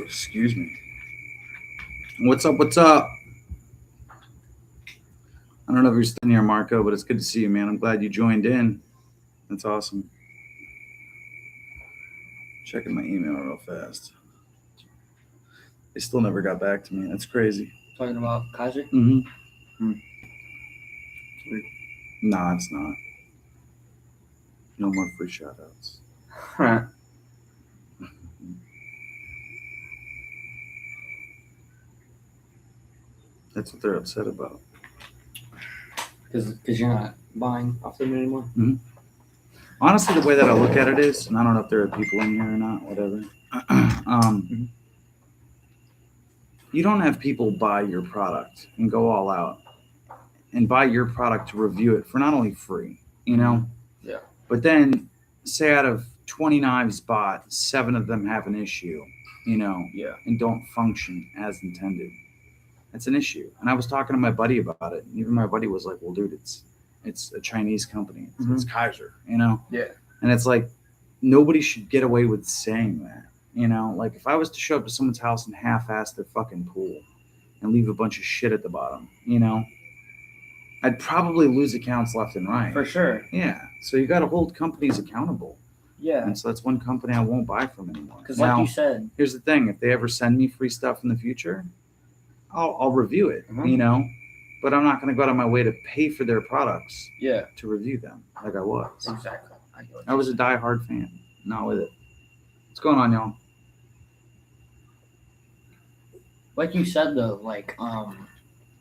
Excuse me. What's up? What's up? I don't know if you're still here, Marco, but it's good to see you, man. I'm glad you joined in. That's awesome. Checking my email real fast. They still never got back to me. That's crazy. Talking about Kaiser? Mm-hmm. Nah, it's not. No more free shoutouts. Huh. That's what they're upset about. Because you're not buying off them anymore? Mm-hmm. Honestly, the way that I look at it is, and I don't know if there are people in here or not, whatever. You don't have people buy your product and go all out and buy your product to review it for not only free, you know? Yeah. But then, say out of 20 knives bought, 7 of them have an issue, you know, Yeah. and don't function as intended. That's an issue. And I was talking to my buddy about it, and even my buddy was like, well, dude, it's a Chinese company. It's Kaiser, you know? Yeah. And it's like, nobody should get away with saying that, you know? Like, if I was to show up to someone's house and half-ass their fucking pool and leave a bunch of shit at the bottom, you know, I'd probably lose accounts left and right. For sure. Yeah. So you got to hold companies accountable. Yeah. And so that's one company I won't buy from anymore. Because like you said. Here's the thing. If they ever send me free stuff in the future, I'll review it, you know? But I'm not going to go out of my way to pay for their products to review them like I was. Exactly. I was a diehard fan. Not with it. What's going on, y'all? Like you said, though, like,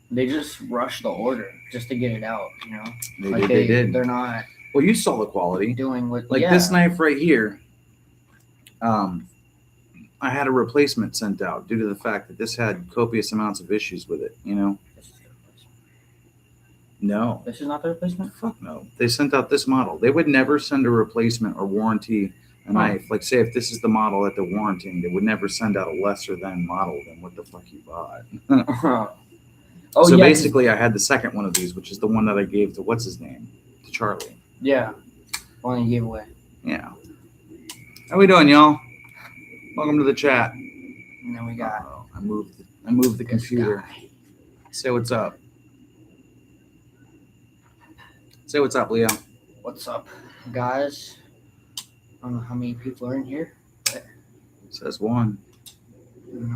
they just rush the order just to get it out, you know? They did. They're not. Well, you saw the quality. Doing what, like this knife right here. I had a replacement sent out due to the fact that this had copious amounts of issues with it, you know? No. This is not the replacement? Fuck no. They sent out this model. They would never send a replacement or warranty a knife. Like, say, if this is the model that they're warranting, they would never send out a lesser than model than what the fuck you bought. So basically, I had the second one of these, which is the one that I gave to, what's his name? To Charlie. Yeah. One you gave away. Yeah. How we doing, y'all? Welcome to the chat. And then we got... I moved the computer. Guy. Say what's up. Say what's up, Leo. What's up, guys? I don't know how many people are in here. But... It says 1.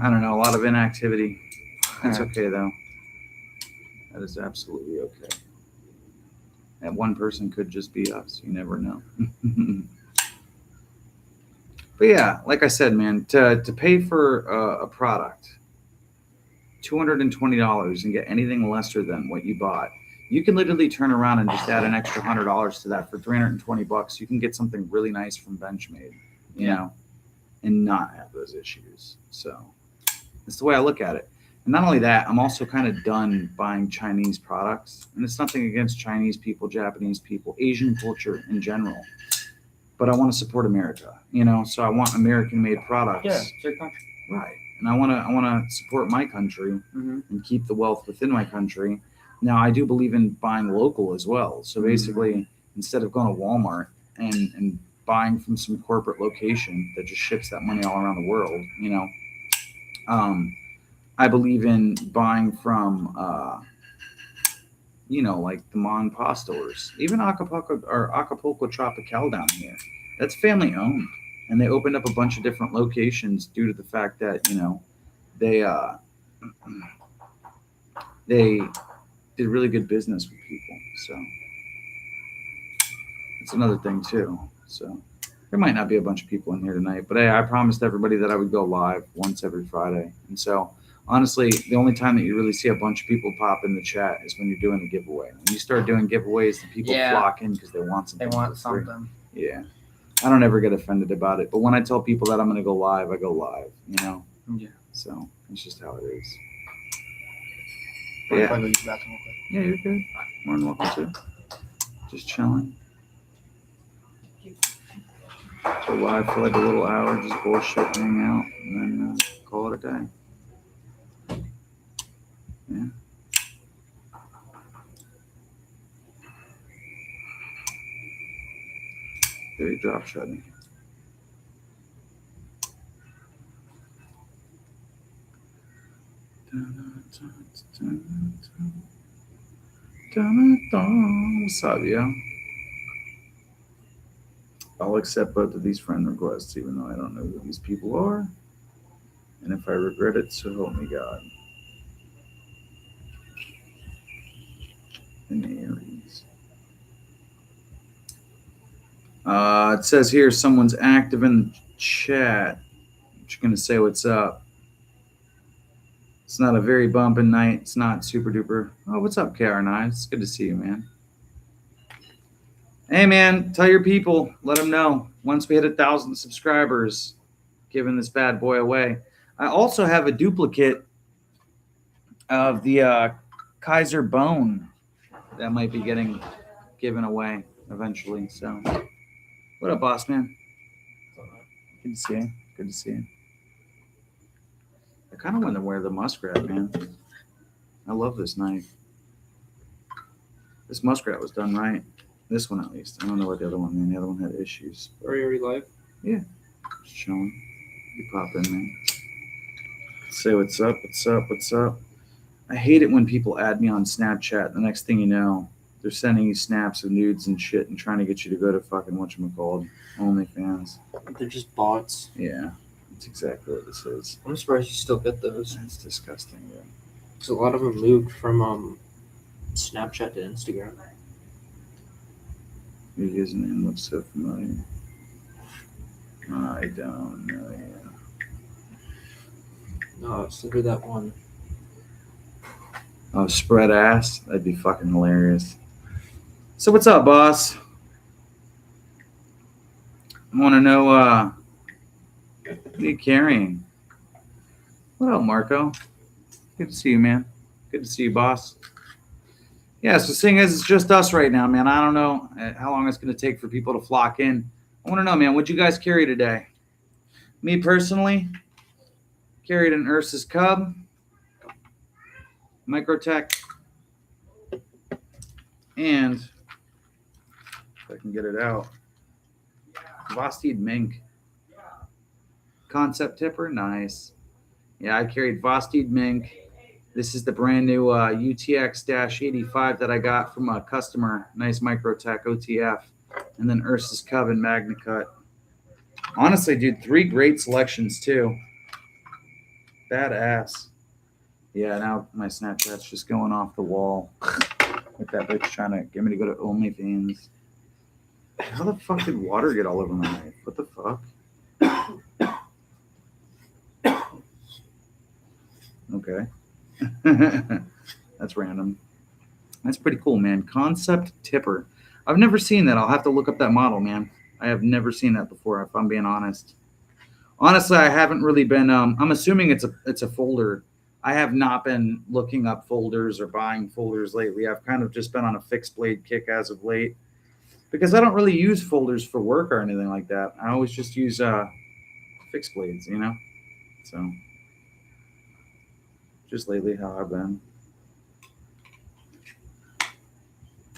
I don't know. A lot of inactivity. That's okay, though. That is absolutely okay. That one person could just be us. You never know. But yeah, like I said, man, to pay for a product, $220 and get anything lesser than what you bought, you can literally turn around and just add an extra $100 to that for $320. You can get something really nice from Benchmade, you know, and not have those issues. So that's the way I look at it. And not only that, I'm also kind of done buying Chinese products. And it's nothing against Chinese people, Japanese people, Asian culture in general. But I want to support America, you know, so I want American-made products. Yeah, it's your country. Right. And I want to support my country and keep the wealth within my country. Now, I do believe in buying local as well. So basically, instead of going to Walmart and buying from some corporate location that just ships that money all around the world, you know, I believe in buying from, you know, like the Ma and Pa stores, even Acapulco Tropical down here. That's family owned, and they opened up a bunch of different locations due to the fact that, you know, they did really good business with people. So that's another thing too. So there might not be a bunch of people in here tonight, but hey, I promised everybody that I would go live once every Friday, and so. Honestly, the only time that you really see a bunch of people pop in the chat is when you're doing a giveaway. When you start doing giveaways, the people flock in because they want something. They want something. Yeah. I don't ever get offended about it. But when I tell people that I'm going to go live, I go live, you know? Yeah. So it's just how it is. Yeah, you're good. More than welcome to. Just chilling. Go live for like a little hour, just bullshit, hang out, and then call it a day. Yeah. Very drop shotting. What's up, yo? I'll accept both of these friend requests, even though I don't know who these people are. And if I regret it, so help me God. And Aries. It says here someone's active in the chat. I'm just gonna say what's up. It's not a very bumping night. It's not super duper. Oh, what's up, KR9? It's good to see you, man. Hey, man, tell your people, let them know. Once we hit 1,000 subscribers, giving this bad boy away. I also have a duplicate of the Kaiser Bone that might be getting given away eventually. So, what up, boss man? Good to see you. Good to see you. I kind of want to wear the muskrat, man. I love this knife. This muskrat was done right. This one, at least. I don't know what the other one, man. The other one had issues. Are you already live? Yeah. Just chilling. You pop in, man. Say what's up, what's up, what's up. I hate it when people add me on Snapchat. The next thing you know, they're sending you snaps of nudes and shit and trying to get you to go to fucking whatchamacallit, OnlyFans. They're just bots. Yeah. That's exactly what this is. I'm surprised you still get those. That's disgusting, yeah. Because a lot of them moved from Snapchat to Instagram. His name looks so familiar. I don't know. Yeah. No, so who that one? Oh, spread ass? That'd be fucking hilarious. So what's up, boss? I want to know, what are you carrying? What up, Marco? Good to see you, man. Good to see you, boss. Yeah, so seeing as it's just us right now, man, I don't know how long it's going to take for people to flock in. I want to know, man, what'd you guys carry today? Me personally, carried an Ursus Cub, Microtech, and if I can get it out, Vosteed Mink. Concept tipper, nice. Yeah, I carried Vosteed Mink. This is the brand new UTX-85 that I got from a customer. Nice Microtech OTF. And then Ursus Cub and Magna Cut. Honestly, dude, 3 great selections too. Badass. Yeah, now my Snapchat's just going off the wall. With that bitch trying to get me to go to OnlyFans. How the fuck did water get all over my knife? What the fuck? Okay. That's random. That's pretty cool, man. Concept tipper. I've never seen that. I'll have to look up that model, man. I have never seen that before, if I'm being honest. Honestly, I haven't really been. I'm assuming it's a folder. I have not been looking up folders or buying folders lately. I've kind of just been on a fixed blade kick as of late because I don't really use folders for work or anything like that. I always just use fixed blades, you know. So just lately, how I've been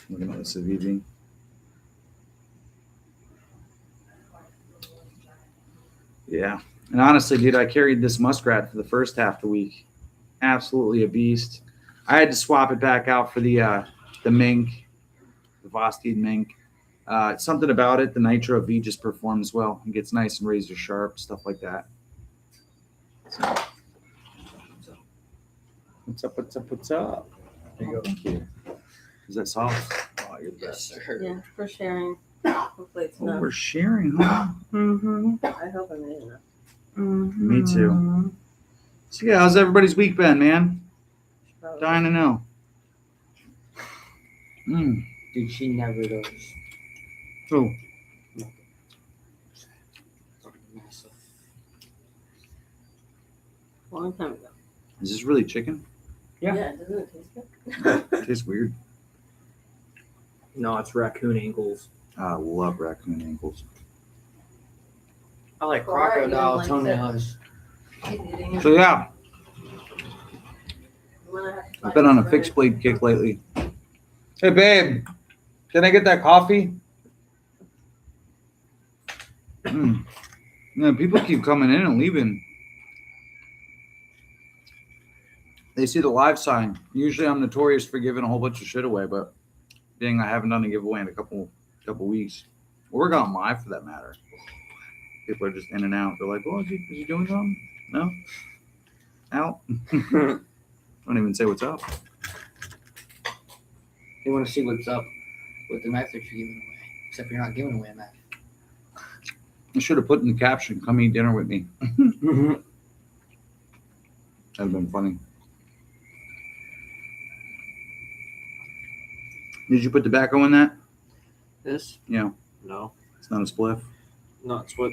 looking at the Civivi. Yeah. And honestly, dude, I carried this muskrat for the first half of the week. Absolutely a beast. I had to swap it back out for the mink, the Vosteed mink. Something about it, the Nitro V just performs well. It gets nice and razor sharp, stuff like that. So, what's up, what's up, what's up? There you go. Thank you. Is that soft? Oh, you're the best. Yeah, for sharing. Hopefully it's Oh, enough. we're sharing, huh? Mm-hmm. I hope I made enough. Mm-hmm. Me too. So yeah, how's everybody's week been, man? Probably. Dying to know. Dude, she never does. Who? Long time ago. Is this really chicken? Yeah. Doesn't it taste good? It tastes weird. No, it's raccoon ankles. I love raccoon ankles. I like Why are you crocodile like toenails. Keep eating it. So yeah, I'm gonna have to I've find been on a some fixed bread. blade kick lately. Hey babe, can I get that coffee? Yeah, people keep coming in and leaving. they see the live sign. Usually I'm notorious for giving a whole bunch of shit away, but dang, I haven't done a giveaway in a couple weeks. We're going live for that matter. People are just in and out. They're like, "Oh, is he doing something? No, out." Don't even say what's up. They want to see what's up with the knife that you're giving away. Except you're not giving away a knife. I should have put in the caption, "Come eat dinner with me." That'd have been funny. Did you put tobacco in that? This? Yeah, No. it's not a spliff. No, it's what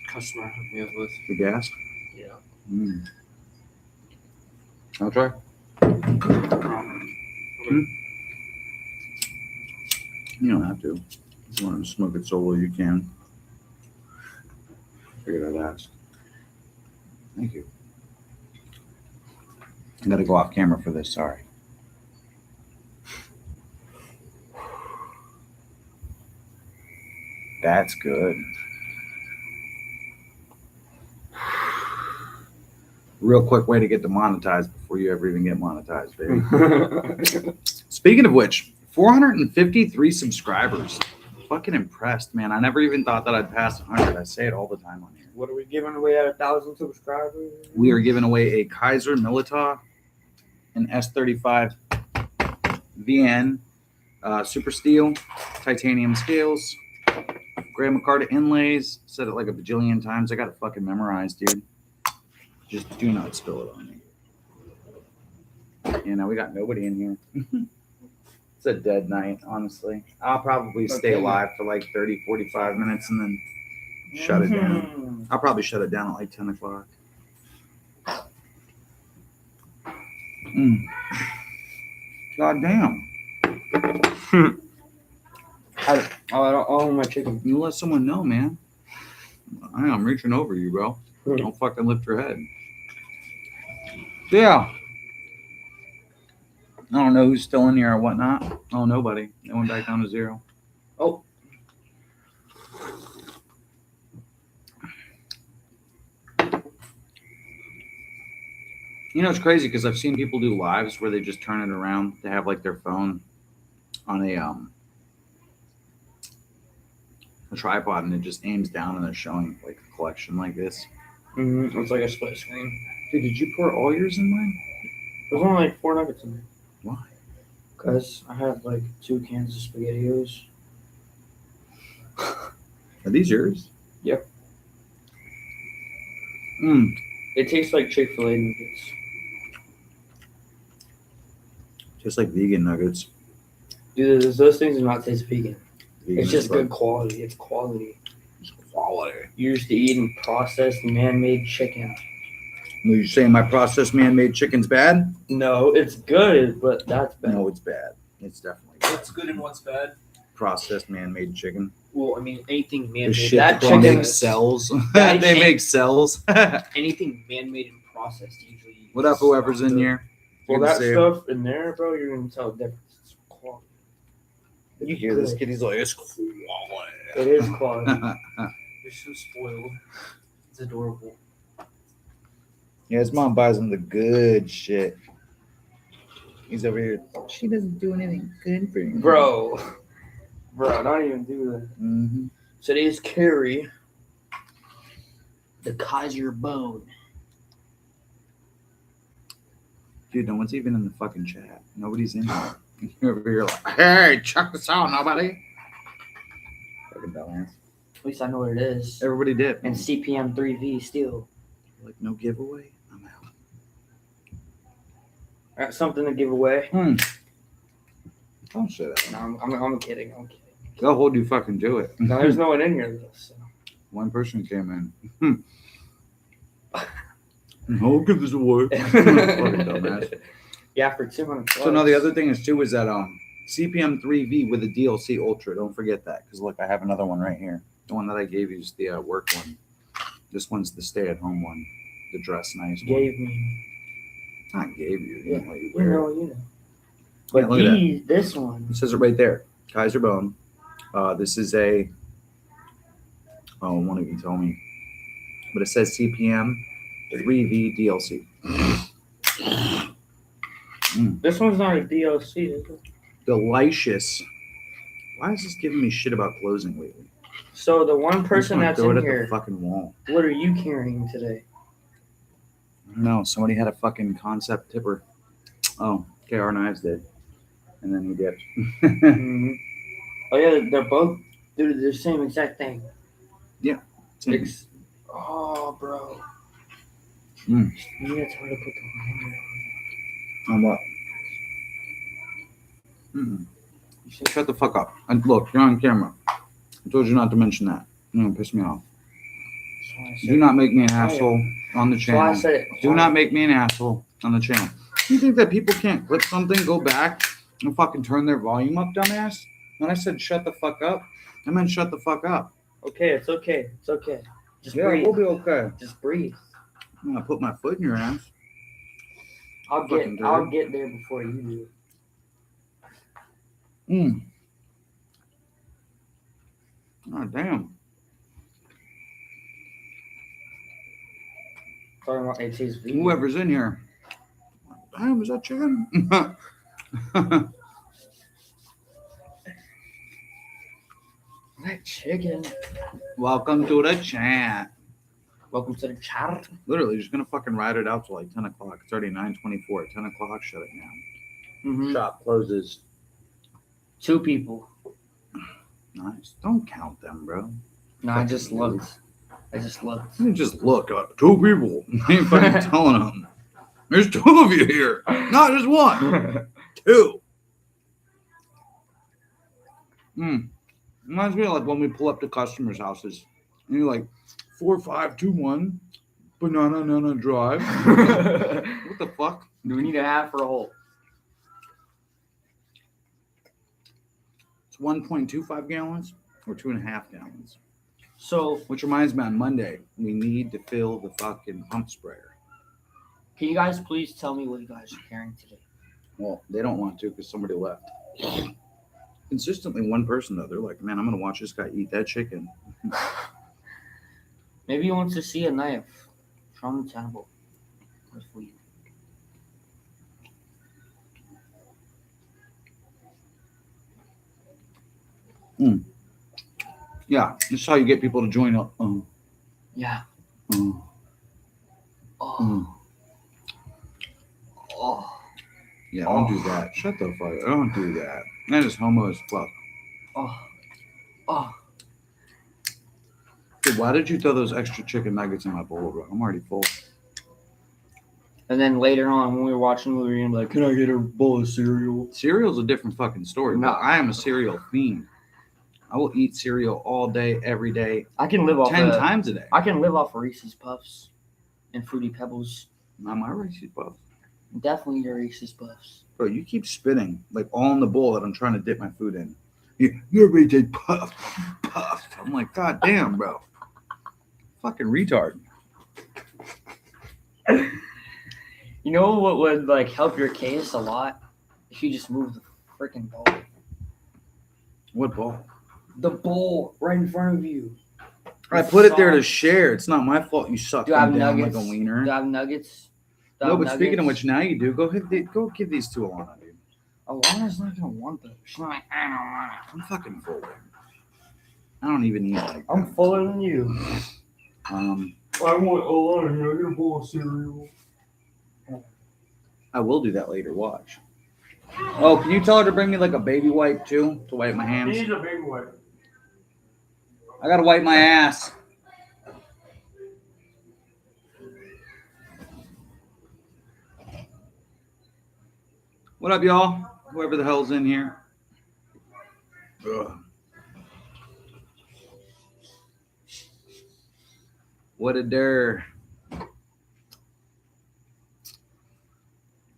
customer hooked me up with. The gas. Yeah. Mm. I'll try. You don't have to. If you want to smoke it solo, you can. Figured I'd ask. Thank you. I gotta go off camera for this. Sorry. That's good. Real quick way to get demonetized before you ever even get monetized, baby. Speaking of which, 453 subscribers. Fucking impressed, man. I never even thought that I'd pass 100. I say it all the time on here. What are we giving away at 1,000 subscribers? We are giving away a Kaiser Milita, an S35 VN, Super Steel, titanium scales, Graham McCarta inlays. Said it like a bajillion times. I got it fucking memorized, dude. Just do not spill it on me. You know, we got nobody in here. It's a dead night, honestly. I'll probably stay alive for like 30, 45 minutes and then shut it down. I'll probably shut it down at like 10 o'clock. God damn. I don't own my chicken. You let someone know, man. I'm reaching over you, bro. Don't fucking lift your head. Yeah. I don't know who's still in here or whatnot. Oh, nobody. They went back down to 0. Oh. You know, it's crazy because I've seen people do lives where they just turn it around. They have like their phone on a tripod and it just aims down and they're showing like a collection like this. It's like a split screen. Dude, did you pour all yours in mine? There's only like 4 nuggets in there. Why? Because I had like 2 cans of SpaghettiOs. Are these yours? Yep. It tastes like Chick-fil-A nuggets. Just like vegan nuggets. Dude, those things do not taste vegan. Vegan It's just as fuck. good quality. It's quality. It's quality. You're used to eating processed man-made chicken. Are you saying my processed man-made chicken's bad? No, it's good, but that's bad. No, it's bad. It's definitely bad. What's good and what's bad? Processed man-made chicken. Well, I mean, anything The man-made. shit that that chicken makes is- cells. that They chick- make cells. Anything man-made and processed usually. What up, whoever's in here? Well, Good to that see you. stuff in there, bro, you're gonna tell the difference. It's quality. You hear this kid? He's like, it's quality. It is quality. You're so spoiled. It's adorable. Yeah, his mom buys him the good shit. He's over here. She doesn't do anything good for you. Bro, don't even do that. Mm-hmm. Today's carry, the Kaiser bone. Dude, no one's even in the fucking chat. Nobody's in here. You're over here like, hey, check this out, nobody. Fucking dumbass. At least I know what it is. Everybody did. And CPM 3V still. Like, no giveaway? I'm out. I got something to give away. Don't say that. No, I'm kidding. I'm kidding. They'll hold you fucking to it. No, there's no one in here though. So. One person came in. I'll give this away. Fucking dumbass. Yeah, for 200. So now the other thing is too is that CPM 3V with a DLC Ultra. Don't forget that because look, I have another one right here. The one that I gave you is the work one. This one's the stay-at-home one, the dress nice one. Gave me. Not gave you. Yeah, You know, you you wear it. know. Yeah, But look at that. this one. It says it right there. Kaiser Bone. This is a. Oh, it won't even tell me. But it says CPM 3V DLC. This one's not a DLC, is it? Delicious. Why is this giving me shit about closing lately? So the one I'm just person gonna that's throw it in at here, the fucking wall. what are you carrying today? I don't know. Somebody had a fucking concept tipper. Oh, KR Knives did. And then he dipped. Mm-hmm. Oh yeah, they're both the same exact thing. Same. Oh, bro. Mm. You gotta try to put the liner on. On what? Shut the fuck up. And look, you're on camera. I told you not to mention that. You're gonna piss me off. So I said, Do not make me an asshole on the So I channel. said it. Do not make me an asshole on the channel. You think that people can't clip something, go back, and fucking turn their volume up, dumbass? When I said shut the fuck up, I meant shut the fuck up. Okay, it's okay. It's okay. Just Yeah, breathe. we'll be okay. Just breathe. I'm gonna put my foot in your ass. I'll Fucking get there before you do. Mm. Oh, damn. Talking about AT's video. Whoever's in here. Damn, is that chicken? That chicken. Welcome to the chat. Welcome to the chat. Literally, just gonna fucking ride it out till like 10 o'clock. It's already 9:24. 10 o'clock, shut it down. Mm-hmm. Shop closes. 2 people. Nice. Don't count them, bro. No, I just looked. You just look up. 2 people. I ain't fucking telling them. There's 2 of you here. Not just 1. 2. Reminds me of like when we pull up to customers' houses and you're like 4521 Banana Drive. What the fuck? Do we need a half or a whole? It's 1.25 gallons or 2.5 gallons. So, Which reminds me, on Monday we need to fill the fucking pump sprayer. can you guys please tell me what you guys are carrying today? Well, they don't want to because somebody left. Consistently, one person though, they're like, "Man, I'm gonna watch this guy eat that chicken." Maybe he wants to see a knife from the table. What if we... Yeah, this is how you get people to join up. Yeah. Mm. Oh. Oh. Yeah, don't do that. Shut the fuck up. Don't do that. That is homo as fuck. Oh. Oh. Dude, why did you throw those extra chicken nuggets in my bowl, bro? I'm already full. And then later on, when we were watching the movie, you're like, "Can I get a bowl of cereal?" Cereal's a different fucking story. No. No, I am a cereal fiend. I will eat cereal all day, every day, I can live off 10 times a day. I can live off Reese's Puffs and Fruity Pebbles. Not my Reese's Puffs. Definitely your Reese's Puffs. Bro, you keep spitting like all in the bowl that I'm trying to dip my food in. You're Reese's Puff. Puff. I'm like, God damn, bro. Fucking retard. You know what would like help your case a lot? If you just move the freaking bowl. What bowl? The bowl right in front of you. I put it there to share. It's not my fault you suck Do I have them down nuggets? like a wiener. Do I have nuggets? Do I No, have but speaking of nuggets? which, now you do. Go give these to Alana, dude. Alana's not gonna want those. She's like, I don't want it. I'm fucking full. I don't even need like. I'm fuller than you. I want Alana. I get a bowl of cereal. I will do that later. Watch. Oh, can you tell her to bring me like a baby wipe too to wipe my hands? He's a big one. I gotta wipe my ass. What up, y'all? Whoever the hell's in here. Ugh. What a dare.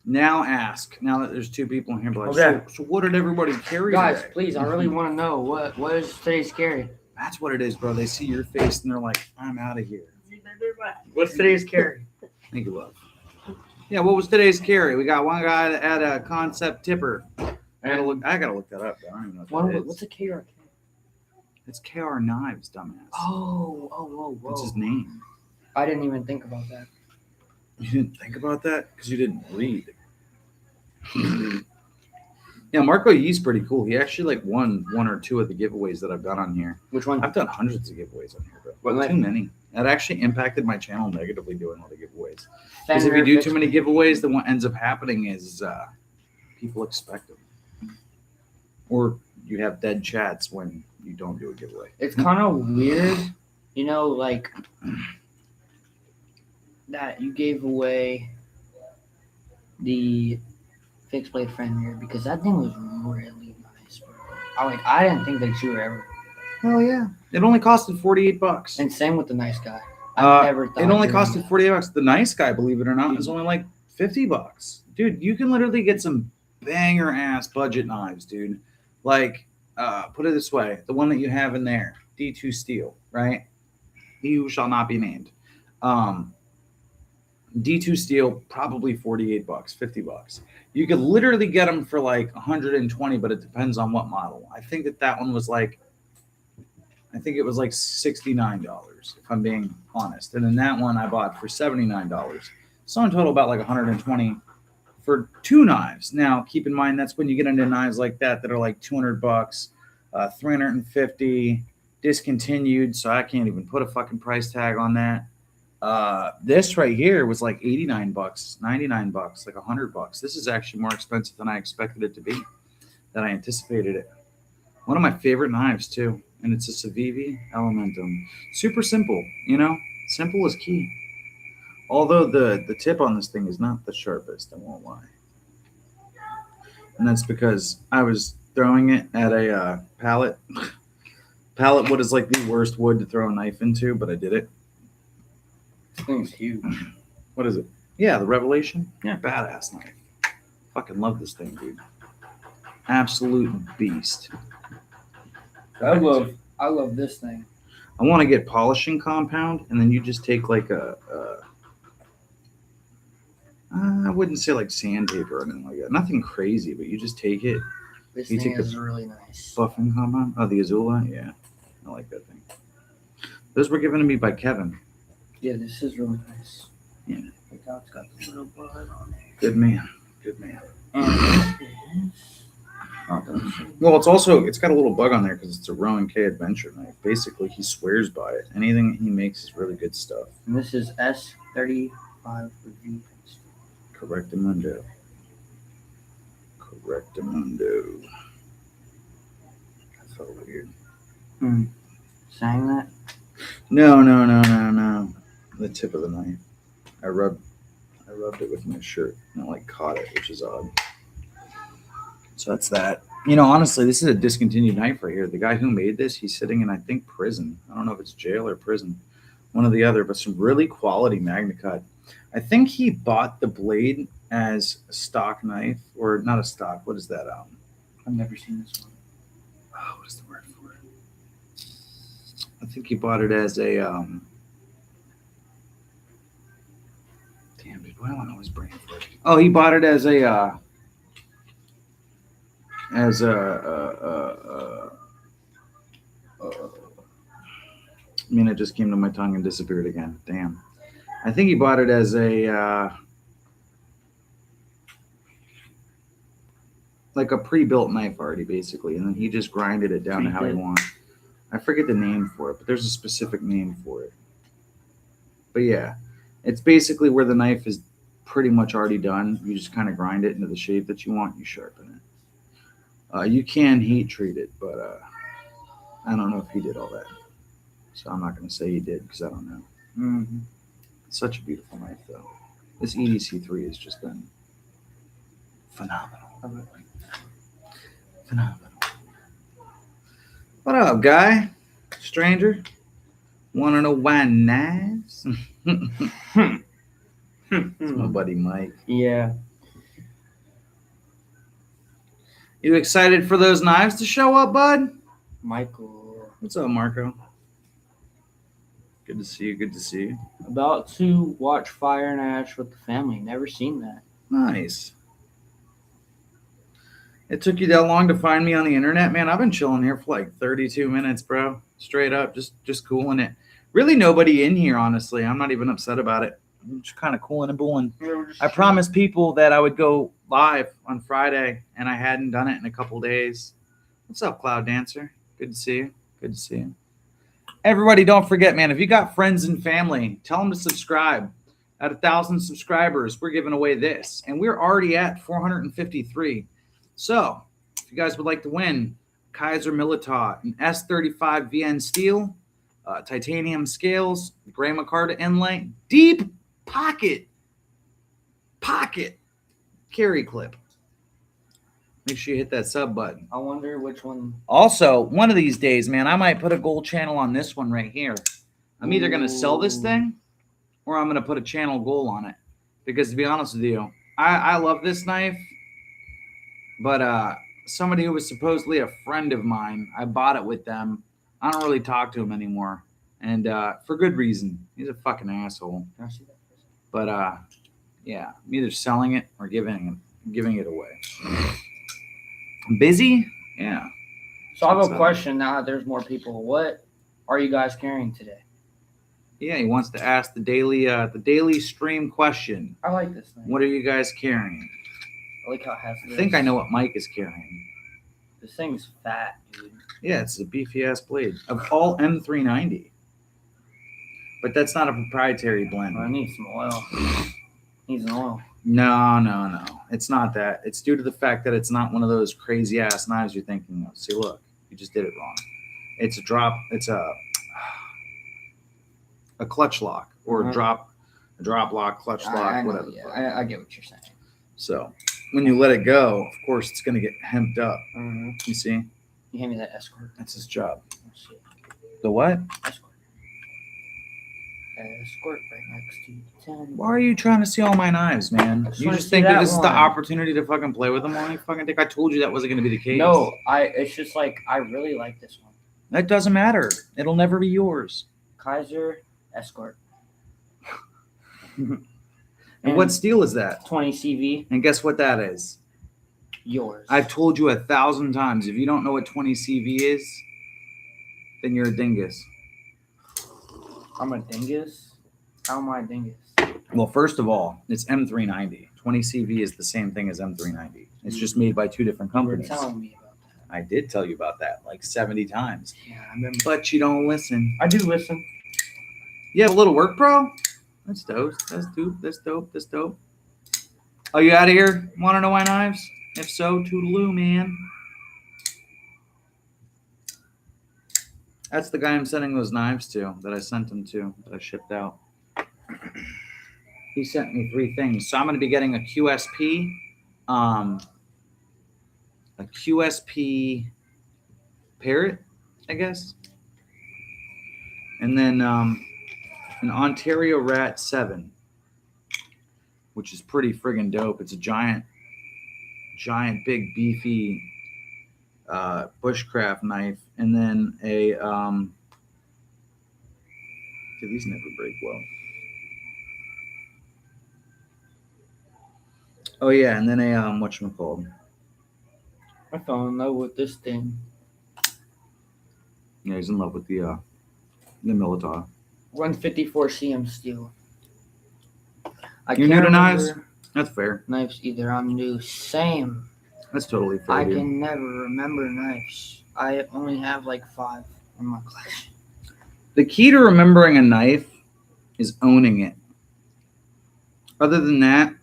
Now ask. Now that there's 2 people in here, but like, Okay. so what did everybody carry Guys, today? please, I really want to know what is today's carry? That's what it is, bro. They see your face and they're like, I'm out of here. What's today's carry? Thank you, love. Yeah, what was today's carry? We got one guy that had a concept tipper. I gotta look that up. Though. I don't even know what that is. What's a KRK? It's KR Knives, dumbass. Whoa. What's his name? I didn't even think about that. You didn't think about that because you didn't read. Yeah, Marco Yee's pretty cool. He actually like won one or two of the giveaways that I've done on here. Which one? I've done hundreds of giveaways on here, but What, like- too many. That actually impacted my channel negatively doing all the giveaways. Because if Fender you do fixed- too many giveaways, then what ends up happening is people expect them. Or you have dead chats when you don't do a giveaway. It's kind of weird, you know, like that you gave away the fixed blade Fender because that thing was really nice, bro. I didn't think that you were ever. Hell yeah. It only costed $48. And same with the nice guy. I never thought It only you were costed $48. The nice guy, believe it or not, is Mhm. only like $50. Dude, you can literally get some banger ass budget knives, dude. Like, put it this way, the one that you have in there, D2 steel, right? He who shall not be named. D2 steel, probably $48, $50. You could literally get them for like 120, but it depends on what model. I think that one was like, I think it was like $69, if I'm being honest. And then that one I bought for $79. So in total, about like 120 for two knives. Now, keep in mind, that's when you get into knives like that are like $200, 350, discontinued. So I can't even put a fucking price tag on that. This right here was like $89, $99, like $100. This is actually more expensive than I expected it to be, than I anticipated it. One of my favorite knives too, and it's a Civivi Elementum. Super simple, you know, simple is key. Although the tip on this thing is not the sharpest, I won't lie. And that's because I was throwing it at a pallet. Pallet wood is like the worst wood to throw a knife into, but I did it. This thing's huge. What is it? Yeah, the Revelation. Yeah. Badass knife. Fucking love this thing, dude. Absolute beast. I love this thing. I want to get polishing compound, and then you just take like I wouldn't say like sandpaper or anything like that. Nothing crazy, but you just take it. This You thing take the is really nice. Buffing compound. Oh, the Azula. Yeah, I like that thing. Those were given to me by Kevin. Yeah, this is really nice. Yeah. Look how it's got the little bud on there. Good man. Good man. And this is. Oh, those are- Well, it's got a little bug on there because it's a Rowan K adventure knife. Basically, he swears by it. Anything he makes is really good stuff. And this is S35 review. Correctamundo. Correctamundo. That felt weird. Saying that? No. The tip of the knife. I rubbed it with my shirt and I like caught it, which is odd. So that's that. You know, honestly, this is a discontinued knife right here. The guy who made this, he's sitting in, I think, prison. I don't know if it's jail or prison, one or the other, but some really quality Magna Cut. I think he bought the blade as a stock knife, or not a stock. What is that? I've never seen this one. Oh, what is the word for it? I think he bought it as a damn, dude, why don't I always bring it for it? Oh, he bought it as a I mean, it just came to my tongue and disappeared again. Damn. I think he bought it as a like a pre-built knife already, basically, and then he just grinded it down to how he Pre-built. wants. I forget the name for it, but there's a specific name for it. But yeah, it's basically where the knife is pretty much already done. You just kind of grind it into the shape that you want. You sharpen it. You can heat treat it, but I don't know if he did all that. So I'm not going to say he did because I don't know. Mm-hmm. It's such a beautiful knife, though. This EDC3 has just been phenomenal. Phenomenal. What up, guy? Stranger? Want to know why knives? It's my buddy Mike. Yeah. You excited for those knives to show up, bud? Michael. What's up, Marco? Good to see you. Good to see you. About to watch Fire and Ash with the family. Never seen that. Nice. It took you that long to find me on the internet, man. I've been chilling here for like 32 minutes, bro. Straight up, just cooling it. Really nobody in here, honestly. I'm not even upset about it. Just kind of cooling and booling. I promised people that I would go live on Friday, and I hadn't done it in a couple days. What's up, Cloud Dancer? Good to see you. Good to see you. Everybody, don't forget, man, if you got friends and family, tell them to subscribe. At 1,000 subscribers, we're giving away this, and we're already at 453. So, if you guys would like to win Kaiser Militat, an S35 VN steel, titanium scales, gray micarta inlay, deep pocket carry clip. Make sure you hit that sub button. I wonder which one. Also, one of these days, man, I might put a gold channel on this one right here. I'm either going to sell this thing or I'm going to put a channel goal on it. Because to be honest with you, I love this knife. But somebody who was supposedly a friend of mine, I bought it with them. I don't really talk to him anymore. And for good reason. He's a fucking asshole. Can I see that? But yeah, I'm either selling it or giving it away. Busy? Yeah. So I have a question now that there's more people. What are you guys carrying today? Yeah, he wants to ask the daily stream question. I like this thing. What are you guys carrying? I like how it has I this. think I know what Mike is carrying. This thing's fat, dude. Yeah, it's a beefy ass blade of all M390. But that's not a proprietary blend. I need some oil. Needs an oil. No. It's not that. It's due to the fact that it's not one of those crazy ass knives you're thinking of. See, look, you just did it wrong. It's a drop. It's a clutch lock or a drop lock, clutch lock, I know, whatever. yeah, I get what you're saying. So when you let it go, of course, it's going to get hemped up. Mm-hmm. You see? You hand me that escort. That's his job. Let's see. The what? Escort. Escort right next to 10. Why are you trying to see all my knives, man? just You wanna just see think that that this is the one. opportunity to fucking play with them? Why do you fucking think I told you that wasn't going to be the case? No, it's just like I really like this one. That doesn't matter. It'll never be yours. Kaiser Escort. And what steel is that? 20 CV, And guess what that is? yours. I've told you 1,000 times. If you don't know what 20 CV is, then you're a dingus. I'm a dingus. How am I a dingus? Well, first of all, it's M390. 20 CV is the same thing as M390. It's just made by two different You were companies. telling me about that. I did tell you about that like 70 times. Yeah, I remember. But you don't listen. I do listen. You have a little work, bro? That's dope. That's dope. Are you out of here? Want to know my knives? If so, toodaloo, man. That's the guy I'm sending those knives to, that I sent him to, that I shipped out. He sent me 3 things. So I'm going to be getting a QSP, Parrot, I guess. And then an Ontario Rat 7, which is pretty friggin' dope. It's a giant, big, beefy bushcraft knife. And then a, these never break well. Oh yeah, and then a, whatchamacallit. I fell in love with this thing. Yeah, he's in love with the Militar. 154 CM steel. You're new to knives? That's fair. Knives either. I'm new. Same. That's totally fair. I dude. can never remember knives. I only have like 5 in my collection. The key to remembering a knife is owning it. Other than that,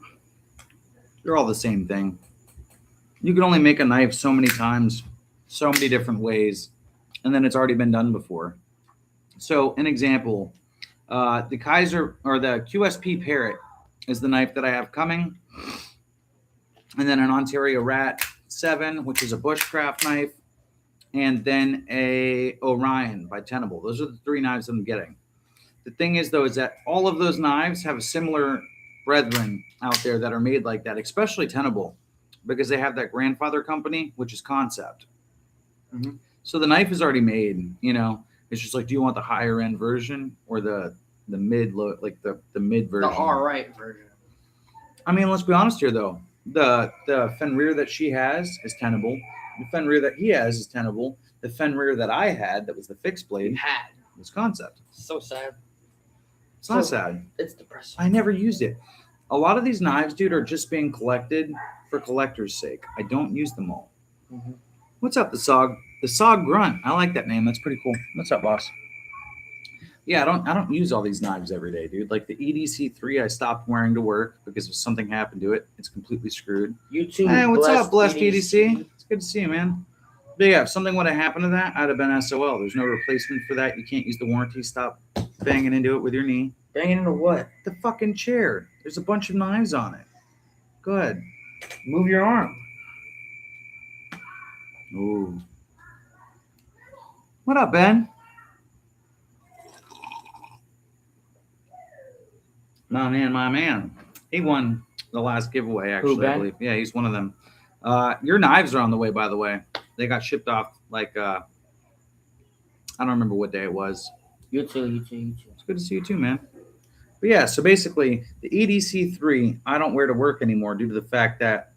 they're all the same thing. You can only make a knife so many times, so many different ways, and then it's already been done before. So, an example, the Kaiser or the QSP Parrot is the knife that I have coming, and then an Ontario Rat 7, which is a bushcraft knife, and then a Orion by Tenable. Those are the 3 knives I'm getting. The thing is, though, is that all of those knives have a similar brethren out there that are made like that, especially Tenable, because they have that grandfather company, which is Concept. Mm-hmm. So the knife is already made, you know. It's just like, do you want the higher end version or the mid look, like the mid version? The alright version. I mean, let's be honest here, though. The Fenrir that she has is Tenable. The Fenrir that he has is Tenable. The Fenrir that I had, that was the fixed blade, was Concept. So sad. It's not sad. It's depressing. I never used it. A lot of these knives, dude, are just being collected for collector's sake. I don't use them all. Mhm. What's up, the Sog? The Sog Grunt. I like that name. That's pretty cool. What's up, boss? Yeah, I don't use all these knives every day, dude. Like the EDC3, I stopped wearing to work because if something happened to it, it's completely screwed. YouTube. Hey, what's up, blessed EDC? EDC? It's good to see you, man. But yeah, if something would have happened to that, I'd have been SOL. There's no replacement for that. You can't use the warranty. Stop banging into it with your knee. Banging into what? The fucking chair. There's a bunch of knives on it. Go ahead. Move your arm. Ooh. What up, Ben? My man. He won the last giveaway, actually, I Ben? believe. Yeah, he's one of them. Your knives are on the way, by the way. They got shipped off like I don't remember what day it was. You too. It's good to see you too, man. But yeah, so basically the EDC3 I don't wear to work anymore due to the fact that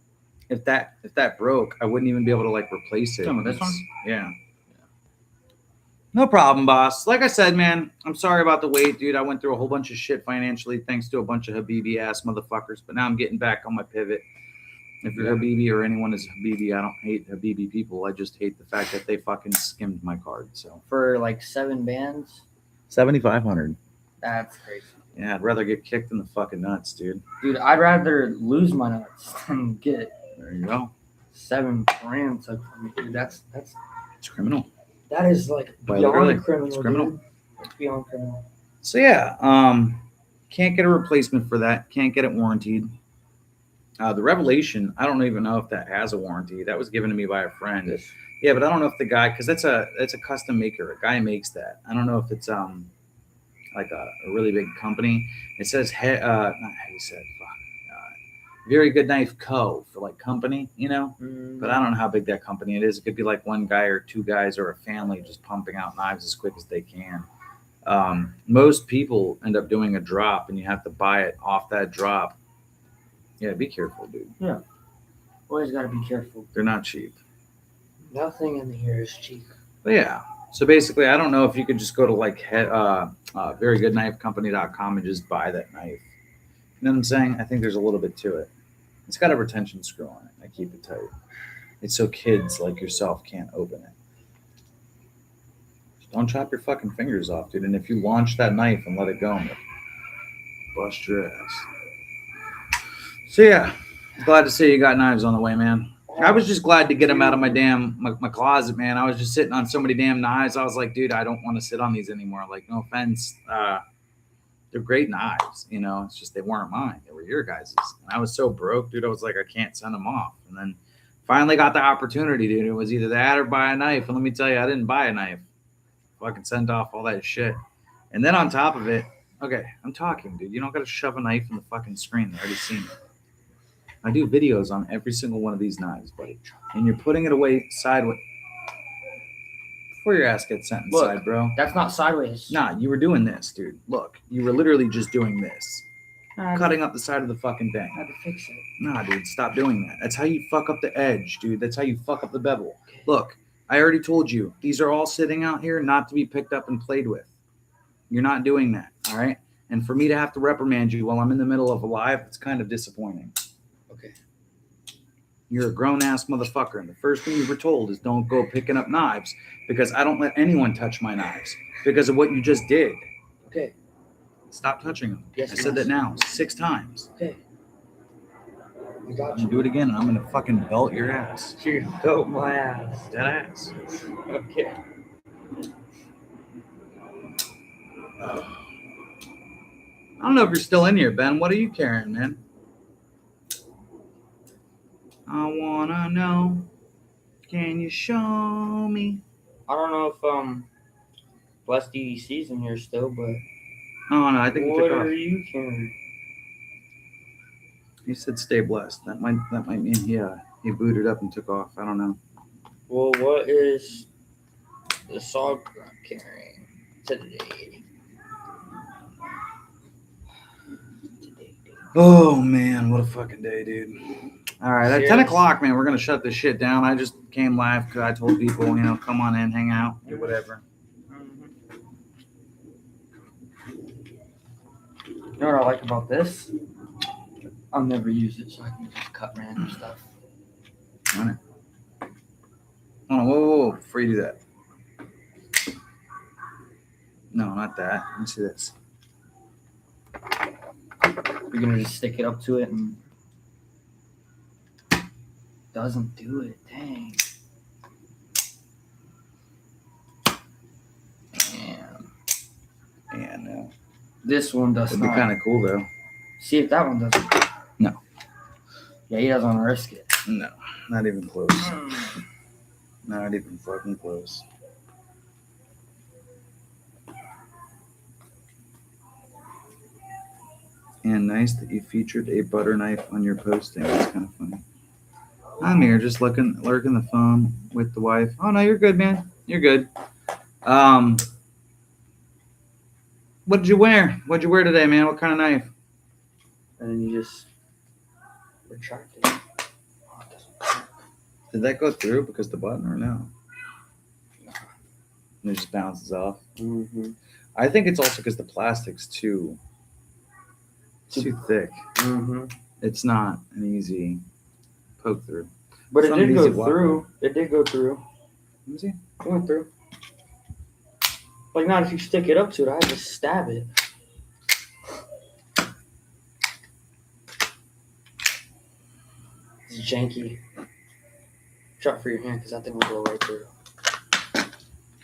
if that broke, I wouldn't even be able to like replace it. Talking about this one? Yeah. No problem, boss. Like I said, man, I'm sorry about the wait, dude. I went through a whole bunch of shit financially thanks to a bunch of Habibi ass motherfuckers, but now I'm getting back on my pivot. If you're Habibi or anyone is Habibi, I don't hate Habibi people. I just hate the fact that they fucking skimmed my card. So For like 7 bands. 7,500. That's crazy. Yeah, I'd rather get kicked in the fucking nuts, dude. Dude, I'd rather lose my nuts than get There you go. 7 grand took from me, dude. That's It's criminal. that is like Well, beyond literally, criminal. it's criminal. Dude. It's beyond criminal. So yeah, can't get a replacement for that. Can't get it warranted. The Revelation, I don't even know if that has a warranty. That was given to me by a friend. Yeah, but I don't know if the guy, because that's a custom maker. A guy makes that. I don't know if it's like a really big company. It says not heavy set. Very Good Knife Co. for like company, you know. But I don't know how big that company it is. It could be like one guy or 2 guys or a family just pumping out knives as quick as they can. Most people end up doing a drop, and you have to buy it off that drop. Yeah, be careful, dude. Always gotta be careful. They're not cheap. Nothing in here is cheap. But yeah. So basically, I don't know if you could just go to like verygoodknifecompany.com and just buy that knife. You know what I'm saying? I think there's a little bit to it. It's got a retention screw on it. I keep it tight. It's so kids like yourself can't open it. Just don't chop your fucking fingers off, dude. And if you launch that knife and let it go, bust your ass. So yeah, glad to see you got knives on the way, man. I was just glad to get them out of my closet, man. I was just sitting on so many damn knives. I was like, dude, I don't want to sit on these anymore. Like, no offense. They're great knives, you know. It's just they weren't mine. They were your guys's. And I was so broke, dude. I was like, I can't send them off. And then finally got the opportunity, dude. It was either that or buy a knife. And let me tell you, I didn't buy a knife. Fucking sent off all that shit. And then on top of it, okay, I'm talking, dude. You don't got to shove a knife in the fucking screen. They already seen it. I do videos on every single one of these knives, buddy. And you're putting it away sideways. Before your ass gets sent inside, Look, bro. That's not sideways. Nah, you were doing this, dude. Look, you were literally just doing this. Cutting up the side of the fucking thing. I had to fix it. Nah, dude, stop doing that. That's how you fuck up the edge, dude. That's how you fuck up the bevel. Look, I already told you, these are all sitting out here not to be picked up and played with. You're not doing that, all right? And for me to have to reprimand you while I'm in the middle of a live, it's kind of disappointing. Okay. You're a grown-ass motherfucker, and the first thing you were told is don't go picking up knives because I don't let anyone touch my knives because of what you just did. Okay. Stop touching them. Yes, I said that now 6 times. Okay. I got You you. do it again, and I'm gonna fucking belt your ass. You dope my ass. Dead ass. Okay. I don't know if you're still in here, Ben. What are you carrying, man? I wanna know. Can you show me? I don't know if Blessed EDC's in here still, but Oh no, I think he what took off. are you carrying? He said stay blessed. That might mean he booted up and took off. I don't know. Well, what is the Saw Grunt carrying today? Oh man, what a fucking day, dude. All right, at 10 Cheers. o'clock, man, we're gonna shut this shit down. I just came live because I told people, you know, come on in, hang out, do whatever. You know what I like about this? I'll never use it, so I can just cut random stuff. On it. Oh, whoa. Before you do that. No, not that. Let me see this. You're gonna just stick it up to it and doesn't do it. Dang. Damn. Yeah, no. This one does It'd be not. kind of cool, though. See if that one doesn't. No. Yeah, he doesn't want to risk it. No, not even close. Not even fucking close. And nice that you featured a butter knife on your posting. That's kind of funny. I'm here just lurking the phone with the wife. Oh no, you're good, man. You're good. What did you wear? What'd you wear today, man? What kind of knife? And then you just retract it. Oh, it doesn't work. Did that go through because the button or no? And it just bounces off. Mm-hmm. I think it's also because the plastic's too thick. Mm-hmm. It's not an easy poke through. But It's it not an did easy go walk through. It did go through. Let me see. It went through. Like, not if you stick it up to it, I just stab it. It's janky. Try it for your hand, because that thing will go right through.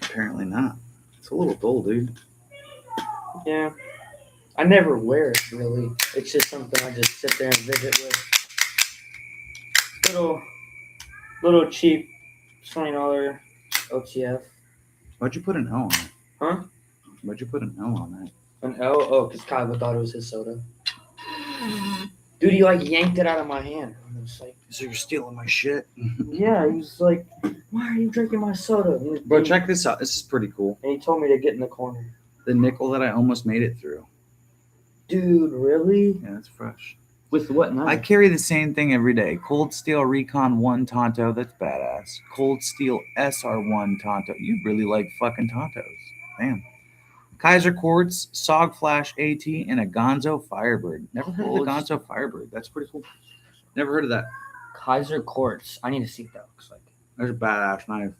Apparently not. It's a little dull, dude. Yeah. I never wear it, really. It's just something I just sit there and visit with. Little cheap $20 OTF. Why'd you put an L on it? Huh? Why'd you put an L on that? An L? Oh, because Kyle thought it was his soda. Dude, he like yanked it out of my hand. I was like, So you're stealing my shit? yeah, he was like, why are you drinking my soda? And Bro, check this out. This is pretty cool. he told me to get in the corner. The nickel that I almost made it through. Dude, really? Yeah, that's fresh. With what I knife? carry the same thing every day. Cold Steel Recon 1 Tonto. That's badass. Cold Steel SR1 Tonto. You really like fucking Tontos. Damn. Kaiser Quartz, Sog Flash AT, and a Gonzo Firebird. Never heard of the Gonzo Firebird. That's pretty cool. Never heard of that. Kaiser Quartz. I need to see what that looks like. There's a badass knife.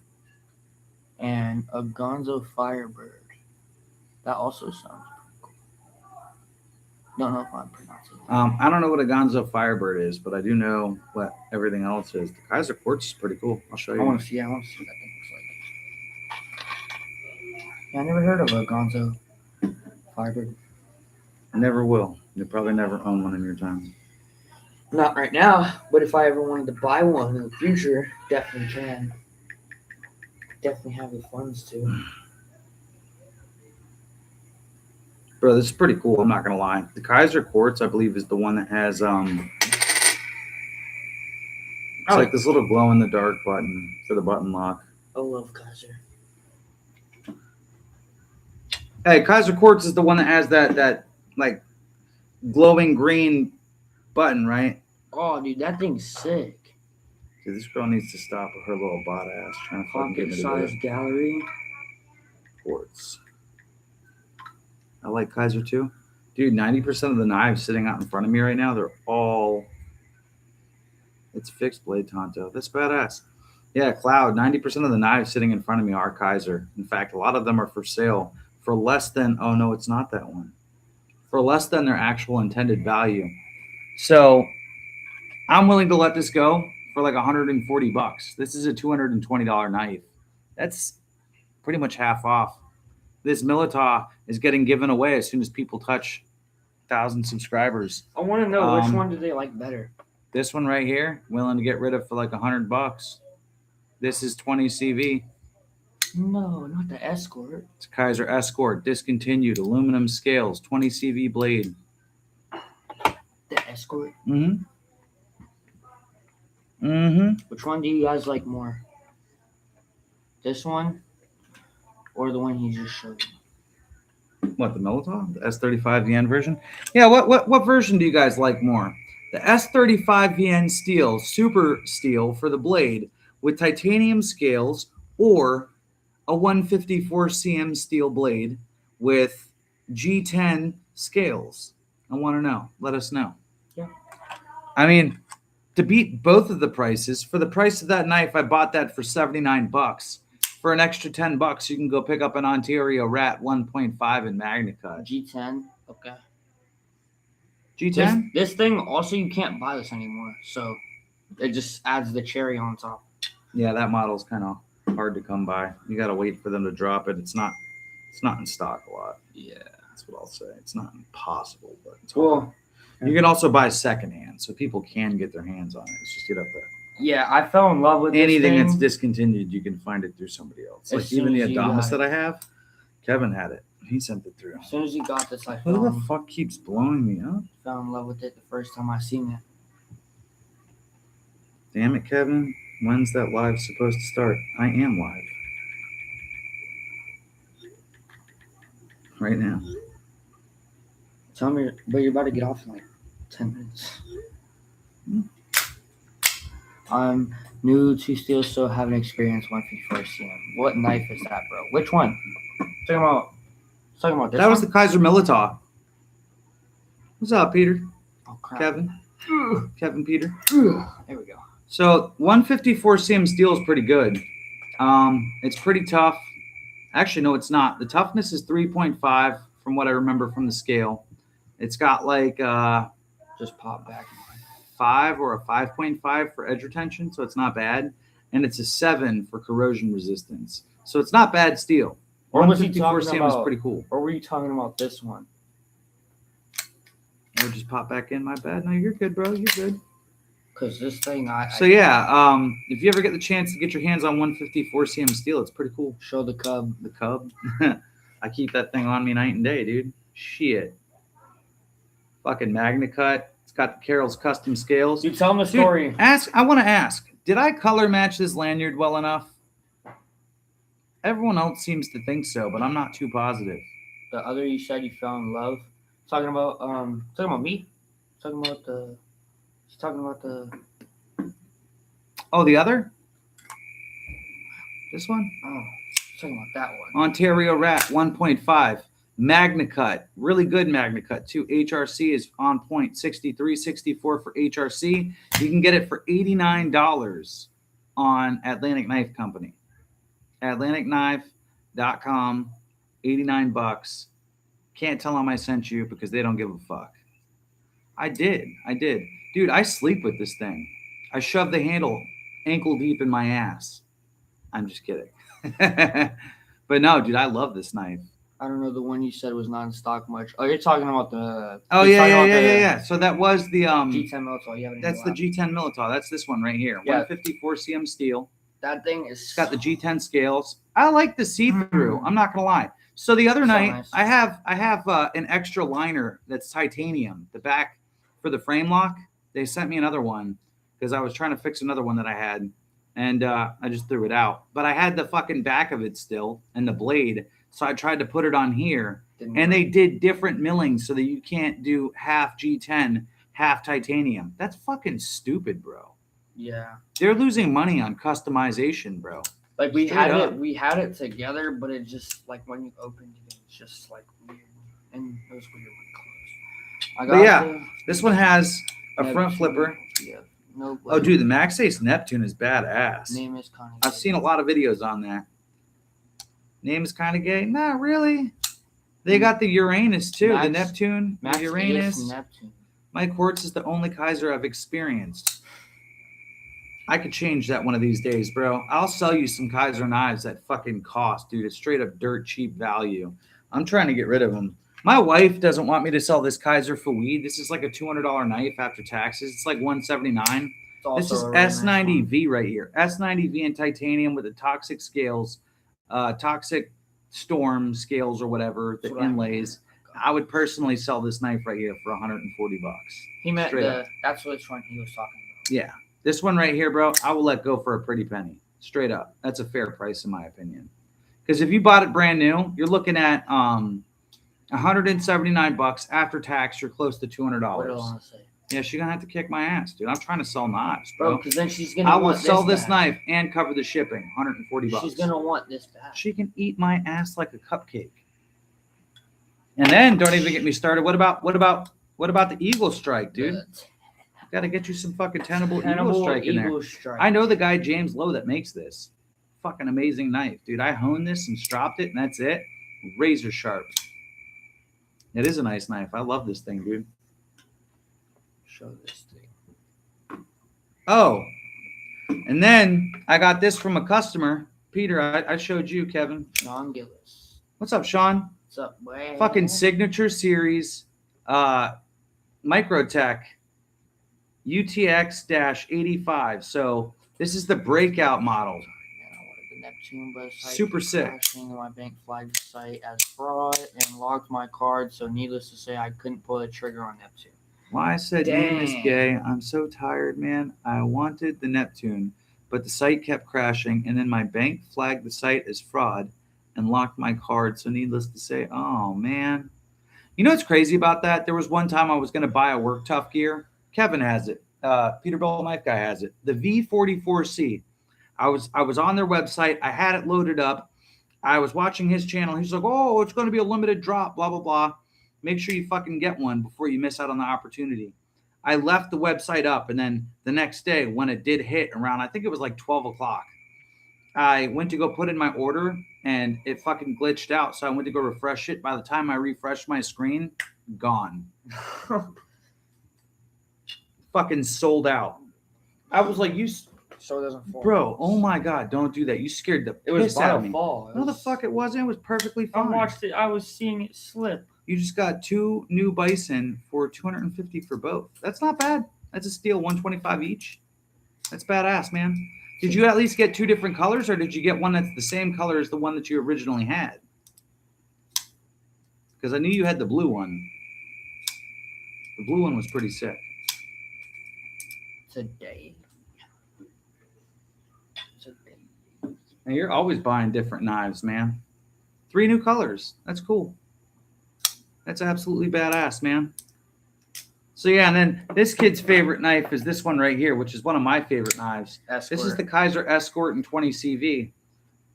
And a Gonzo Firebird. That also sounds pretty cool. Don't know if I'm pronouncing it. I don't know what a Gonzo Firebird is, but I do know what everything else is. The Kaiser Quartz is pretty cool. I'll show I you. want to see what that thing looks like. Yeah, I never heard of a Gonzo Firebird. Never will. You'll probably never own one in your time. Not right now, but if I ever wanted to buy one in the future, definitely can. Definitely have the funds to. Bro, this is pretty cool. I'm not gonna lie. The Kaiser Quartz, I believe, is the one that has it's like this little glow in the dark button for the button lock. I love Kaiser. Hey, Kaiser Quartz is the one that has that like glowing green button, right? Oh, dude, that thing's sick. Dude, this girl needs to stop with her little bot ass trying to fucking get Pocket me to size do it. gallery. Quartz. I like Kaiser too. Dude, 90% of the knives sitting out in front of me right now, they're all it's fixed blade Tonto. That's badass. Yeah, Cloud, 90% of the knives sitting in front of me are Kaiser. In fact, a lot of them are for sale for less than, oh no, it's not that one. For less than their actual intended value. So I'm willing to let this go for like $140. This is a $220 knife. That's pretty much half off. This Militaw is getting given away as soon as people touch 1,000 subscribers. I want to know which one do they like better. This one right here, willing to get rid of for like $100. This is 20 CV. No, not the Escort. It's Kaiser Escort, discontinued, aluminum scales, 20 CV blade. The Escort. Mm-hmm. Mm-hmm. Which one do you guys like more? This one or the one he just showed me? What, the Militaw? The S35 VN version? Yeah, what version do you guys like more? The S35 VN steel, super steel for the blade with titanium scales, or a 154 cm steel blade with G10 scales? I want to know. Let us know. Yeah. I mean, to beat both of the prices, for the price of that knife, I bought that for $79. For an extra $10, you can go pick up an Ontario Rat 1.5 in MagnaCut. G10. Okay. G10? This thing also you can't buy this anymore, so it just adds the cherry on top. Yeah, that model's kind of hard to come by. You got to wait for them to drop it. It's not in stock a lot. Yeah. That's what I'll say. It's not impossible, but it's Well, you can also buy secondhand, so people can get their hands on it. It's just get up there. yeah, I fell in love with Anything this that's thing. discontinued, you can find it through somebody else. As Like soon even the as you Adamas got that I have, Kevin had it. He sent it through. As soon as you got this, I Who the fuck keeps blowing me up? fell in love with it the first time I seen it. Damn it, Kevin. When's that live supposed to start? I am live. Right now. Tell me, but you're about to get off in like 10 minutes. I'm new to steel, so haven't experienced 154 cm. What knife is that, bro? Which one? Talking about this That was the one? Kaiser Militar. What's up, Peter? Oh, crap. Kevin Peter. There we go. So 154 cm steel is pretty good. It's pretty tough. Actually, no, it's not. The toughness is 3.5 from what I remember from the scale. It's got like Just pop back. 5 or a 5.5 for edge retention, so it's not bad. And it's a 7 for corrosion resistance. So it's not bad steel. Or was he 154 talking cm is about- pretty cool. Or were you talking about this one? Oh, just pop back in. My bad. No, you're good, bro. You're good. Because this thing, So yeah, if you ever get the chance to get your hands on 154 cm steel, it's pretty cool. show the cub. The Cub. I keep that thing on me night and day, dude. Shit. Fucking MagnaCut. It's got the Carroll's custom scales. You tell him the Dude, story. I want to ask, did I color match this lanyard well enough? Everyone else seems to think so, but I'm not too positive. The other you said you fell in love. Talking about me. Talking about the. He's talking about the. Oh, the other? This one? Oh, he's talking about that one. Ontario Rat 1.5. MagnaCut. Really good MagnaCut too. HRC is on point. 63, 64 for HRC. You can get it for $89 on Atlantic Knife Company. AtlanticKnife.com. $89. Can't tell them I sent you because they don't give a fuck. I did. Dude, I sleep with this thing. I shove the handle ankle deep in my ass. I'm just kidding. But no, dude, I love this knife. I don't know. The one you said was not in stock much. Oh, you're talking about the. Oh, you're yeah, talking yeah, about yeah, the yeah. So that was the G10 Militar. You have it in that's your the lap. G10 Militar. That's this one right here. Yeah. 154 cm steel. That thing is. It's got the G10 scales. I like the see-through. I'm not gonna lie. So the other So night, nice. I have an extra liner that's titanium. The back for the frame lock. They sent me another one because I was trying to fix another one that I had, and I just threw it out. But I had the fucking back of it still and the blade, so I tried to put it on here. Didn't And work. they did different millings so that you can't do half G10, half titanium. That's fucking stupid, bro. Yeah. They're losing money on customization, bro. Like we Straight had up. it together, but it just like when you opened it, it's just like weird, and it was weird when it closed. I But yeah, This one has a front flipper. Yeah. No. Oh, dude, the MaxAce Neptune is badass. Name is kind of. I've seen a lot of videos on that. Name is kind of gay? Not really. They got the Uranus too. The Neptune, the Uranus. Neptune. My quartz is the only Kaiser I've experienced. I could change that one of these days, bro. I'll sell you some Kaiser knives that fucking cost, dude. It's straight up dirt cheap value. I'm trying to get rid of them. My wife doesn't want me to sell this Kaiser for weed. This is like a $200 knife after taxes. It's like $179. This is S90V right here. S90V in titanium with the toxic scales, toxic storm scales or whatever, the inlays. I would personally sell this knife right here for $140. He meant Straight up. that's which one he was talking about. Yeah. This one right here, bro, I will let go for a pretty penny. Straight up. That's a fair price in my opinion. Because if you bought it brand new, you're looking at $179 after tax. You're close to $200. What do I want to say? Yeah, she's gonna have to kick my ass, dude. I'm trying to sell knives, Bro, bro. because then she's gonna I will want sell this back. knife and cover the shipping. $140. She's gonna want this back. She can eat my ass like a cupcake. And then don't even get me started. What about What about the Eagle Strike, dude? The Got to get you some fucking tenable Tenable Eagle Strike in there. Eagle Strike. I know the guy James Lowe that makes this. Fucking amazing knife, dude. I honed this and stropped it, and that's it. Razor sharp. It is a nice knife. I love this thing, dude. Show this thing. Oh, and then I got this from a customer. Peter, I showed you, Kevin. Sean Gillis. What's up, Sean? What's up, boy? Fucking Signature Series Microtech UTX-85. So this is the breakout model. Man, I wanted the Neptune, but site Super sick. crashing, my bank flagged the site as fraud and locked my card. So needless to say, I couldn't pull the trigger on Neptune. Why I said you, Miss Dang. Gay. I'm so tired, man. I wanted the Neptune, but the site kept crashing, and then my bank flagged the site as fraud and locked my card. So needless to say, oh man. You know what's crazy about that? There was one time I was going to buy a Work Tough gear. Kevin has it. Peterbilt Knife Guy has it. The V44C. I was on their website. I had it loaded up. I was watching his channel. He's like, oh, it's going to be a limited drop, blah, blah, blah. Make sure you fucking get one before you miss out on the opportunity. I left the website up, and then the next day when it did hit around, I think it was like 12 o'clock, I went to go put in my order, and it fucking glitched out. So I went to go refresh it. By the time I refreshed my screen, gone. Fucking sold out. I was like, So it doesn't fall. bro, oh my God, don't do that. You scared the It was piss about out of to me. fall. No, the fuck it wasn't. It was perfectly I fine. watched it. I was seeing it slip. You just got 2 new Bison for $250 for both. That's not bad. That's a steal, $125 each. That's badass, man. Did you at least get 2 different colors, or did you get one that's the same color as the one that you originally had? Because I knew you had the blue one. The blue one was pretty sick. Today. And you're always buying different knives, man. 3 new colors. That's cool. That's absolutely badass, man. So yeah, and then this kid's favorite knife is this one right here, which is one of my favorite knives. Escort. This is the Kaiser Escort in 20 CV.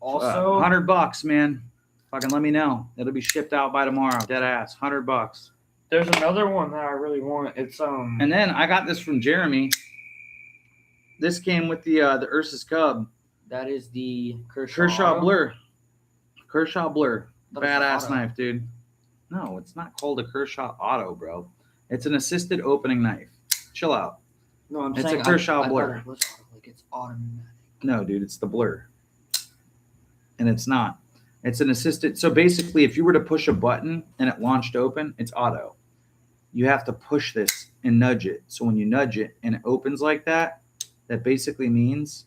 Also, $100, man. Fucking let me know. It'll be shipped out by tomorrow. Dead ass. $100. there's another one that I really want. It's And then I got this from Jeremy. This came with the Ursus Cub. that is the Kershaw Auto. Blur. Kershaw Blur. Thought it was Badass Auto. knife, dude. No, it's not called a Kershaw Auto, bro. It's an assisted opening knife. Chill out. No, I'm It's a saying Kershaw I Blur. thought it was auto, like it's automatic. No, dude, it's the Blur. And it's not. It's an assisted. So basically, if you were to push a button and it launched open, it's auto. You have to push this and nudge it. So when you nudge it and it opens like that, that basically means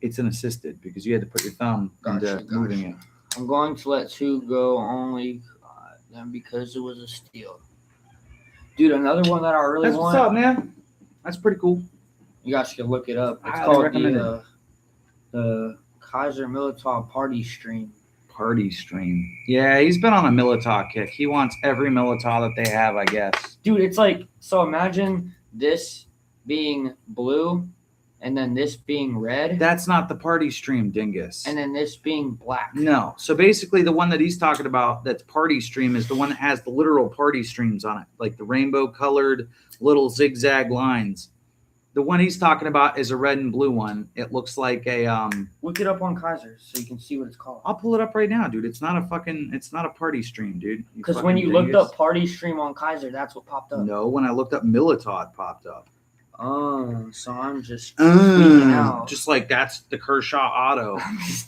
it's an assisted because you had to put your thumb into moving it. I'm going to let 2 go only then because it was a steal. Dude, another one that I really That's want. what's up, man. That's pretty cool. You guys should look it up. It's Highly called recommended. the Kaiser Militao Party Stream. Party stream. Yeah, he's been on a Militao kick. He wants every Militao that they have, I guess. Dude, it's like, so imagine this being blue and then this being red That's not the party stream, dingus. and then this being black. No. So basically, the one that he's talking about that's party stream is the one that has the literal party streams on it, like the rainbow colored little zigzag lines. The one he's talking about is a red and blue one. It looks like a Look it up on Kaiser so you can see what it's called. I'll pull it up right now, dude. It's not a party stream, dude. Because when fucking you looked dingus. up Party Stream on Kaiser, that's what popped up. No, when I looked up Militao, it popped up. Oh, so I'm just freaking out. Just like that's the Kershaw Auto.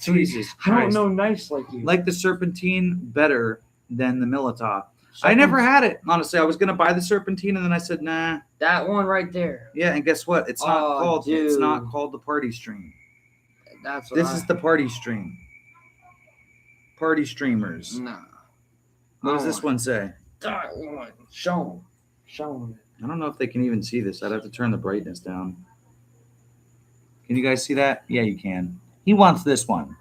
Jesus I don't Christ. know nice like you. Like the Serpentine better than the Militao. I never had it, honestly. I was gonna buy the Serpentine and then I said, nah. that one right there. Yeah, and guess what? It's not Oh, called it's dude. not called the party stream. That's what This is the party stream. Party streamers. Nah. What does I this want one say? that one. Show him. I don't know if they can even see this. I'd have to turn the brightness down. Can you guys see that? Yeah, you can. He wants this one,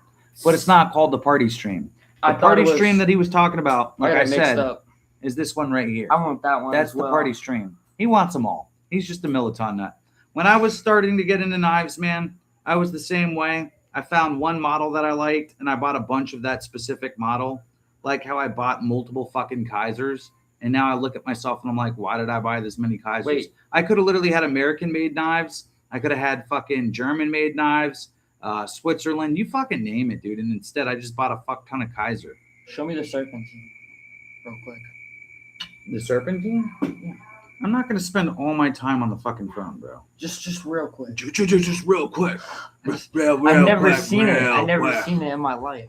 but it's not called the party stream. The party stream that he was talking about, like I said, is this one right here. I want that one. That's as the well. party stream. He wants them all. He's just a Militao nut. When I was starting to get into knives, man, I was the same way. I found one model that I liked, and I bought a bunch of that specific model, like how I bought multiple fucking Kaisers. And now I look at myself and I'm like, why did I buy this many Kaisers? Wait. I could have literally had American-made knives. I could have had fucking German-made knives, Switzerland. You fucking name it, dude. And instead, I just bought a fuck ton of Kaiser. Show me the serpentine, real quick. The Serpentine? Yeah. I'm not going to spend all my time on the fucking phone, bro. Just real quick. Just real quick. I've never seen it. I've never seen it in my life.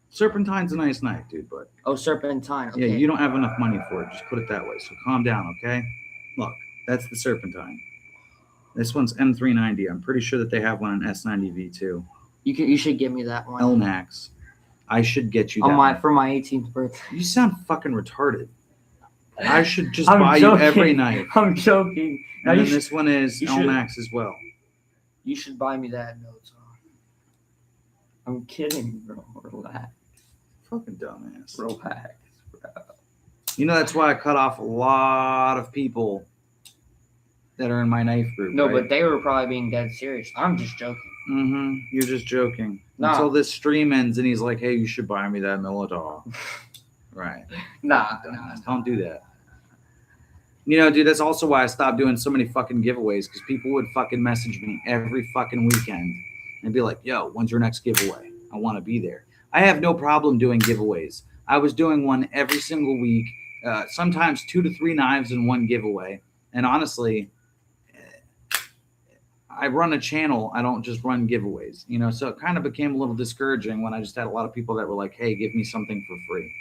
Serpentine's a nice knife, dude, but Oh, serpentine. Okay. yeah, you don't have enough money for it. Just put it that way. So calm down, okay? Look, that's the Serpentine. This one's M390. I'm pretty sure that they have one in S90V too. You should give me that one. LMAX. I should get you that on my one. for my 18th birthday. You sound fucking retarded. I should just I'm buy joking. you every knife. I'm joking. Now And then you should, this one is you should- LMAX as well. you should buy me that notes on. I'm kidding, bro. Relax. Fucking dumbass. Relax, bro. You know, that's why I cut off a lot of people that are in my knife group. No, right? but they were probably being dead serious. I'm just joking. Mm-hmm. You're just joking. Nah. Until this stream ends and he's like, hey, you should buy me that Militaur. Right. Nah. Don't do that. You know, dude, that's also why I stopped doing so many fucking giveaways, because people would fucking message me every fucking weekend and be like, yo, when's your next giveaway? I want to be there. I have no problem doing giveaways. I was doing one every single week, sometimes 2 to 3 knives in one giveaway. And honestly, I run a channel. I don't just run giveaways, you know, so it kind of became a little discouraging when I just had a lot of people that were like, hey, give me something for free.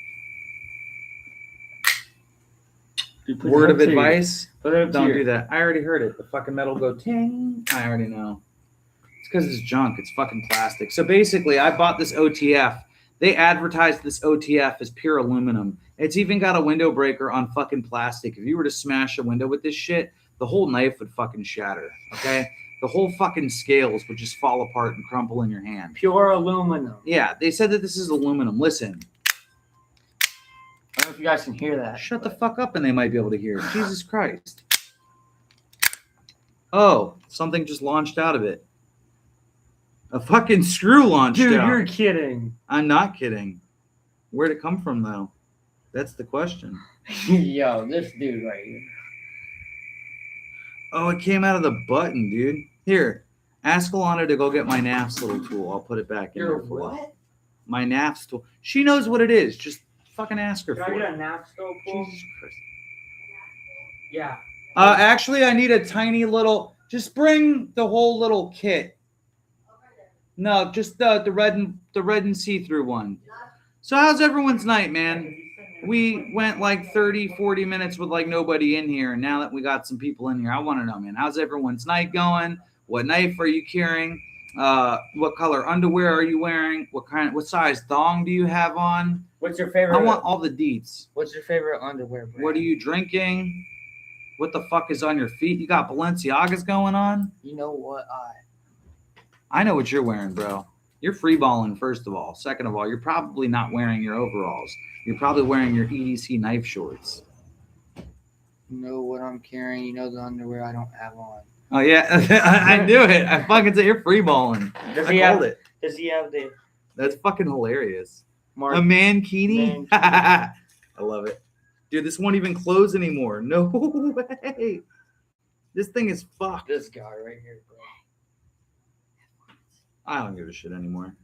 Dude, put Word it of up to advice, Put it up to don't your- do that. I already heard it. The fucking metal go ting. I already know. It's because it's junk. It's fucking plastic. So basically, I bought this OTF. They advertised this OTF as pure aluminum. It's even got a window breaker on fucking plastic. If you were to smash a window with this shit, the whole knife would fucking shatter, okay? The whole fucking scales would just fall apart and crumple in your hand. Pure aluminum. Yeah, they said that this is aluminum. Listen, I don't know if you guys can hear that. shut the fuck up and they might be able to hear it. Jesus Christ. Oh, something just launched out of it. A fucking screw launched Dude, out. you're kidding. I'm not kidding. Where'd it come from, though? That's the question. Yo, this dude right here. Oh, it came out of the button, dude. Here, ask Alana to go get my NAFS little tool. I'll put it back in You're there for you. what? My NAFS tool. She knows what it is. Just fucking ask her Can for I it. get a nap scope? Jesus Christ. Yeah. Actually, I need a tiny little. Just bring the whole little kit. No, just the red and see-through one. So how's everyone's night, man? We went like 30, 40 minutes with like nobody in here. And now that we got some people in here, I want to know, man, how's everyone's night going? What knife are you carrying? What color underwear are you wearing? What size thong do you have on? What's your favorite? I want all the deets. What's your favorite underwear brand? What are you drinking? What the fuck is on your feet? You got Balenciagas going on? You know what? I know what you're wearing, bro. You're free balling, first of all. Second of all, you're probably not wearing your overalls. You're probably wearing your EDC knife shorts. You know what I'm carrying. You know the underwear I don't have on. Oh, yeah. I knew it. I fucking said you're free balling. Does I he called have? it. Does he have the That's fucking hilarious. mark? A mankini? Mankini. I love it. Dude, this won't even close anymore. No way. This thing is fucked. This guy right here, bro. I don't give a shit anymore.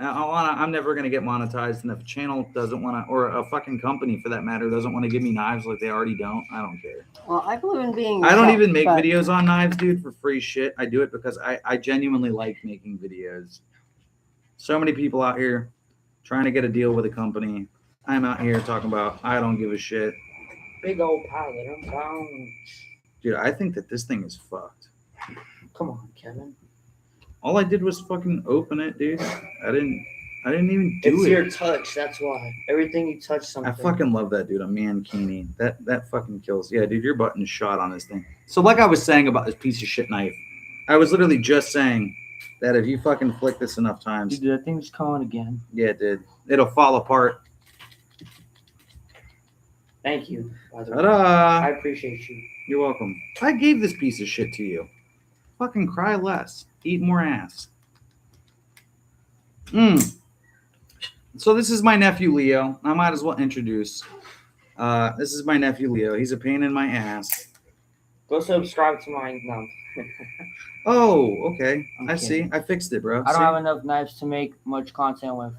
I'm never going to get monetized, and if a channel doesn't want to, or a fucking company for that matter, doesn't want to give me knives like they already don't, I don't care. Well, I believe in being. I don't yourself, even make but videos on knives, dude, for free shit. I do it because I genuinely like making videos. So many people out here trying to get a deal with a company. I'm out here talking about I don't give a shit. Big old pilot. I'm bound. Dude, I think that this thing is fucked. Come on, Kevin. All I did was fucking open it, dude. I didn't even do It's it. your touch. That's why. Everything you touch, something. I fucking love that, dude. A mankini. That fucking kills. Yeah, dude, your button's shot on this thing. So like I was saying about this piece of shit knife, I was literally just saying that if you fucking flick this enough times, Dude, that thing's calling again. yeah, it did. It'll fall apart. Thank you. By the way. Ta-da! I appreciate you. You're welcome. I gave this piece of shit to you. Fucking cry less. Eat more ass. So this is my nephew, Leo. I might as well introduce. This is my nephew Leo. He's a pain in my ass. Go subscribe to mine. No, Oh, okay. I'm I kidding. see. I fixed it, bro. I don't See? have enough knives to make much content with.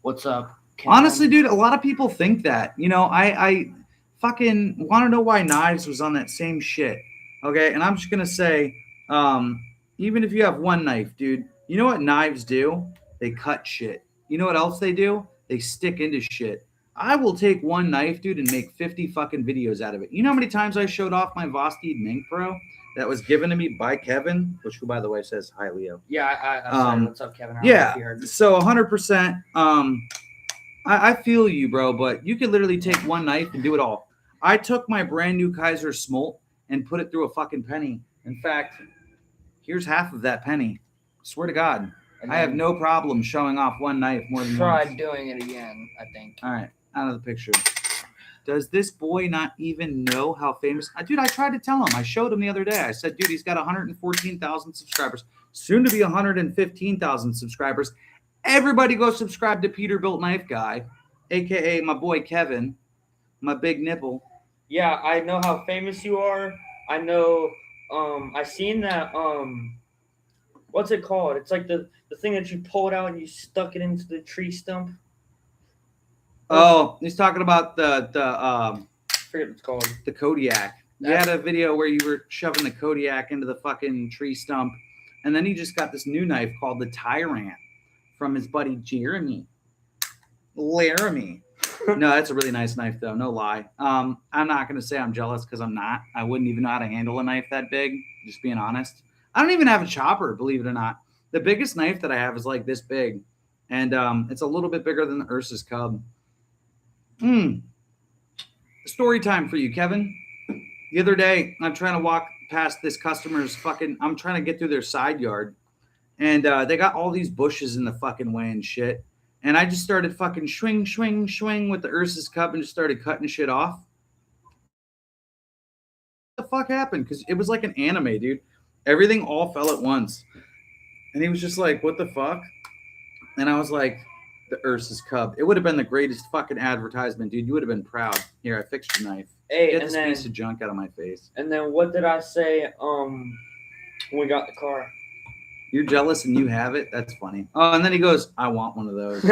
What's up? Ken? Honestly, dude, a lot of people think that. You know, I fucking want to know why Knives was on that same shit. Okay, and I'm just gonna say, even if you have one knife, dude, you know what knives do? They cut shit. You know what else they do? They stick into shit. I will take one knife, dude, and make 50 fucking videos out of it. You know how many times I showed off my Vosteed Mink Pro that was given to me by Kevin, which who by the way says hi, Leo. Yeah, I said, what's up, Kevin? I don't know if you heard Yeah, me. so 100%. I feel you, bro, but you could literally take one knife and do it all. I took my brand new Kaiser Smolt and put it through a fucking penny. In fact, here's half of that penny. Swear to God, And I have then no problem showing off one knife more than tried once. doing it again, I think. All right, out of the picture. Does this boy not even know how famous? Dude, I tried to tell him. I showed him the other day. I said, dude, he's got 114,000 subscribers, soon to be 115,000 subscribers. Everybody go subscribe to Peterbilt Knife Guy, aka my boy Kevin, my big nipple. Yeah, I know how famous you are. I know. I seen that. What's it called? It's like the thing that you pulled out and you stuck it into the tree stump. Oh, he's talking about the I forget what it's called. the Kodiak. You had a video where you were shoving the Kodiak into the fucking tree stump, and then he just got this new knife called the Tyrant from his buddy Jeremy. Laramie. No, that's a really nice knife though, no lie. I'm not gonna say I'm jealous because I'm not. I wouldn't even know how to handle a knife that big, just being honest. I don't even have a chopper, believe it or not. The biggest knife that I have is like this big, and it's a little bit bigger than the Ursus Cub. Story time for you, Kevin. The other day, I'm trying to walk past this customer's I'm trying to get through their side yard, and they got all these bushes in the fucking way and shit. And I just started fucking swing with the Ursus Cub and just started cutting shit off. What the fuck happened? Because it was like an anime, dude. Everything all fell at once. And he was just like, what the fuck? And I was like, the Ursus Cub. It would have been the greatest fucking advertisement, dude. You would have been proud. Here, I fixed your knife. Hey, Get and this then piece of junk out of my face. and then what did I say? When we got the car. You're jealous and you have it? That's funny. Oh, and then he goes, I want one of those.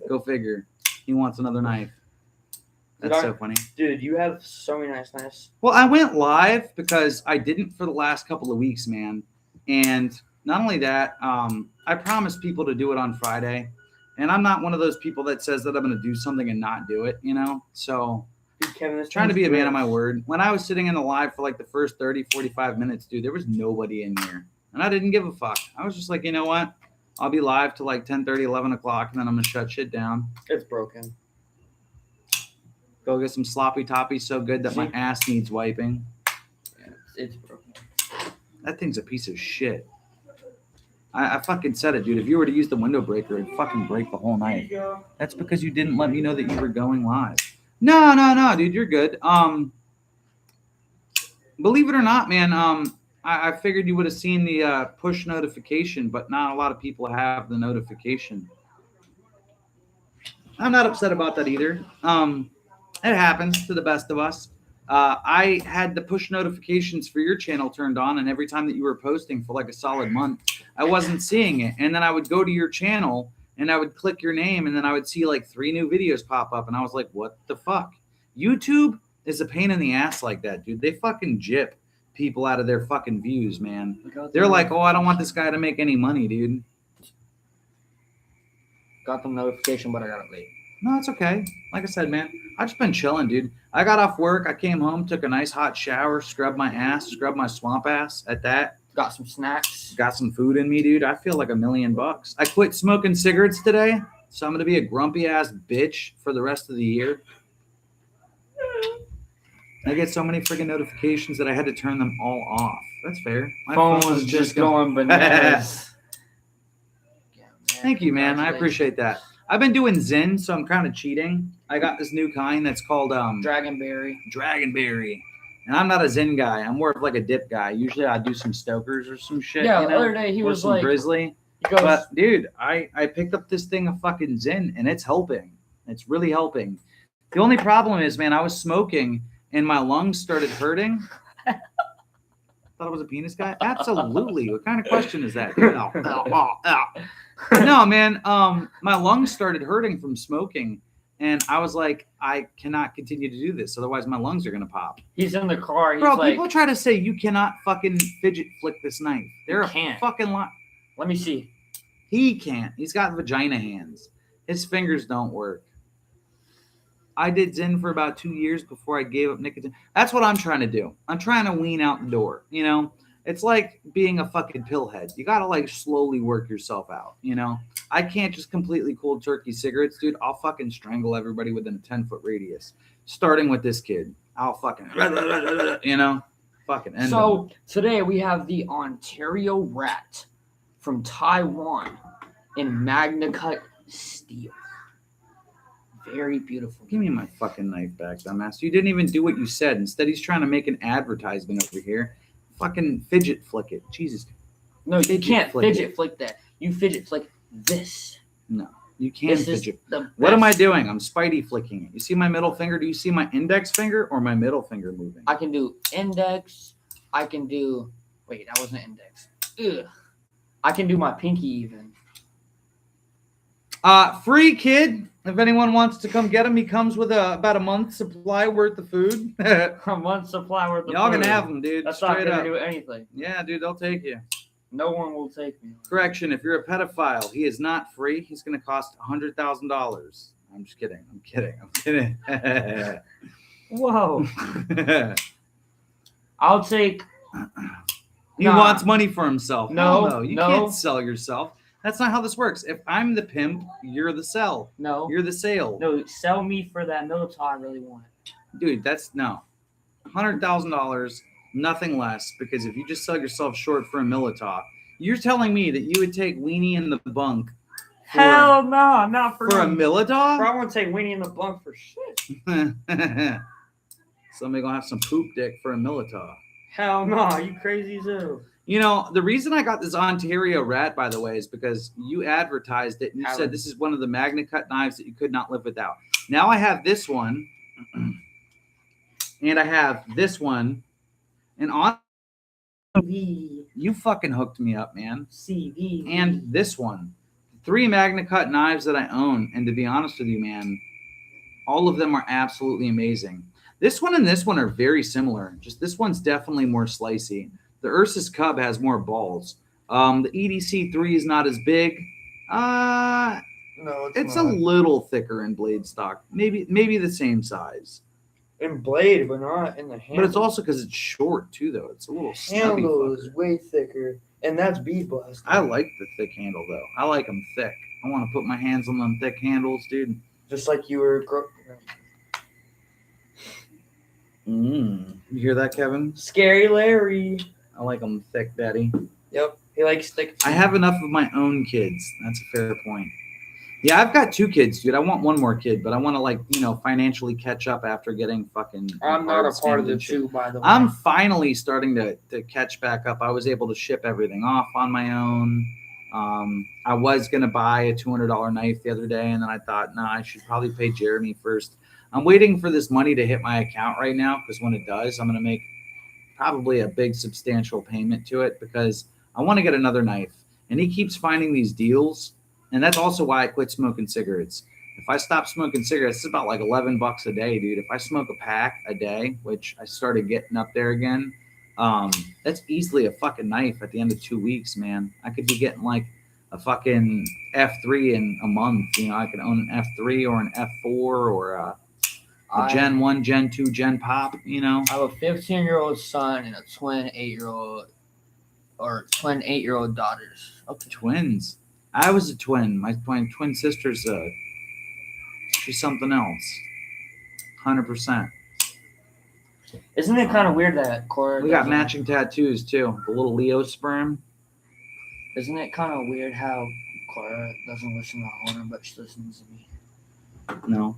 Go figure. He wants another knife. That's so funny. Dude, you have so many nice knives. Well, I went live because I didn't for the last couple of weeks, man. And not only that, I promised people to do it on Friday. And I'm not one of those people that says that I'm going to do something and not do it, you know? So Dude, Kevin, trying to be a man of my word. When I was sitting in the live for like the first 30, 45 minutes, dude, there was nobody in here. And I didn't give a fuck. I was just like, you know what? I'll be live till like 10:30, 11 o'clock, and then I'm going to shut shit down. It's broken. Go get some sloppy toppy so good that my ass needs wiping. Yeah, it's broken. That thing's a piece of shit. I fucking said it, dude. If you were to use the window breaker, it'd fucking break the whole knife. That's because you didn't let me know that you were going live. No, dude, you're good. Believe it or not, man, I figured you would have seen the push notification, but not a lot of people have the notification. I'm not upset about that either. It happens to the best of us. I had the push notifications for your channel turned on, and every time that you were posting for like a solid month, I wasn't seeing it. And then I would go to your channel and I would click your name, and then I would see like 3 new videos pop up, and I was like, what the fuck? YouTube is a pain in the ass like that, dude. They fucking gyp people out of their fucking views, man. They're like, oh, I don't want this guy to make any money, dude. Got the notification, but I got it late. No, it's okay. Like I said, man, I've just been chilling, dude. I got off work. I came home, took a nice hot shower, scrubbed my ass, scrubbed my swamp ass at that. Got some snacks. Got some food in me, dude. I feel like $1 million. I quit smoking cigarettes today, so I'm going to be a grumpy ass bitch for the rest of the year. I get so many freaking notifications that I had to turn them all off. That's fair. My phone was just going bananas. Yeah, man, Thank you, man. I appreciate that. I've been doing Zen, so I'm kind of cheating. I got this new kind that's called Dragonberry. And I'm not a Zen guy. I'm more of like a dip guy. Usually I do some Stokers or some shit. Yeah, you the know? other day he or was some like, Grizzly. he goes, But dude, I picked up this thing of fucking Zen, and it's helping. It's really helping. The only problem is, man, I was smoking and my lungs started hurting. Thought it was a penis guy? Absolutely. What kind of question is that? Dude? No, man. My lungs started hurting from smoking, and I was like, I cannot continue to do this, otherwise my lungs are gonna pop. He's in the car. He's Bro, like, people try to say you cannot fucking fidget flick this knife. They're can't. a fucking lot. let me see. He can't. He's got vagina hands. His fingers don't work. I did Zen for about 2 years before I gave up nicotine. That's what I'm trying to do. I'm trying to wean out the door. You know, it's like being a fucking pillhead. You got to like slowly work yourself out. You know, I can't just completely cold turkey cigarettes, dude. I'll fucking strangle everybody within a 10-foot radius, starting with this kid. I'll fucking, you know, fucking end So them. today we have the Ontario Rat from Taiwan in Magna Cut steel. Very beautiful. Give me my fucking knife back, dumbass. You didn't even do what you said. Instead, he's trying to make an advertisement over here. Fucking fidget flick it. Jesus. No, you Fidget can't flick fidget flick that. You fidget flick this. No, you can't This is fidget. the What am I best. doing? I'm Spidey flicking it. You see my middle finger? Do you see my index finger or my middle finger moving? I can do index. I can do. Wait, that wasn't index. Ugh. I can do my pinky even. Free kid. If anyone wants to come get him, he comes with about a month's supply worth of food. A month supply worth of Y'all food. gonna have him, dude. That's not Straight gonna up. do anything. Yeah, dude, they'll take you. No one will take me. Correction, if you're a pedophile, he is not free. He's gonna cost $100,000. I'm just kidding. I'm kidding. Whoa. I'll take. He Nah. wants money for himself. No, Hell you no. can't sell yourself. That's not how this works. If I'm the pimp, you're the sell. No. You're the sale. No, sell me for that Military I really want. Dude, that's no. $100,000, nothing less. Because if you just sell yourself short for a Militop, you're telling me that you would take Weenie in the bunk Hell no, not for for a me. Militop? Bro, I won't take Weenie in the bunk for shit. Somebody gonna have some poop dick for a Militop. Hell no, you crazy too. You know, the reason I got this Ontario Rat, by the way, is because you advertised it and you Howard. said this is one of the Magna Cut knives that you could not live without. Now I have this one, and I have this one, and on V you fucking hooked me up, man. C V And this one, 3 Magna Cut knives that I own, and to be honest with you, man, all of them are absolutely amazing. This one and this one are very similar. Just this one's definitely more slicey. The Ursus Cub has more balls. The EDC3 is not as big. No, It's a little thicker in blade stock. Maybe the same size. in blade, but not in the handle. But it's also because it's short too, though. It's a little snubby. handle fucker. is way thicker, and that's bead blast. I like the thick handle though. I like them thick. I want to put my hands on them thick handles, dude. Just like you were. You hear that, Kevin? Scary Larry. I like them thick, daddy. Yep, he likes thick. I have enough of my own kids. That's a fair point. Yeah, I've got 2 kids, dude. I want one more kid, but I want to financially catch up after getting fucking. I'm not a part of the and shit. 2, by the way. I'm finally starting to catch back up. I was able to ship everything off on my own. I was going to buy a $200 knife the other day, and then I thought, no, I should probably pay Jeremy first. I'm waiting for this money to hit my account right now, because when it does, I'm going to make probably a big substantial payment to it, because I want to get another knife. And he keeps finding these deals, and that's also why I quit smoking cigarettes. If I stop smoking cigarettes, it's about like $11 a day, dude. If I smoke a pack a day, which I started getting up there again, that's easily a fucking knife at the end of 2 weeks, man. I could be getting like a fucking F3 in a month. You know, I could own an F3 or an F4 or a Gen 1, Gen 2, Gen Pop, you know. I have a 15-year-old son and a twin 8-year-old daughters. Okay. Twins. I was a twin. My twin sister's she's something else. 100%. Isn't it kind of weird that Cora? We got doesn't- matching tattoos too. The little Leo sperm. Isn't it kind of weird how Cora doesn't listen to Honor, but she listens to me? No,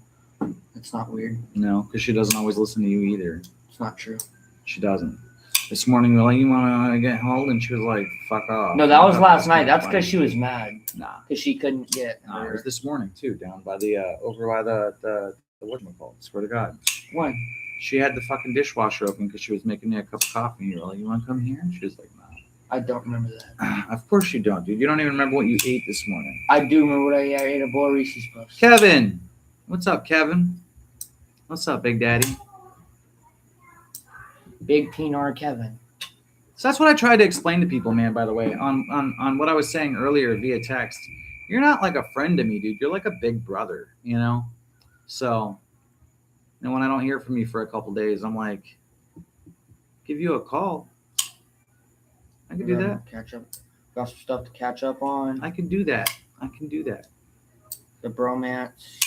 It's not weird. no, because she doesn't always listen to you either. It's not true. She doesn't. This morning we were like, "You want to get held?" And she was like, "Fuck off." No, that was Fuck last off, night. my That's friend. because she was mad Nah, because she couldn't get nah, it her. was this morning too, down by the over by the whatchamacallit, swear to God. When? She had the fucking dishwasher open because she was making me a cup of coffee. And you were like, you want to come here? And she was like, no. I don't remember that. Of course you don't, dude. You don't even remember what you ate this morning. I do remember what I ate. I ate a bowl of Reese's Puffs. Kevin. What's up, Kevin? What's up, Big Daddy? Big Pinar Kevin. So that's what I tried to explain to people, man, by the way, on what I was saying earlier via text. You're not like a friend to me, dude. You're like a big brother, you know? So, and when I don't hear from you for a couple days, I'm like, give you a call. I can do that. Catch up. Got some stuff to catch up on. I can do that. I can do that. The bromance.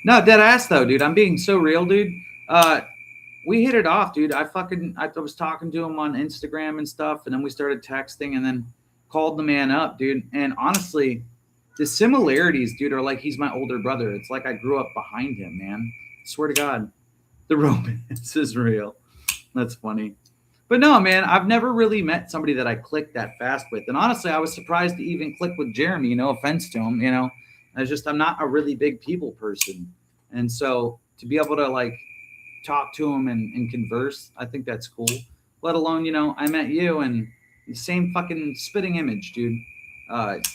No, dead ass though, dude. I'm being so real, dude. We hit it off, dude. I was talking to him on Instagram and stuff, and then we started texting and then called the man up, dude. And honestly, the similarities, dude, are like he's my older brother. It's like I grew up behind him, man. Swear to God. The romance is real. That's funny. But no, man, I've never really met somebody that I clicked that fast with. And honestly, I was surprised to even click with Jeremy. No offense to him, you know. I'm not a really big people person. And so to be able to like talk to him and converse, I think that's cool. Let alone, you know, I met you and the same fucking spitting image, dude.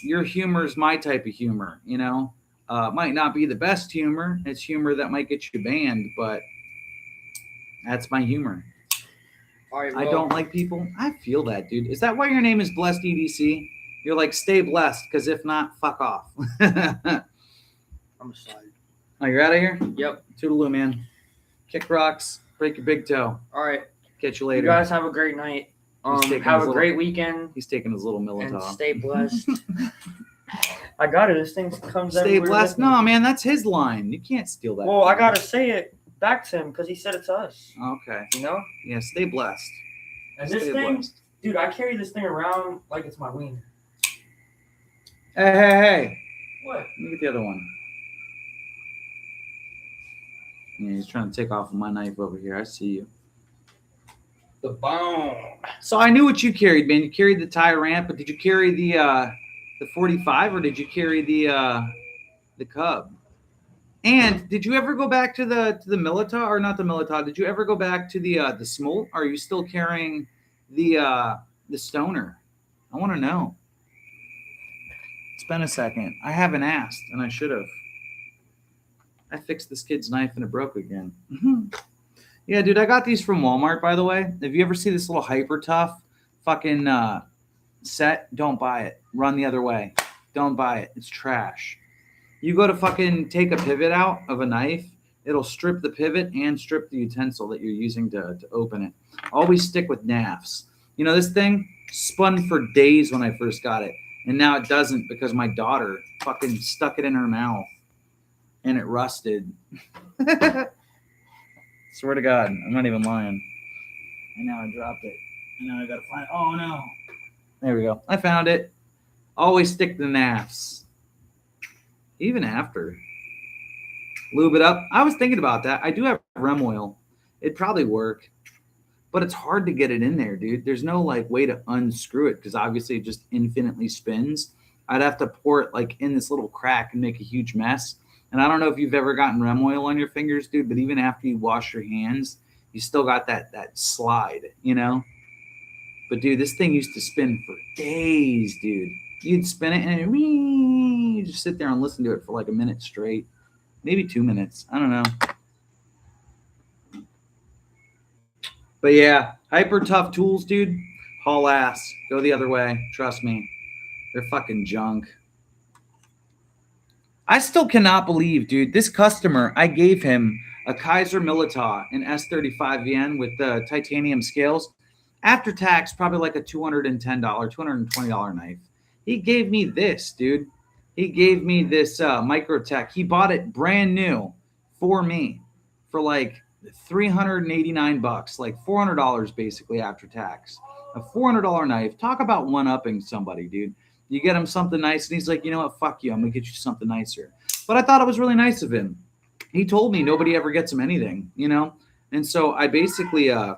Your humor is my type of humor, you know. Might not be the best humor. It's humor that might get you banned, but that's my humor. All right, I don't like people. I feel that, dude. Is that why your name is Blessed EDC? You're like, stay blessed, because if not, fuck off. I'm excited. Oh, you're out of here? Yep. Toodaloo, man. Kick rocks. Break your big toe. All right. Catch you You later. guys have a great night. taking Have his a little- great weekend He's taking his little and Militao. stay blessed. I got it. This thing comes Stay everywhere blessed. with me. No, man, that's his line. You can't steal that. Well, I gotta say it back to him because he said it to us. Okay. You know. Yeah, stay blessed. And this Stay thing, blessed. dude, I carry this thing around like it's my wiener. Hey. What? Let me get the other one. Yeah, he's trying to take off my knife over here. I see you. The bone. So I knew what you carried, man. You carried the Tyrant, but did you carry the 45 or did you carry the Cub? And did you ever go back to the Militao or not the Militao? Did you ever go back to the Smolt? Or are you still carrying the Stoner? I want to know. It's been a second. I haven't asked, and I should have. I fixed this kid's knife and it broke again. Yeah, dude, I got these from Walmart, by the way. If you ever see this little Hyper Tough fucking set, don't buy it. Run the other way. Don't buy it. It's trash. You go to fucking take a pivot out of a knife, it'll strip the pivot and strip the utensil that you're using to open it. Always stick with NAFs. You know, this thing spun for days when I first got it, and now it doesn't because my daughter fucking stuck it in her mouth and it rusted. Swear to God, I'm not even lying. And now I dropped it. And now I gotta find it. Oh no. There we go. I found it. Always stick to NAFs. Even after. Lube it up. I was thinking about that. I do have rem oil. It'd probably work. But it's hard to get it in there, dude. There's no like way to unscrew it because obviously it just infinitely spins. I'd have to pour it like in this little crack and make a huge mess. And I don't know if you've ever gotten rem oil on your fingers, dude, but even after you wash your hands, you still got that slide, you know? But dude, this thing used to spin for days, dude. You'd spin it and you just sit there and listen to it for like a minute straight. Maybe 2 minutes. I don't know. But yeah, Hyper Tough tools, dude. Haul ass. Go the other way. Trust me. They're fucking junk. I still cannot believe, dude, this customer, I gave him a Kaiser Militao, an S35VN with the titanium scales. After tax, probably like a $210, $220 knife. He gave me this, dude. He gave me this Microtech. He bought it brand new for me for like $389, like $400 basically after tax. A $400 knife. Talk about one-upping somebody, dude. You get him something nice, and he's like, you know what, fuck you, I'm going to get you something nicer. But I thought it was really nice of him. He told me nobody ever gets him anything, you know? And so I basically, I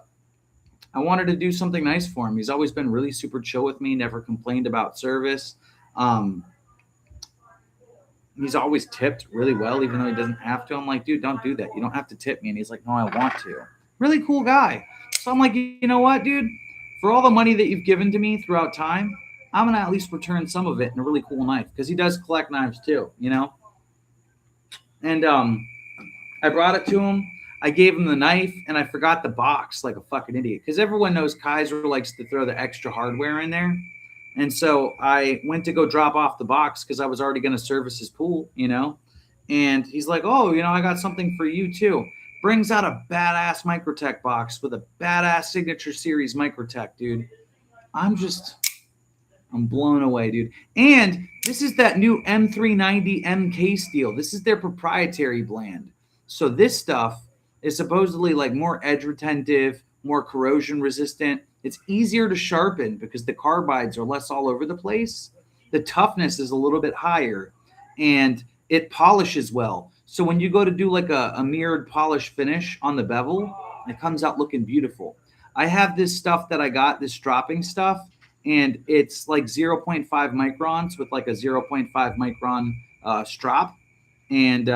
wanted to do something nice for him. He's always been really super chill with me, never complained about service. he's always tipped really well, even though he doesn't have to. I'm like, dude, don't do that. You don't have to tip me. And he's like, no, I want to. Really cool guy. So I'm like, you know what, dude? For all the money that you've given to me throughout time, I'm going to at least return some of it in a really cool knife, because he does collect knives too, you know? And I brought it to him. I gave him the knife, and I forgot the box like a fucking idiot, because everyone knows Kaiser likes to throw the extra hardware in there. And so I went to go drop off the box because I was already going to service his pool, you know? And he's like, oh, you know, I got something for you too. Brings out a badass Microtech box with a badass Signature Series Microtech, dude. I'm blown away, dude. And this is that new M390 MK steel. This is their proprietary blend. So this stuff is supposedly like more edge retentive, more corrosion resistant. It's easier to sharpen because the carbides are less all over the place. The toughness is a little bit higher, and it polishes well. So when you go to do like a mirrored polish finish on the bevel, it comes out looking beautiful. I have this stuff that I got, this dropping stuff, and it's like 0.5 microns with like a 0.5 micron strop. And,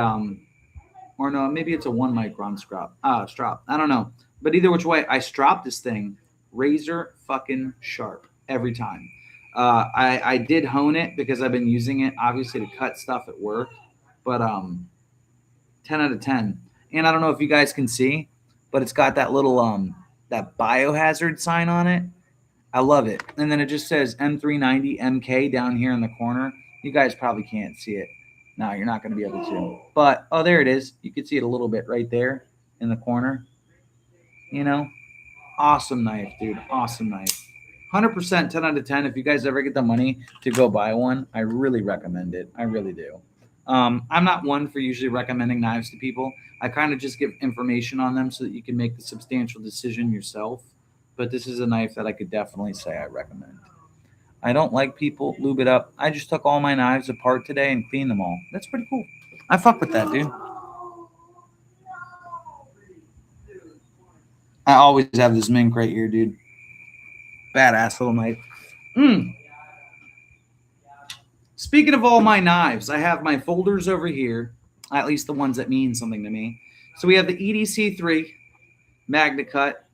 or no, maybe it's a 1 micron strop. I don't know. But either which way, I strop this thing razor fucking sharp every time. I did hone it because I've been using it obviously to cut stuff at work, but 10 out of 10. And I don't know if you guys can see, but it's got that little that biohazard sign on it. I love it. And then it just says M390 MK down here in the corner. You guys probably can't see it. No, you're not going to be able to. But oh, there it is. You can see it a little bit right there in the corner. You know, awesome knife, dude. Awesome knife. 100% 10 out of 10. If you guys ever get the money to go buy one, I really recommend it. I really do. I'm not one for usually recommending knives to people. I kind of just give information on them so that you can make the substantial decision yourself. But this is a knife that I could definitely say I recommend. I don't like people lube it up. I just took all my knives apart today and cleaned them all. That's pretty cool. I fuck with that, dude. I always have this mink right here, dude. Badass little knife. Speaking of all my knives, I have my folders over here, at least the ones that mean something to me. So we have the EDC3 Magna Cut,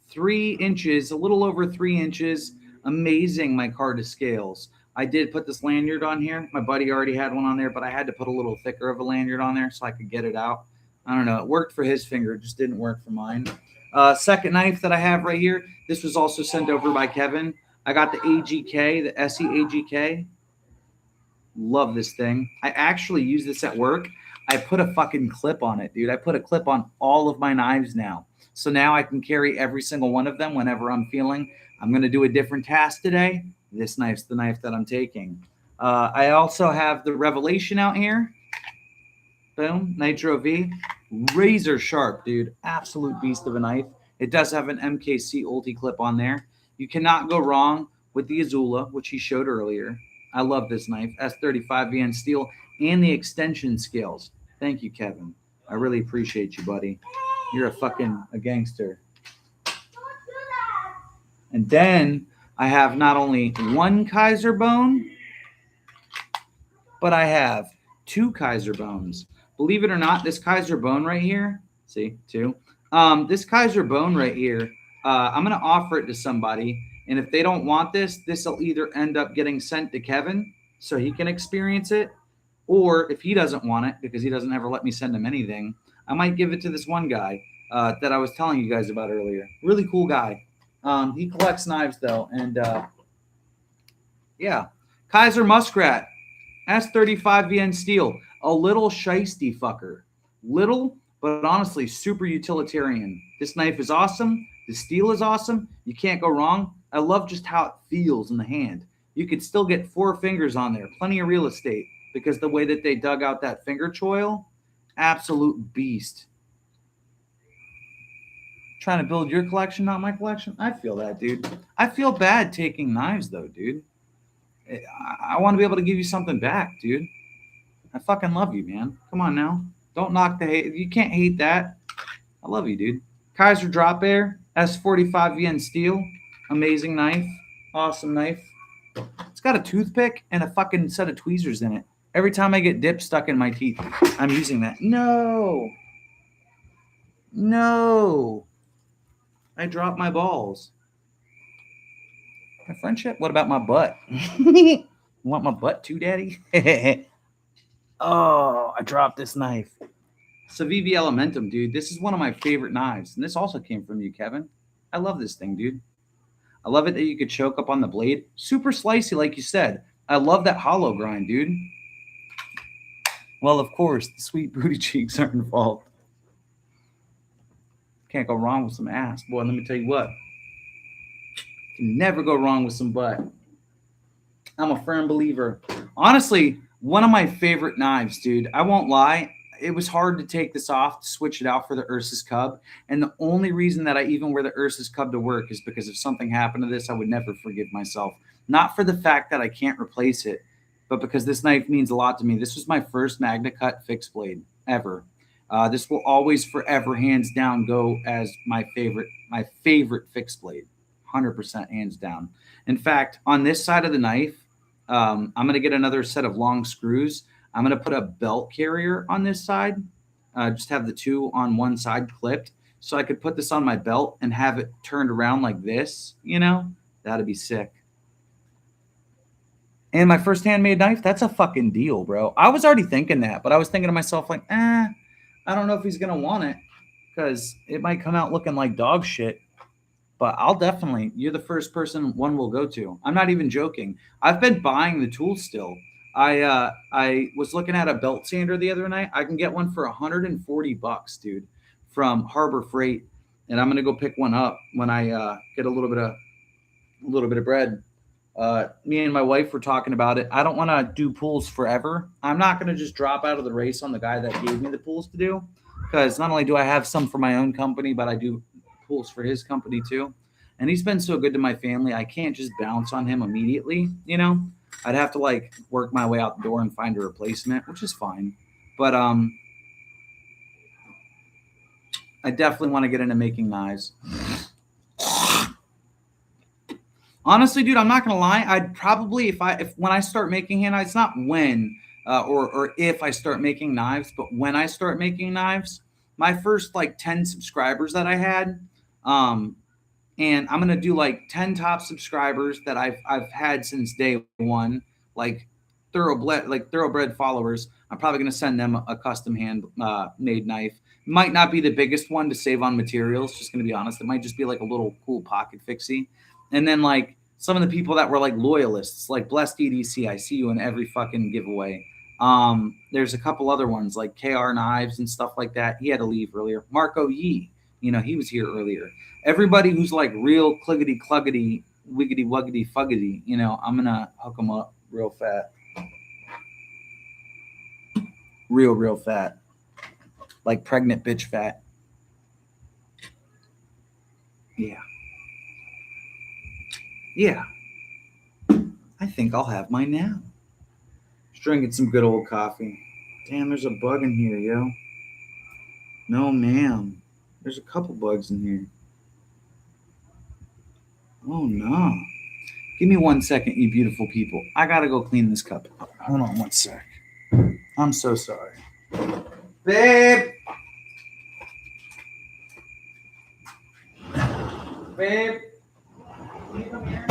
3 inches, a little over 3 inches. Amazing micarta scales. I did put this lanyard on here. My buddy already had one on there, but I had to put a little thicker of a lanyard on there so I could get it out. I don't know. It worked for his finger. It just didn't work for mine. Second knife that I have right here. This was also sent over by Kevin. I got the AGK, the SE AGK. Love this thing. I actually use this at work. I put a fucking clip on it, dude. I put a clip on all of my knives now. So now I can carry every single one of them whenever I'm feeling I'm going to do a different task today. This knife's the knife that I'm taking. I also have the Revelation out here. Boom. Nitro V. Razor sharp, dude. Absolute beast of a knife. It does have an MKC ulti clip on there. You cannot go wrong with the Azula, which he showed earlier. I love this knife. S35VN steel and the extension scales. Thank you, Kevin. I really appreciate you, buddy. You're a gangster. And then I have not only one Kaiser bone, but I have 2 Kaiser bones. Believe it or not, this Kaiser bone right here, see, 2. This Kaiser bone right here, I'm going to offer it to somebody. And if they don't want this, this will either end up getting sent to Kevin so he can experience it. Or if he doesn't want it, because he doesn't ever let me send him anything, I might give it to this one guy that I was telling you guys about earlier. Really cool guy. He collects knives, though. And, yeah. Kaiser Muskrat. S35VN steel. A little shiesty fucker. Little, but honestly, super utilitarian. This knife is awesome. The steel is awesome. You can't go wrong. I love just how it feels in the hand. You could still get 4 fingers on there. Plenty of real estate. Because the way that they dug out that finger choil, absolute beast. Trying to build your collection, not my collection? I feel that, dude. I feel bad taking knives, though, dude. I want to be able to give you something back, dude. I fucking love you, man. Come on now. Don't knock the hate. You can't hate that. I love you, dude. Kaiser Drop Air, S45VN steel. Amazing knife. Awesome knife. It's got a toothpick and a fucking set of tweezers in it. Every time I get dip stuck in my teeth, I'm using that. No. No. I dropped my balls. My friendship? What about my butt? You want my butt too, Daddy? Oh, I dropped this knife. Civivi Elementum, dude. This is one of my favorite knives. And this also came from you, Kevin. I love this thing, dude. I love it that you could choke up on the blade. Super slicey, like you said. I love that hollow grind, dude. Well, of course, the sweet booty cheeks are involved. Can't go wrong with some ass. Boy, let me tell you what. Can never go wrong with some butt. I'm a firm believer. Honestly, one of my favorite knives, dude. I won't lie. It was hard to take this off, to switch it out for the Ursus Cub. And the only reason that I even wear the Ursus Cub to work is because if something happened to this, I would never forgive myself. Not for the fact that I can't replace it, but because this knife means a lot to me. This was my first Magna Cut fixed blade ever. This will always forever, hands down, go as my favorite fixed blade. 100% hands down. In fact, on this side of the knife, I'm going to get another set of long screws. I'm going to put a belt carrier on this side. Just have the two on one side clipped. So I could put this on my belt and have it turned around like this, you know? That'd be sick. And my first handmade knife, that's a fucking deal, bro. I was already thinking that, but I was thinking to myself, like, I don't know if he's going to want it because it might come out looking like dog shit. But I'll definitely, you're the first person one will go to. I'm not even joking. I've been buying the tools still. I was looking at a belt sander the other night. I can get one for $140, dude, from Harbor Freight. And I'm gonna go pick one up when I get a little bit of bread. Me and my wife were talking about it. I don't want to do pools forever. I'm not going to just drop out of the race on the guy that gave me the pools to do, because not only do I have some for my own company, but I do pools for his company too. And he's been so good to my family. I can't just bounce on him immediately. You know, I'd have to like work my way out the door and find a replacement, which is fine. But I definitely want to get into making knives. Honestly, dude, I'm not gonna lie. I'd probably, if when I start making hand knives, not when or if I start making knives, but when I start making knives, my first like 10 subscribers that I had, and I'm gonna do like 10 top subscribers that I've had since day one, like thoroughbred followers. I'm probably gonna send them a custom hand made knife. Might not be the biggest one to save on materials. Just gonna be honest, it might just be like a little cool pocket fixie. And then like some of the people that were like loyalists, like Blessed EDC, I see you in every fucking giveaway. There's a couple other ones like KR Knives and stuff like that. He had to leave earlier. Marco Yee, you know, he was here earlier. Everybody who's like real cliggity cluggity, wiggity wuggity fuggity, you know, I'm gonna hook them up real fat. Real fat. Like pregnant bitch fat. Yeah. Yeah, I think I'll have mine now. Just drinking some good old coffee. Damn, there's a bug in here, yo. No, ma'am. There's a couple bugs in here. Oh, no. Give me 1 second, you beautiful people. I gotta go clean this cup. Hold on 1 sec. I'm so sorry. Babe! Babe! Can you come here?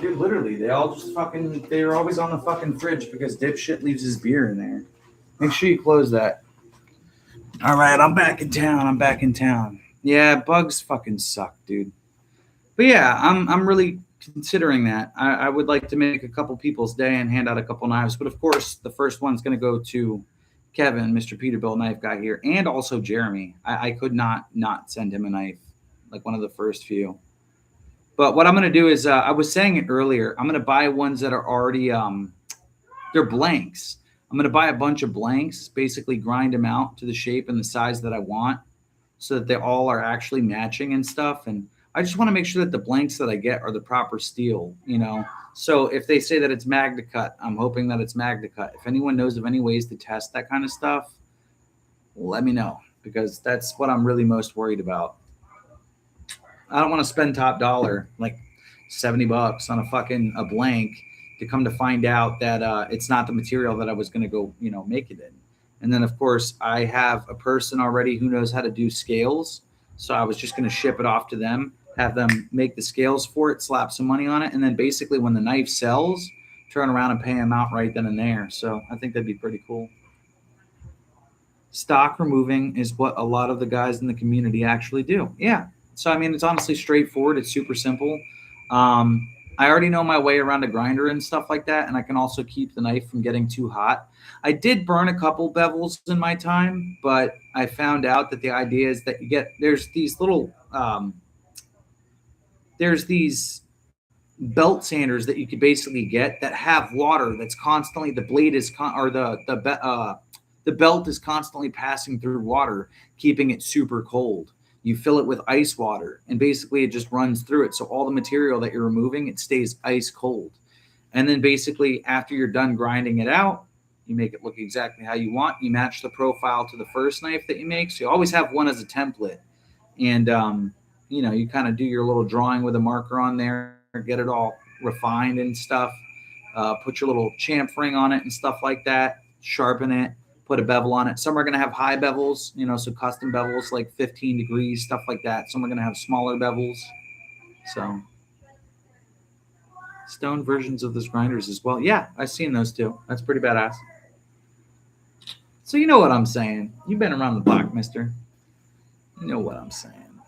Dude, literally, they all just fucking, they're always on the fucking fridge because dipshit leaves his beer in there. Make sure you close that. All right, I'm back in town. Yeah, bugs fucking suck, dude. But yeah, I'm really considering that. I would like to make a couple people's day and hand out a couple knives. But of course, the first one's going to go to Kevin, Mr. Peterbilt knife guy here, and also Jeremy. I could not send him a knife, like one of the first few. But what I'm going to do is, I was saying it earlier, I'm going to buy ones that are already They're blanks. I'm going to buy a bunch of blanks, basically grind them out to the shape and the size that I want so that they all are actually matching and stuff. And I just want to make sure that the blanks that I get are the proper steel, you know. So if they say that it's Magna Cut, I'm hoping that it's Magna Cut. If anyone knows of any ways to test that kind of stuff, let me know, because that's what I'm really most worried about. I don't want to spend top dollar, like $70 on a blank, to come to find out that it's not the material that I was going to go, you know, make it in. And then of course I have a person already who knows how to do scales. So I was just going to ship it off to them, have them make the scales for it, slap some money on it. And then basically when the knife sells, turn around and pay them out right then and there. So I think that'd be pretty cool. Stock removing is what a lot of the guys in the community actually do. Yeah. So, I mean, it's honestly straightforward. It's super simple. I already know my way around a grinder and stuff like that. And I can also keep the knife from getting too hot. I did burn a couple bevels in my time, but I found out that the idea is that there's these little, there's these belt sanders that you could basically get that have water that's constantly, the blade is, the belt is constantly passing through water, keeping it super cold. You fill it with ice water, and basically it just runs through it. So all the material that you're removing, it stays ice cold. And then basically after you're done grinding it out, you make it look exactly how you want. You match the profile to the first knife that you make. So you always have one as a template. And, you know, you kind of do your little drawing with a marker on there, get it all refined and stuff. Put your little chamfering on it and stuff like that. Sharpen it. Put a bevel on it. Some are going to have high bevels, you know, so custom bevels like 15 degrees, stuff like that. Some are going to have smaller bevels. So stone versions of those grinders as well. Yeah, I've seen those too. That's pretty badass. So you know what I'm saying. You've been around the block, mister. You know what I'm saying.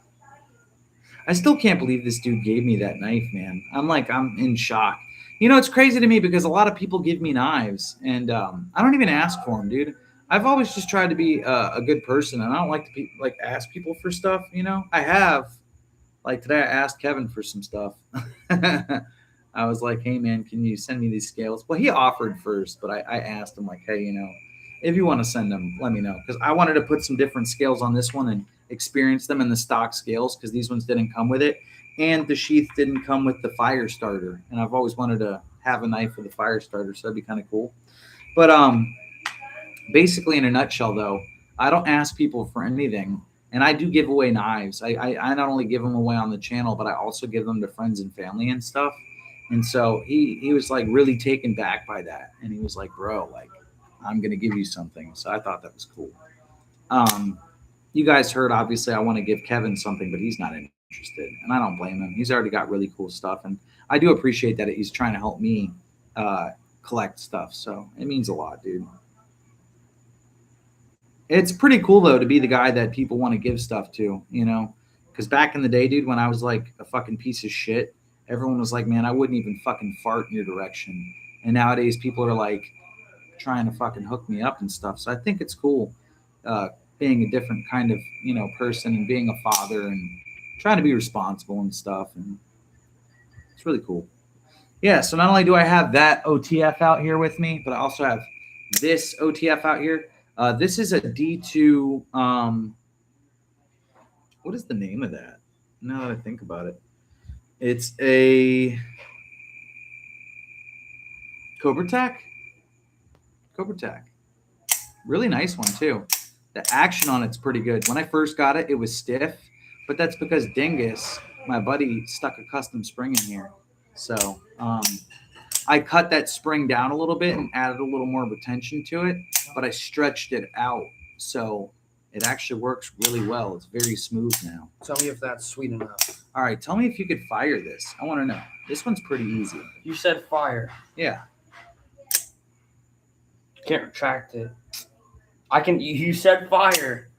I still can't believe this dude gave me that knife, man. I'm in shock. You know, it's crazy to me because a lot of people give me knives, and I don't even ask for them, dude. I've always just tried to be a good person, and I don't like to ask people for stuff. You know, I have, like today, I asked Kevin for some stuff. I was like, "Hey, man, can you send me these scales?" Well, he offered first, but I asked him like, "Hey, you know, if you want to send them, let me know," because I wanted to put some different scales on this one and experience them in the stock scales, because these ones didn't come with it, and the sheath didn't come with the fire starter, and I've always wanted to have a knife with a fire starter, so that'd be kind of cool. But basically, in a nutshell, though, I don't ask people for anything, and I do give away knives. I not only give them away on the channel, but I also give them to friends and family and stuff. And so he was like really taken back by that, and he was like, "Bro, like, I'm gonna give you something." So I thought that was cool. You guys heard, obviously, I want to give Kevin something, but he's not interested, and I don't blame him. He's already got really cool stuff, and I do appreciate that he's trying to help me collect stuff. So it means a lot, dude. It's pretty cool, though, to be the guy that people want to give stuff to, you know, because back in the day, dude, when I was like a fucking piece of shit, everyone was like, man, I wouldn't even fucking fart in your direction. And nowadays people are like trying to fucking hook me up and stuff. So I think it's cool being a different kind of, you know, person, and being a father and trying to be responsible and stuff. And it's really cool. Yeah, so not only do I have that OTF out here with me, but I also have this OTF out here. This is a D2. What is the name of that? Now that I think about it, it's a Cobra Tac. Really nice one too. The action on it's pretty good. When I first got it, it was stiff, but that's because Dingus, my buddy, stuck a custom spring in here. So I cut that spring down a little bit and added a little more retention to it, but I stretched it out. So it actually works really well. It's very smooth now. Tell me if that's sweet enough. All right, tell me if you could fire this. I want to know. This one's pretty easy. You said fire. Yeah. Can't retract it. I can. You said fire.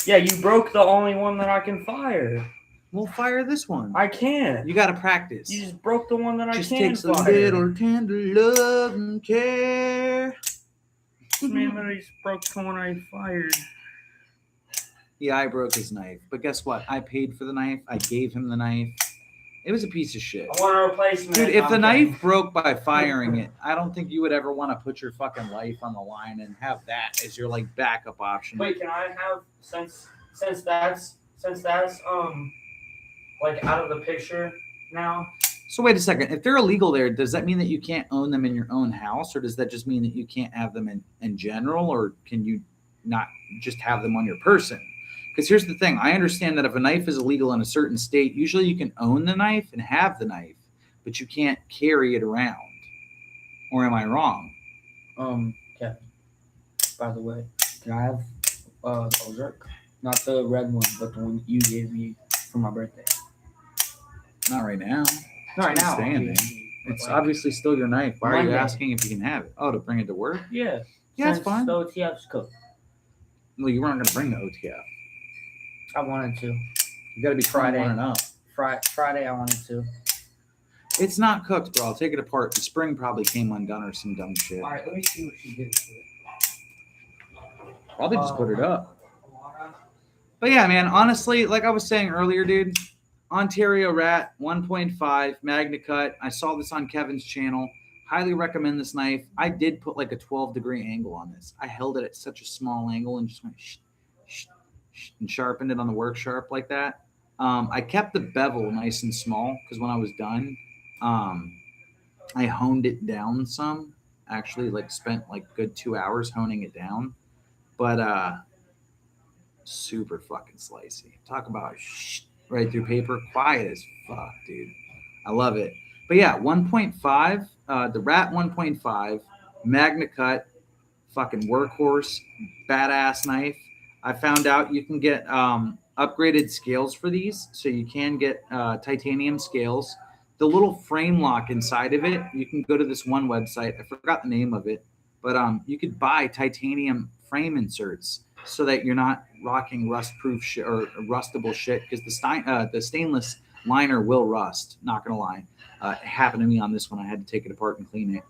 Yeah, you broke the only one that I can fire. We'll fire this one. I can't. You got to practice. You just broke the one that just I can takes fire. a little tender love and care. Man, I just broke the one I fired. Yeah, I broke his knife. But guess what? I paid for the knife. I gave him the knife. It was a piece of shit. I want a replacement. Dude, if I'm the kidding. knife broke by firing it, I don't think you would ever want to put your fucking life on the line and have that as your like backup option. Wait, can I have since that's like out of the picture now? So wait a second. If they're illegal there, does that mean that you can't own them in your own house, or does that just mean that you can't have them in general, or can you not just have them on your person? Because here's the thing. I understand that if a knife is illegal in a certain state, usually you can own the knife and have the knife, but you can't carry it around. Or am I wrong? Kevin. By the way, can I have Ozark? Not the red one, but the one you gave me for my birthday. Not right now. Not right now. Staying there. It's obviously still your knife. Why are you Monday. asking if you can have it? Oh, to bring it to work? Yeah. Yeah, it's Since fine. the OTF's cooked. Well, you weren't going to bring the OTF. I wanted to. You got to be Friday. 21 and up. Friday, I wanted to. It's not cooked, bro. I'll take it apart. The spring probably came undone or some dumb shit. All right, let me see what she did to it. Probably just put it up. But yeah, man, honestly, like I was saying earlier, dude, Ontario Rat 1.5 Magna Cut. I saw this on Kevin's channel. Highly recommend this knife. I did put like a 12-degree angle on this. I held it at such a small angle and just went and sharpened it on the work sharp like that. I kept the bevel nice and small because when I was done, I honed it down some. Actually, like spent like good 2 hours honing it down. But super fucking slicey. Talk about right through paper. Quiet as fuck, dude. I love it. But yeah, 1.5, the Rat 1.5, Magna Cut, fucking workhorse, badass knife. I found out you can get upgraded scales for these. So you can get titanium scales. The little frame lock inside of it, you can go to this one website. I forgot the name of it. But you could buy titanium frame inserts so that you're not rocking rust-proof shit or rustable shit because the stainless liner will rust. Not gonna lie, it happened to me on this one. I had to take it apart and clean it.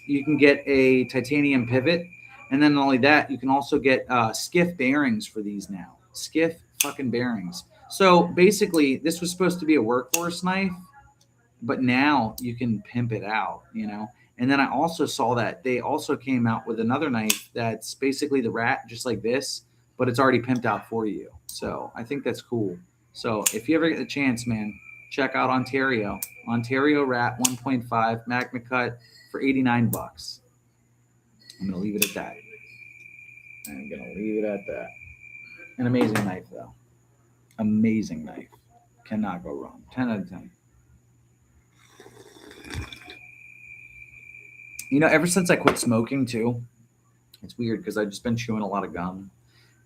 You can get a titanium pivot, and then not only that, you can also get skiff bearings for these now. Skiff fucking bearings. So basically, this was supposed to be a workhorse knife, but now you can pimp it out, you know. And then I also saw that they also came out with another knife that's basically the Rat, just like this, but it's already pimped out for you. So I think that's cool. So if you ever get the chance, man, check out Ontario Rat 1.5 Magna Cut for $89. I'm gonna leave it at that. An amazing knife, though. Amazing knife. Cannot go wrong. 10 out of 10. You know, ever since I quit smoking too, it's weird because I've just been chewing a lot of gum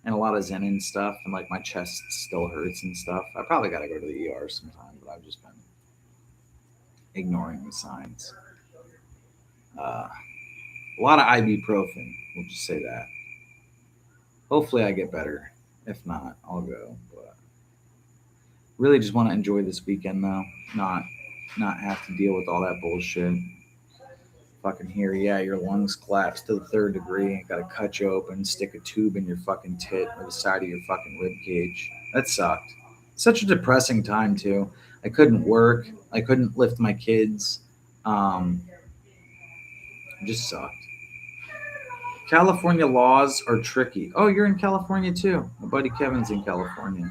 and a lot of Zen and stuff, and like my chest still hurts and stuff. I probably got to go to the ER sometime, but I've just been ignoring the signs. A lot of ibuprofen, we'll just say that. Hopefully I get better. If not, I'll go. But really just want to enjoy this weekend though, not have to deal with all that bullshit. Fucking here, yeah, your lungs collapse to the 3rd degree. Got to cut you open, stick a tube in your fucking tit or the side of your fucking rib cage. That sucked. Such a depressing time too. I couldn't work. I couldn't lift my kids. It just sucked. California laws are tricky. Oh, you're in California too. My buddy Kevin's in California.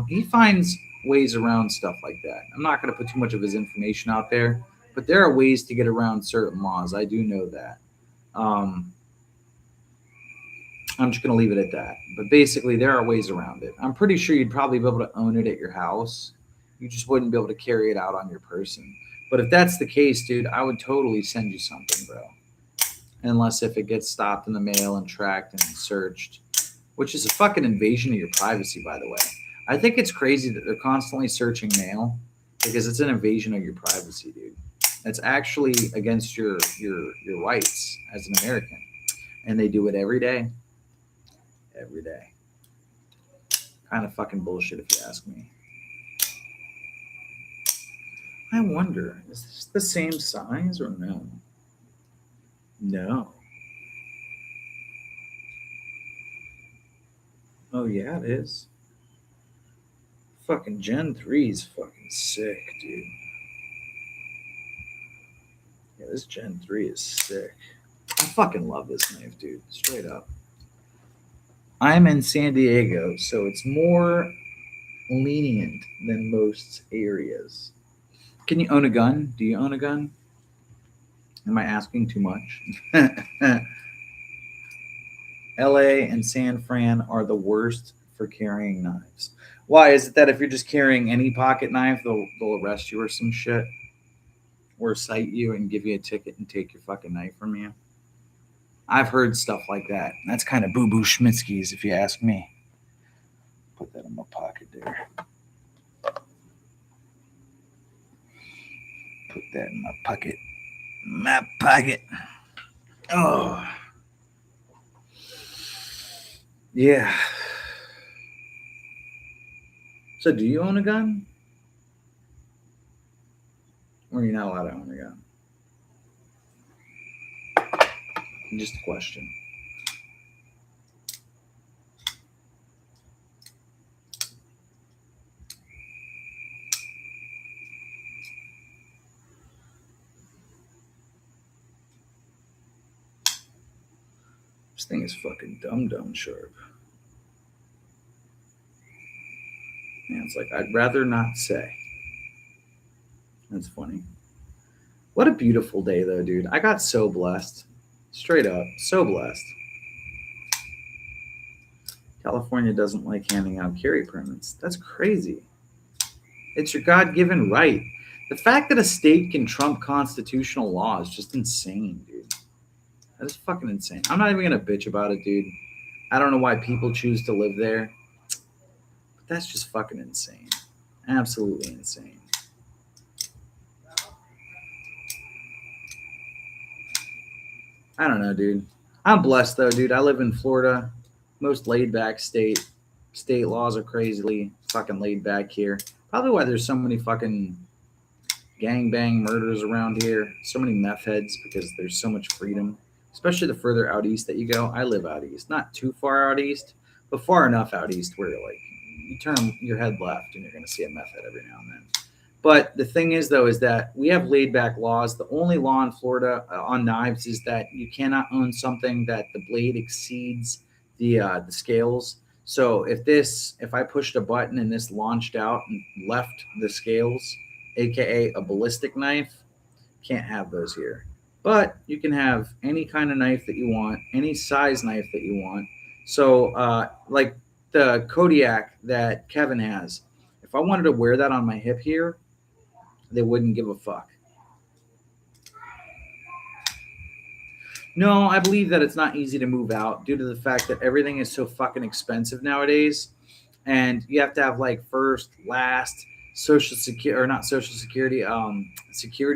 He finds ways around stuff like that. I'm not going to put too much of his information out there. But there are ways to get around certain laws. I do know that. I'm just going to leave it at that. But basically, there are ways around it. I'm pretty sure you'd probably be able to own it at your house. You just wouldn't be able to carry it out on your person. But if that's the case, dude, I would totally send you something, bro. Unless if it gets stopped in the mail and tracked and searched, which is a fucking invasion of your privacy, by the way. I think it's crazy that they're constantly searching mail because it's an invasion of your privacy, dude. It's actually against your rights as an American. And they do it every day. Every day. Kind of fucking bullshit if you ask me. I wonder, is this the same size or no? No. Oh yeah, it is. fucking Gen 3 is fucking sick, dude. Yeah, this Gen 3 is sick. I fucking love this knife, dude. Straight up. I'm in San Diego, so it's more lenient than most areas. Can you own a gun? Do you own a gun? Am I asking too much? LA and San Fran are the worst for carrying knives. Why? Is it that if you're just carrying any pocket knife, they'll arrest you or some shit? Or cite you and give you a ticket and take your fucking knife from you? I've heard stuff like that. That's kind of boo-boo Schmitzky's, if you ask me. Put that in my pocket there. Put that in my pocket. My pocket. Oh. Yeah. So do you own a gun? Or you're not allowed to own a gun? Just a question. This thing is fucking dumb sharp. Man, it's like, I'd rather not say. That's funny. What a beautiful day, though, dude. I got so blessed. Straight up. So blessed. California doesn't like handing out carry permits. That's crazy. It's your God-given right. The fact that a state can trump constitutional law is just insane, dude. That is fucking insane. I'm not even going to bitch about it, dude. I don't know why people choose to live there. But that's just fucking insane. Absolutely insane. I don't know, dude. I'm blessed, though, dude. I live in Florida. Most laid-back state. State laws are crazily fucking laid back here. Probably why there's so many fucking gangbang murders around here. So many meth heads because there's so much freedom. Especially the further out east that you go. I live out east. Not too far out east, but far enough out east where you're like, you turn your head left and you're going to see a meth head every now and then. But the thing is, though, is that we have laid back laws. The only law in Florida on knives is that you cannot own something that the blade exceeds the scales. So if I pushed a button and this launched out and left the scales, aka a ballistic knife, can't have those here. But you can have any kind of knife that you want, any size knife that you want. So like the Kodiak that Kevin has, if I wanted to wear that on my hip here, they wouldn't give a fuck. No, I believe that it's not easy to move out due to the fact that everything is so fucking expensive nowadays. And you have to have like first, last, security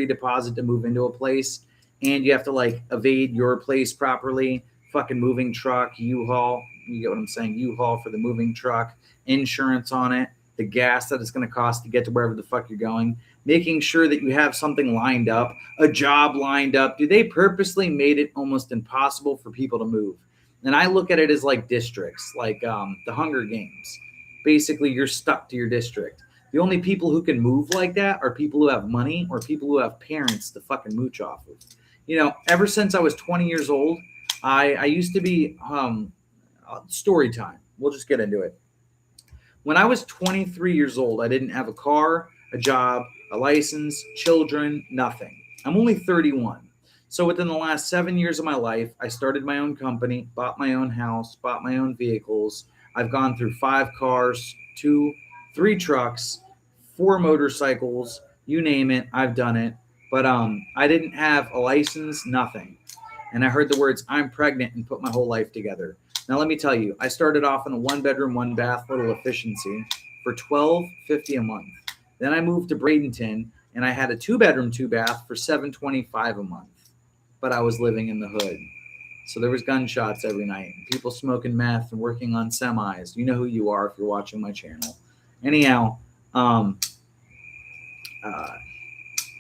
deposit to move into a place. And you have to like evade your place properly. Fucking moving truck, U-Haul. You get what I'm saying? U-Haul for the moving truck, insurance on it, the gas that it's going to cost to get to wherever the fuck you're going. Making sure that you have something lined up, a job lined up. Dude, they purposely made it almost impossible for people to move. And I look at it as like districts, like the Hunger Games. Basically, you're stuck to your district. The only people who can move like that are people who have money or people who have parents to fucking mooch off of. You know, ever since I was 20 years old, I used to be story time. We'll just get into it. When I was 23 years old, I didn't have a car, a job, a license, children, nothing. I'm only 31. So within the last 7 years of my life, I started my own company, bought my own house, bought my own vehicles. I've gone through 5 cars, 3 trucks, 4 motorcycles, you name it, I've done it. But I didn't have a license, nothing. And I heard the words, I'm pregnant, and put my whole life together. Now, let me tell you, I started off in a 1-bedroom, 1-bath little efficiency for $12.50 a month. Then I moved to Bradenton, and I had a 2-bedroom, 2-bath for $7.25 a month. But I was living in the hood. So there was gunshots every night, people smoking meth and working on semis. You know who you are if you're watching my channel. Anyhow,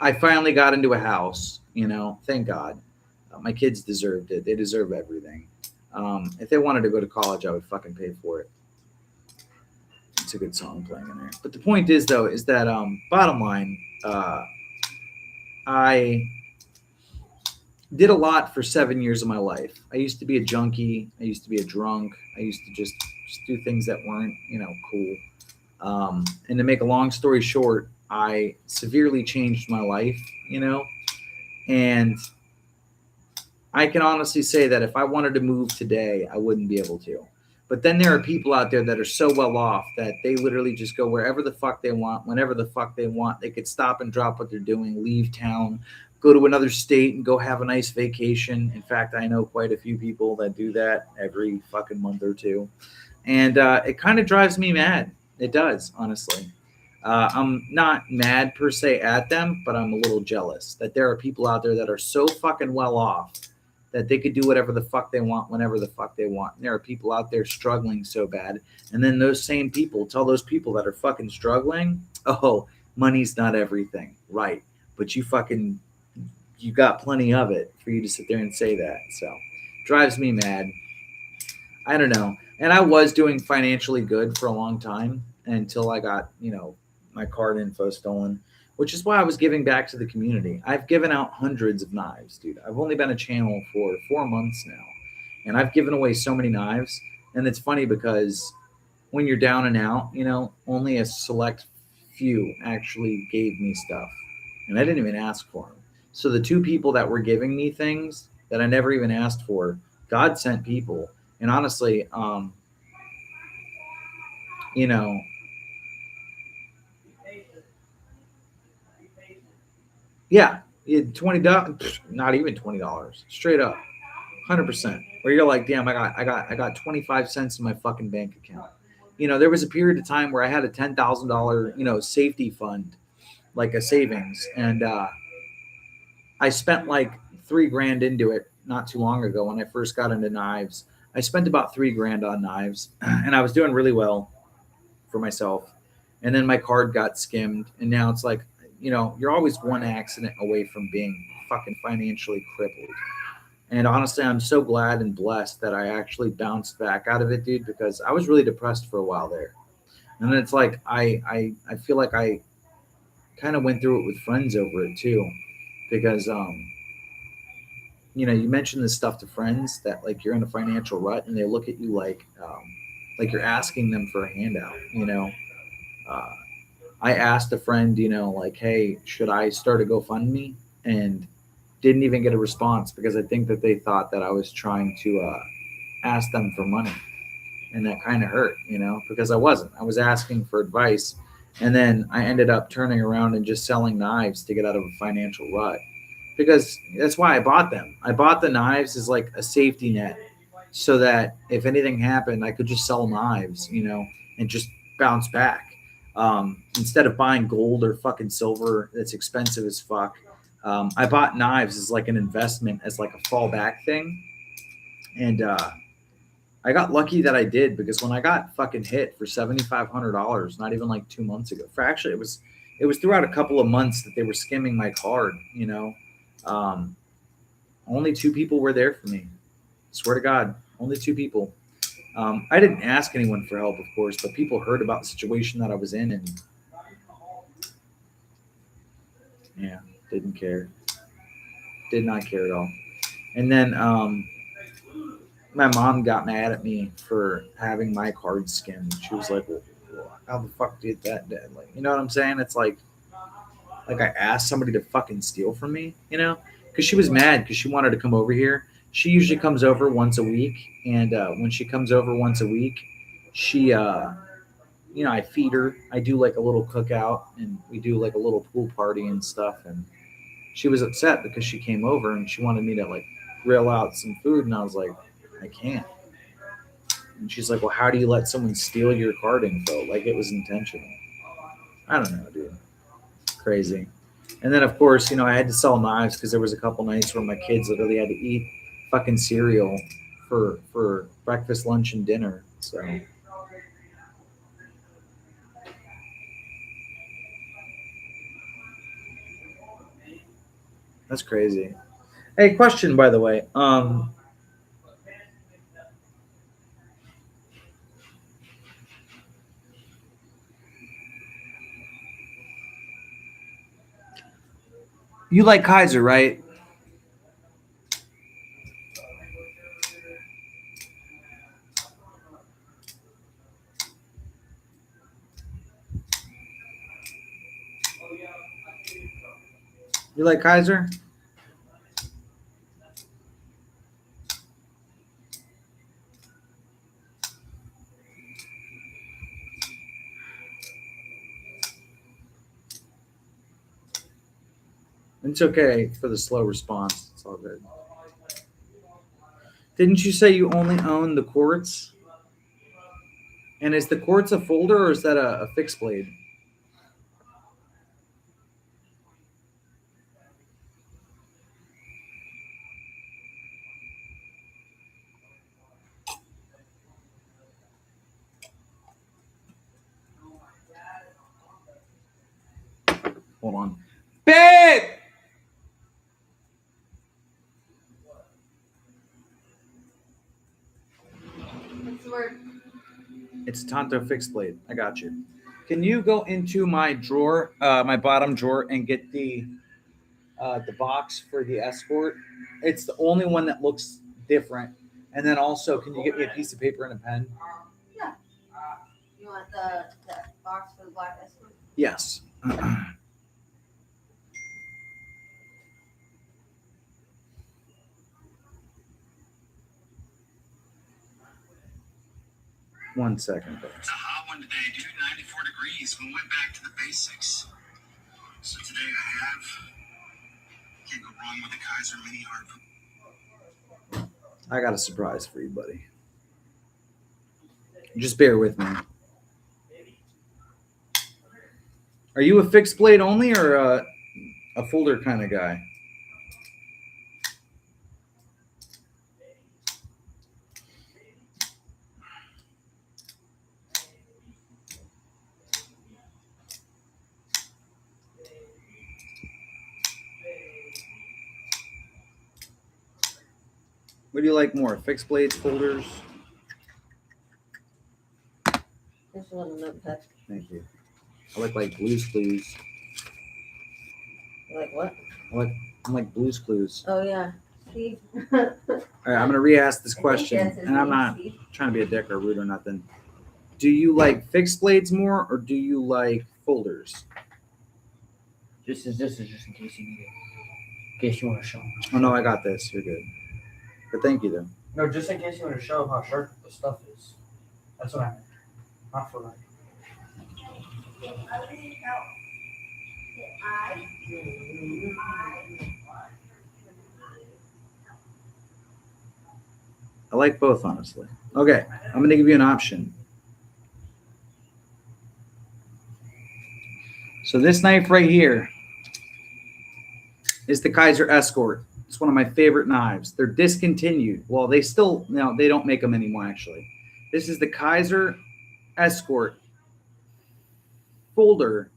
I finally got into a house, you know, thank God. My kids deserved it. They deserve everything. If they wanted to go to college, I would fucking pay for it. It's a good song playing in there. But the point is, though, is that bottom line, I did a lot for 7 years of my life. I used to be a junkie. I used to be a drunk. I used to just do things that weren't, cool. And to make a long story short, I severely changed my life, and I can honestly say that if I wanted to move today, I wouldn't be able to. But then there are people out there that are so well off that they literally just go wherever the fuck they want, whenever the fuck they want. They could stop and drop what they're doing, leave town, go to another state and go have a nice vacation. In fact, I know quite a few people that do that every fucking month or two. And it kind of drives me mad. It does, honestly. I'm not mad per se at them, but I'm a little jealous that there are people out there that are so fucking well off that they could do whatever the fuck they want, whenever the fuck they want. And there are people out there struggling so bad. And then those same people tell those people that are fucking struggling, oh, money's not everything. Right. But you got plenty of it for you to sit there and say that. So drives me mad. I don't know. And I was doing financially good for a long time until I got, my card info stolen, which is why I was giving back to the community. I've given out hundreds of knives, dude. I've only been a channel for 4 months now, and I've given away so many knives. And it's funny because when you're down and out, only a select few actually gave me stuff, and I didn't even ask for them. So the 2 people that were giving me things that I never even asked for, God sent people. And honestly, yeah, $20, not even $20, straight up, 100%. Where you're like, damn, I got 25 cents in my fucking bank account. There was a period of time where I had a $10,000, safety fund, like a savings, and I spent like $3,000 into it not too long ago when I first got into knives. I spent about $3,000 on knives, and I was doing really well for myself. And then my card got skimmed, and now it's like, you're always one accident away from being fucking financially crippled. And honestly, I'm so glad and blessed that I actually bounced back out of it, dude, because I was really depressed for a while there. And then it's like I feel like I kind of went through it with friends over it too, because you mention this stuff to friends that like you're in a financial rut, and they look at you like you're asking them for a handout. I asked a friend, like, hey, should I start a GoFundMe? And didn't even get a response because I think that they thought that I was trying to ask them for money. And that kind of hurt, because I wasn't. I was asking for advice. And then I ended up turning around and just selling knives to get out of a financial rut, because that's why I bought them. I bought the knives as like a safety net so that if anything happened, I could just sell knives, and just bounce back. Instead of buying gold or fucking silver that's expensive as fuck, I bought knives as like an investment, as like a fallback thing. And I got lucky that I did, because when I got fucking hit for $7,500, not even like 2 months ago, for actually it was throughout a couple of months that they were skimming my card, only 2 people were there for me. Swear to God, only 2 people. I didn't ask anyone for help, of course, but people heard about the situation that I was in, and yeah, didn't care. Did not care at all. And then my mom got mad at me for having my card skimmed. She was like, well, how the fuck did that? Like, you know what I'm saying? It's like I asked somebody to fucking steal from me, because she was mad because she wanted to come over here. She usually comes over once a week, and when she comes over once a week, she, I feed her. I do like a little cookout, and we do like a little pool party and stuff. And she was upset because she came over and she wanted me to like grill out some food, and I was like, I can't. And she's like, well, how do you let someone steal your card info? Like it was intentional. I don't know, dude. Crazy. And then, of course, I had to sell knives because there was a couple nights where my kids literally had to eat fucking cereal for breakfast, lunch, and dinner. So that's crazy. Hey, question, by the way. You like Kaiser, right? You like Kaiser? It's okay for the slow response. It's all good. Didn't you say you only own the quartz? And is the quartz a folder or is that a fixed blade? Hold on. Babe! What's the word? It's Tonto fixed blade. I got you. Can you go into my drawer, my bottom drawer, and get the box for the Escort? It's the only one that looks different. And then also, can you get me a piece of paper and a pen? Yeah. You want the box for the black Escort? Yes. One second, folks. It's a hot one today, dude. 94 degrees. We went back to the basics. So today I have can't go wrong with the Kaiser mini hard. I got a surprise for you, buddy. Just bear with me. Are you a fixed blade only or a folder kind of guy? What do you like more? Fixed blades, folders? This one, a notepad. Thank you. I like Blue's Clues. You like what? I like Blue's Clues. Oh yeah, Steve. All right, I'm gonna re-ask this I think question, that's his and I'm name, not Steve. trying to be a dick or rude or nothing. Do you like fixed blades more, or do you like folders? This is just in case you need it. In case you want to show 'em. Oh no, I got this. You're good. But thank you though. No, just in case you want to show 'em how sharp the stuff is. That's what I meant. Not for like. I like both, honestly. Okay, I'm gonna give you an option. So this knife right here is the Kaiser Escort. It's one of my favorite knives. They're discontinued. Well, they still, no, they don't make them anymore, actually. This is the Kaiser Escort folder.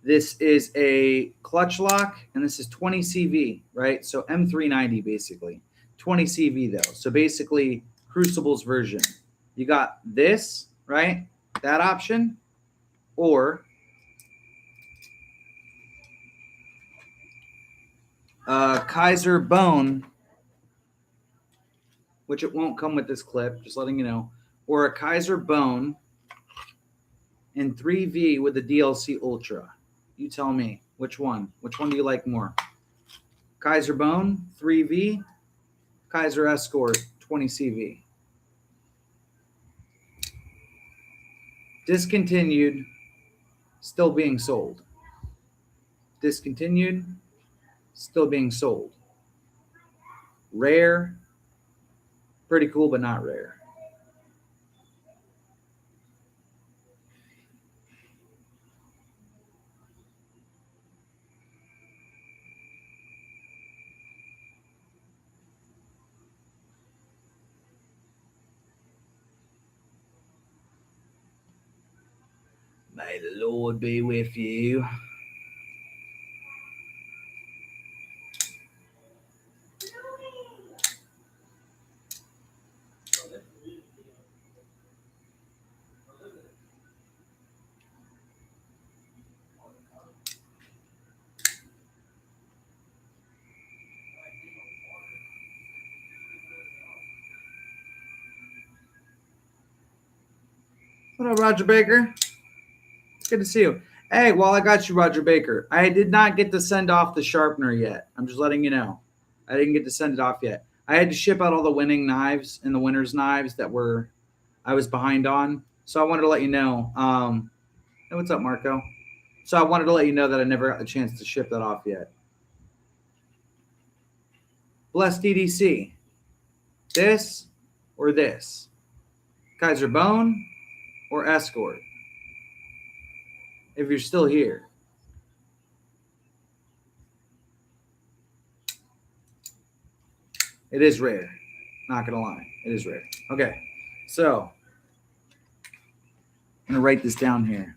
This is a clutch lock, and this is 20 CV, right? So M390, basically. 20 CV, though. So basically, Crucible's version. You got this, right? That option, or Kaiser Bone, which it won't come with this clip, just letting you know, or a Kaiser Bone in 3V with the DLC Ultra. You tell me which one. Which one do you like more? Kaiser Bone 3V, Kaiser Escort 20 CV. Discontinued, still being sold. Discontinued, still being sold. Rare, pretty cool, but not rare. May the Lord be with you. What up, Roger Baker? It's good to see you. Hey, while I got you, Roger Baker, I did not get to send off the sharpener yet. I'm just letting you know. I didn't get to send it off yet. I had to ship out all the winning knives and the winner's knives that I was behind on. So I wanted to let you know. Hey, what's up, Marco? So I wanted to let you know that I never got the chance to ship that off yet. Bless DDC. This or this? Kaiser Bone or Escort? If you're still here. It is rare. Not going to lie. It is rare. Okay. So I'm going to write this down here.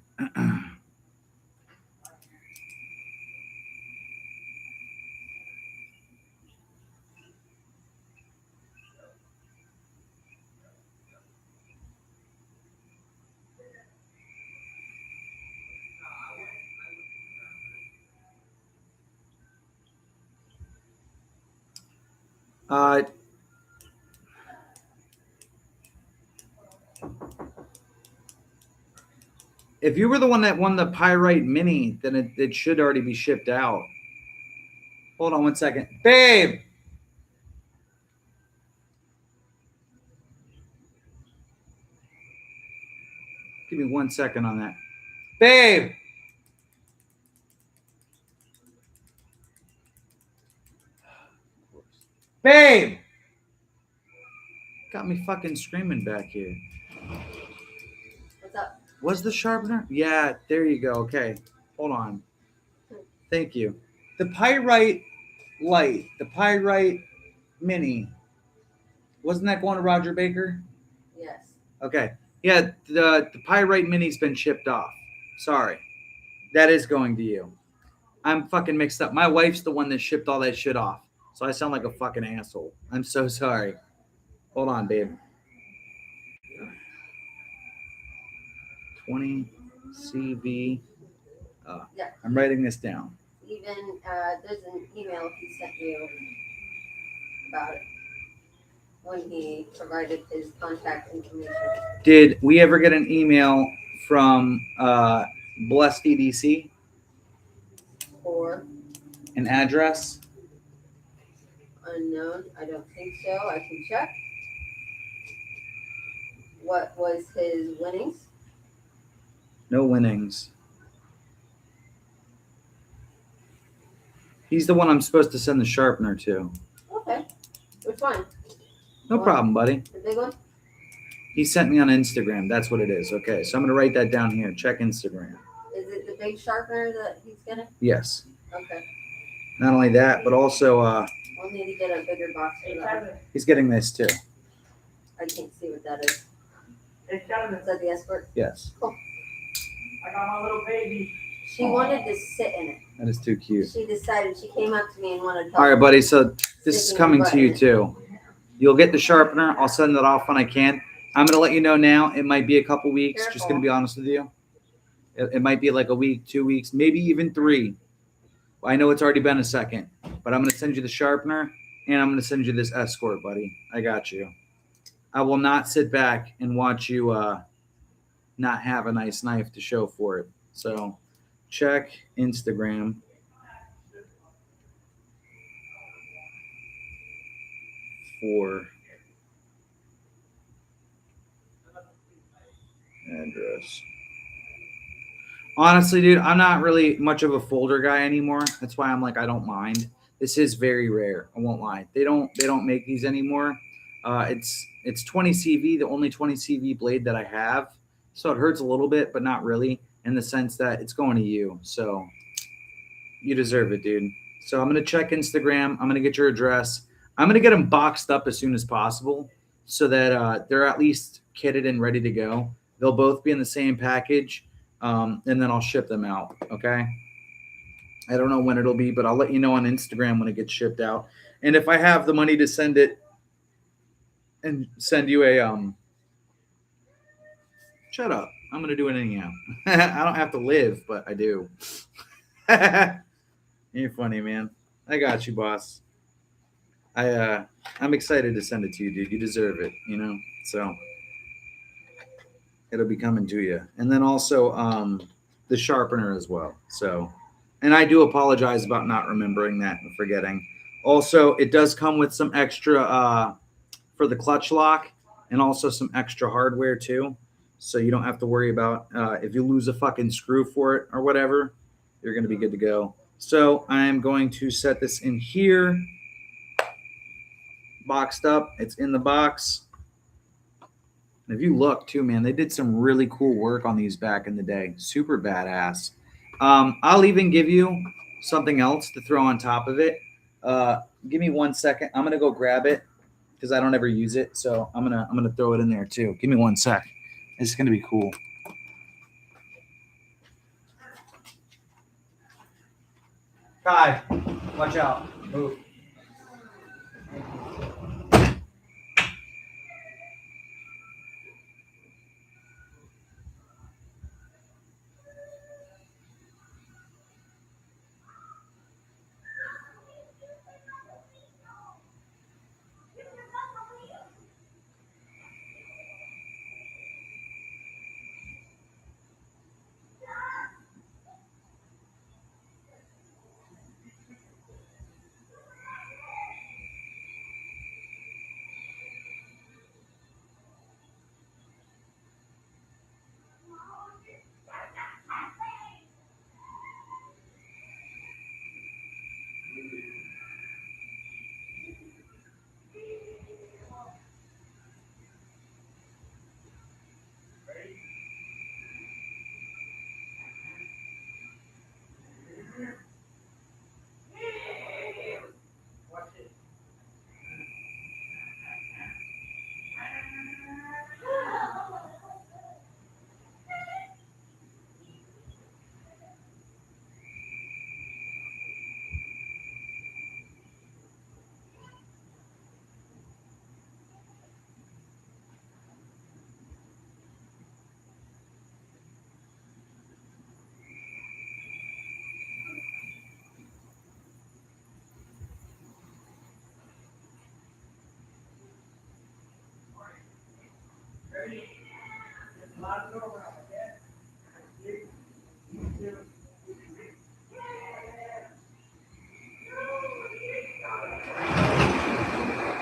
If you were the one that won the Pyrite Mini, then it should already be shipped out. Hold on 1 second. Babe! Give me 1 second on that. Babe! Babe! Got me fucking screaming back here. What's up? Was the sharpener? Yeah, there you go. Okay. Hold on. Thank you. The Pyrite Light, the Pyrite Mini, wasn't that going to Roger Baker? Yes. Okay. Yeah, the Pyrite Mini's been shipped off. Sorry. That is going to you. I'm fucking mixed up. My wife's the one that shipped all that shit off. So I sound like a fucking asshole. I'm so sorry. Hold on, babe. 20 CV. Yeah. I'm writing this down. Even there's an email he sent you about it when he provided his contact information. Did we ever get an email from Blessed EDC? Or An address? unknown, I don't think so. I can check. What was his winnings? No winnings. He's the one I'm supposed to send the sharpener to. Okay. Which one? No problem, buddy. The big one? He sent me on Instagram. That's what it is. Okay, so I'm going to write that down here. Check Instagram. Is it the big sharpener that he's getting? Yes. Okay. Not only that, but also We'll need to get a bigger box for that. he's getting this too. I can't see what that is. Is that the escort? Yes. I got my little baby. She wanted to sit in it. That is too cute. She decided, she came up to me and wanted to talk. All right, buddy. So this is Sticking coming her to you butt in too. You'll get the sharpener. I'll send it off when I can. I'm going to let you know now. It might be a couple weeks. Just Careful. going to be honest with you. It might be like a week, 2 weeks, maybe even 3. I know it's already been a second, but I'm going to send you the sharpener and I'm going to send you this escort, buddy. I got you. I will not sit back and watch you not have a nice knife to show for it. So check Instagram for address. Honestly, dude, I'm not really much of a folder guy anymore. That's why I'm like, I don't mind. This is very rare. I won't lie. They don't make these anymore. It's 20 CV, the only 20 CV blade that I have. So it hurts a little bit, but not really, in the sense that it's going to you. So you deserve it, dude. So I'm going to check Instagram. I'm going to get your address. I'm going to get them boxed up as soon as possible so that they're at least kitted and ready to go. They'll both be in the same package, and then I'll ship them out, okay? I don't know when it'll be, but I'll let you know on Instagram when it gets shipped out. And if I have the money to send it and send you a shut up. I'm going to do it anyhow. I don't have to live, but I do. You're funny, man. I got you, boss. I'm excited to send it to you, dude. You deserve it, you know? So It'll be coming to you. And then also the sharpener as well. So, and I do apologize about not remembering that and forgetting. Also, it does come with some extra for the clutch lock and also some extra hardware too. So you don't have to worry about if you lose a fucking screw for it or whatever, you're going to be good to go. So I'm going to set this in here, boxed up. It's in the box. And if you look too, man, they did some really cool work on these back in the day. Super badass. I'll even give you something else to throw on top of it. Give me 1 second. I'm gonna go grab it because I don't ever use it. So I'm gonna throw it in there too. Give me 1 sec. It's gonna be cool. Kai, watch out. Move.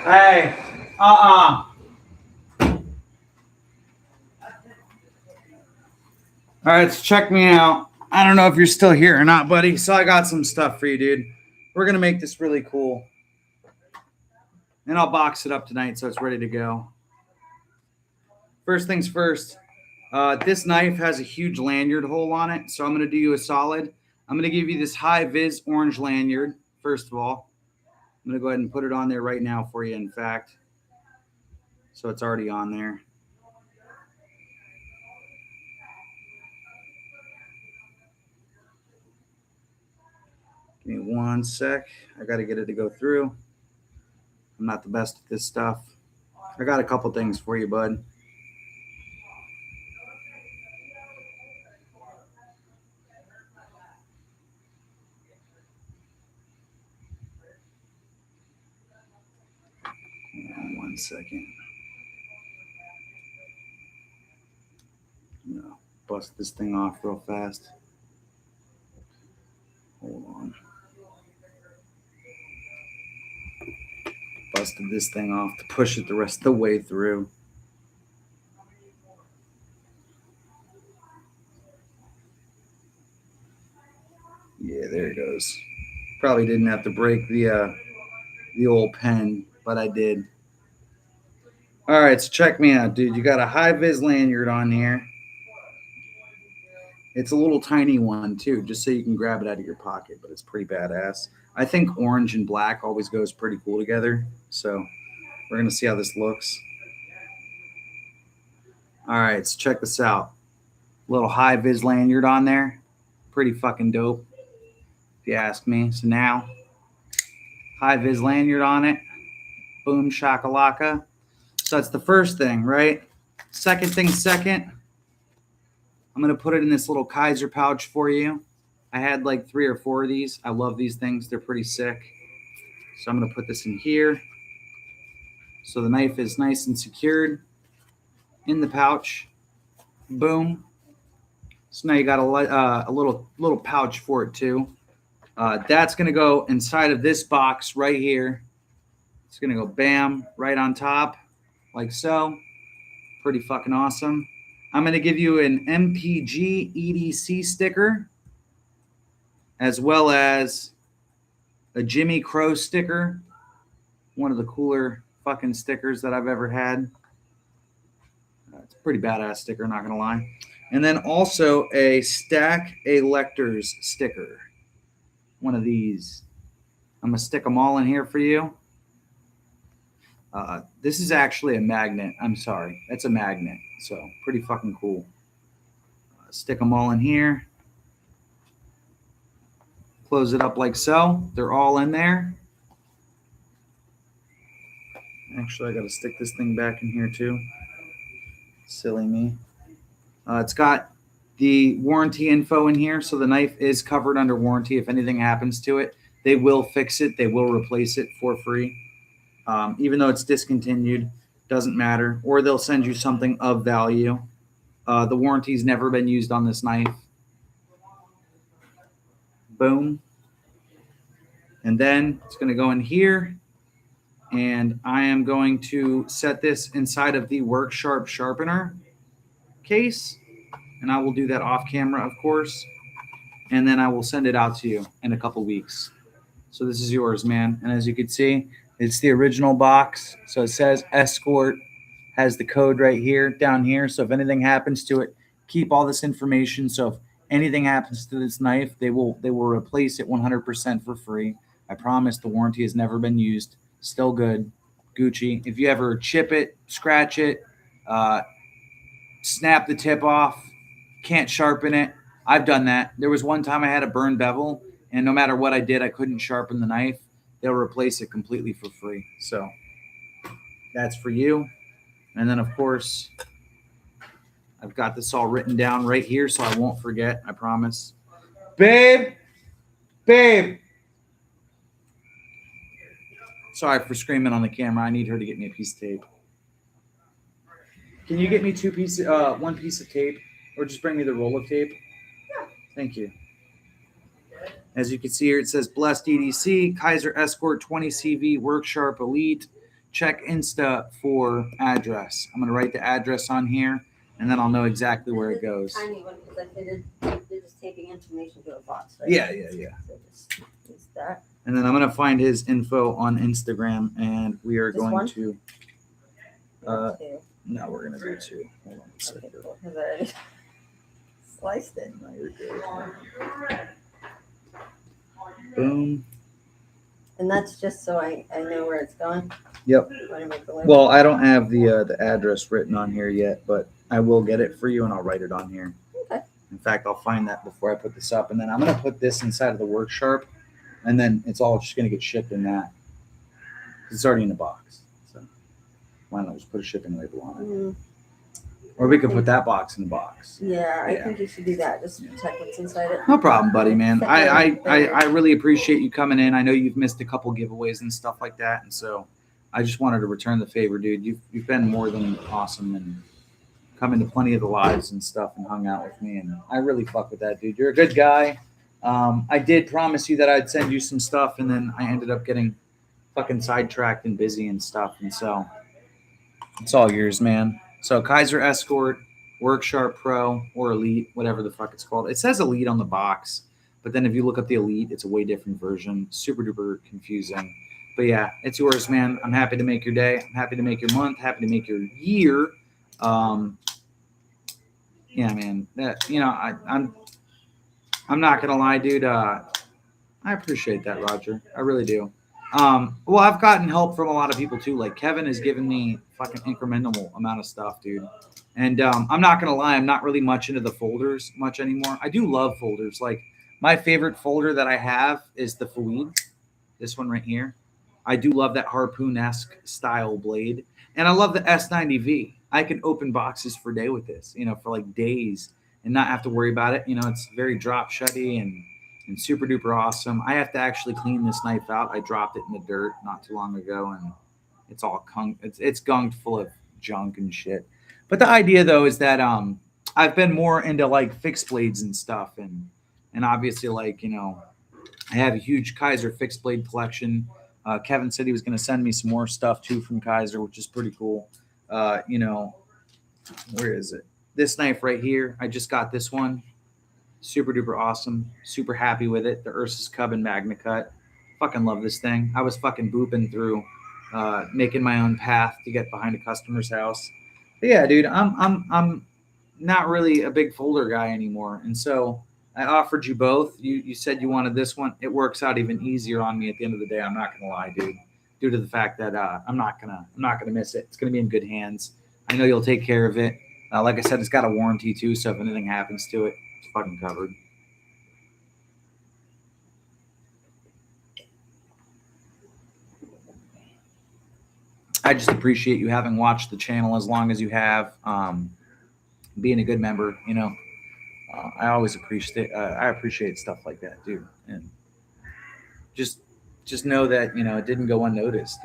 Hey, All right, so check me out. I don't know if you're still here or not, buddy. So I got some stuff for you, dude. We're gonna make this really cool, and I'll box it up tonight so it's ready to go. First things first. This knife has a huge lanyard hole on it, so I'm gonna do you a solid. I'm gonna give you this high vis orange lanyard. First of all, I'm gonna go ahead and put it on there right now for you. In fact, so it's already on there. Give me 1 sec. I got to get it to go through. I'm not the best at this stuff. I got a couple things for you, bud. Hang on 1 second. No, bust this thing off real fast. Hold on. Busted this thing off to push it the rest of the way through. Yeah, there it goes. Probably didn't have to break the old pen, but I did. All right, so check me out, dude. You got a high vis lanyard on here. It's a little tiny one too, just so you can grab it out of your pocket, but it's pretty badass. I think orange and black always goes pretty cool together. So we're gonna see how this looks. All right, so check this out. Little high vis lanyard on there. Pretty fucking dope, if you ask me. So now, high vis lanyard on it. Boom shakalaka. So that's the first thing, right? Second thing, I'm going to put it in this little Kaiser pouch for you. I had like 3 or 4 of these. I love these things. They're pretty sick. So I'm going to put this in here. So the knife is nice and secured in the pouch. Boom. So now you got a little pouch for it too. That's gonna go inside of this box right here. It's gonna go bam right on top, like so. Pretty fucking awesome. I'm gonna give you an MPG EDC sticker, as well as a Jimmy Crow sticker. One of the cooler fucking stickers that I've ever had. It's a pretty badass sticker, not gonna lie. And then also a Stack Electors sticker. One of these. I'm gonna stick them all in here for you. This is actually a magnet. I'm sorry, it's a magnet. So pretty fucking cool. Stick them all in here. Close it up like so. They're all in there. Actually, I gotta stick this thing back in here too. Silly me. It's got the warranty info in here, so the knife is covered under warranty. If anything happens to it, they will fix it. They will replace it for free. Even though it's discontinued, doesn't matter. Or they'll send you something of value. The warranty's never been used on this knife. Boom. And then it's going to go in here. And I am going to set this inside of the Work Sharp sharpener case. And I will do that off camera, of course. And then I will send it out to you in a couple weeks. So this is yours, man. And as you can see, it's the original box. So it says Escort, has the code right here, down here. So if anything happens to it, keep all this information. So if anything happens to this knife, they will replace it 100% for free. I promise the warranty has never been used. Still good. Gucci. If you ever chip it, scratch it, snap the tip off, can't sharpen it, I've done that. There was one time I had a burned bevel, and no matter what I did, I couldn't sharpen the knife. They'll replace it completely for free. So that's for you. And then, of course, I've got this all written down right here so I won't forget. I promise. Babe! Babe! Sorry for screaming on the camera. I need her to get me a piece of tape. Can you get me one piece of tape? Or just bring me the roll of tape? Yeah. Thank you. As you can see here, it says Blessed EDC, Kaiser Escort 20 CV, Work Sharp Elite. Check Insta for address. I'm going to write the address on here, and then I'll know exactly where it goes. Tiny one, because I figured they're just taping information to a box, right? Yeah. So just use that. And then I'm going to find his info on Instagram, and we are Just going one? to... Two. No, we're going to do two. Hold on a second. Okay, cool. Because I already sliced it. No, you're good. Boom. And that's just so I know where it's going. Yep. When I make the list. Well, I don't have the address written on here yet, but I will get it for you, and I'll write it on here. Okay. In fact, I'll find that before I put this up, and then I'm going to put this inside of the Work Sharp, and then it's all just going to get shipped in that. It's already in the box, so why not just put a shipping label on it? Mm, Or we could put that box in the box. yeah, I Yeah. think you should do that. Just check what's inside it. No problem, buddy, man. I really appreciate you coming in. I know you've missed a couple giveaways and stuff like that, and so I just wanted to return the favor, dude. You've been more than awesome and come into plenty of the lives and stuff and hung out with me, and I really fuck with that, dude. You're a good guy. I did promise you that I'd send you some stuff, and then I ended up getting fucking sidetracked and busy and stuff, and so it's all yours, man. So Kaiser Escort, Work Sharp Pro, or Elite, whatever the fuck it's called. It says Elite on the box, but then if you look up the Elite, it's a way different version. Super duper confusing. But yeah, it's yours, man. I'm happy to make your day. I'm happy to make your month. Happy to make your year. Yeah, man. I'm not gonna lie, dude. I appreciate that, Roger. I really do. Well, I've gotten help from a lot of people too. Like Kevin has given me fucking incremental amount of stuff, dude. And I'm not gonna lie, I'm not really much into the folders much anymore. I do love folders. Like my favorite folder that I have is the Fouid, this one right here. I do love that harpoon-esque style blade, and I love the S90V. I can open boxes for day with this, for like days, and not have to worry about it. It's very drop shutty and super duper awesome. I have to actually clean this knife out. I dropped it in the dirt not too long ago, and it's all it's gunked full of junk and shit. But the idea though is that I've been more into like fixed blades and stuff, and obviously like I have a huge Kaiser fixed blade collection. Kevin said he was going to send me some more stuff too from Kaiser, which is pretty cool. You know, where is it? This knife right here. I just got this one. Super duper awesome. Super happy with it. The Ursus Cub and Magna Cut. Fucking love this thing. I was fucking booping through, making my own path to get behind a customer's house. But yeah, dude, I'm not really a big folder guy anymore, and so I offered you both. You said you wanted this one. It works out even easier on me at the end of the day. I'm not gonna lie, dude. Due to the fact that I'm not gonna miss it. It's gonna be in good hands. I know you'll take care of it. Like I said, it's got a warranty too, so if anything happens to it, it's fucking covered. I just appreciate you having watched the channel as long as you have, being a good member. I always appreciate I appreciate stuff like that, dude. And just know that it didn't go unnoticed.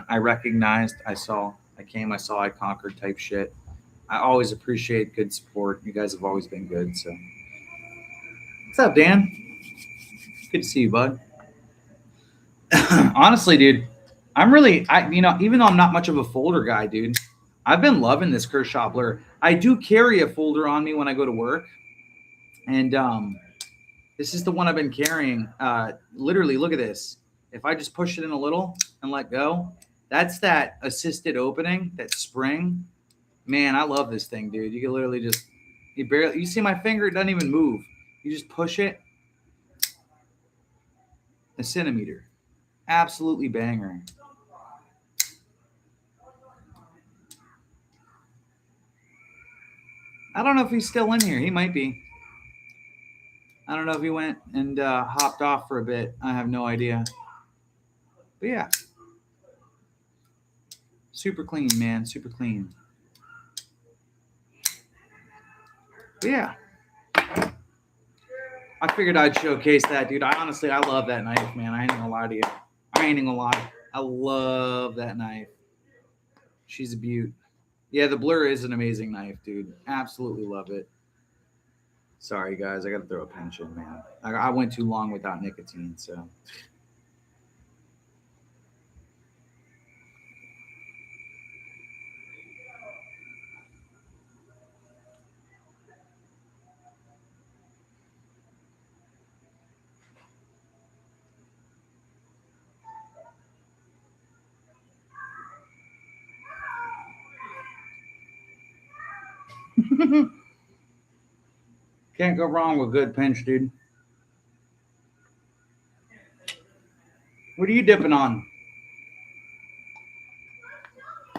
I recognized, I saw, I came, I saw, I conquered type shit. I always appreciate good support. You guys have always been good. So, what's up, Dan? Good to see you, bud. Honestly, dude, I'm really, even though I'm not much of a folder guy, dude, I've been loving this Kershaw Blur. I do carry a folder on me when I go to work, and this is the one I've been carrying. Literally, look at this. If I just push it in a little and let go, that's that assisted opening, that spring. Man, I love this thing, dude. You can literally just, you see my finger, it doesn't even move. You just push it, a centimeter. Absolutely banger. I don't know if he's still in here. He might be. I don't know if he went and hopped off for a bit. I have no idea. But yeah. Super clean, man. Super clean. But yeah. I figured I'd showcase that, dude. I love that knife, man. I ain't gonna lie to you. I love that knife. She's a beaut. Yeah, the Blur is an amazing knife, dude. Absolutely love it. Sorry, guys. I got to throw a pinch in, man. I went too long without nicotine, so. Can't go wrong with good pinch, dude. What are you dipping on?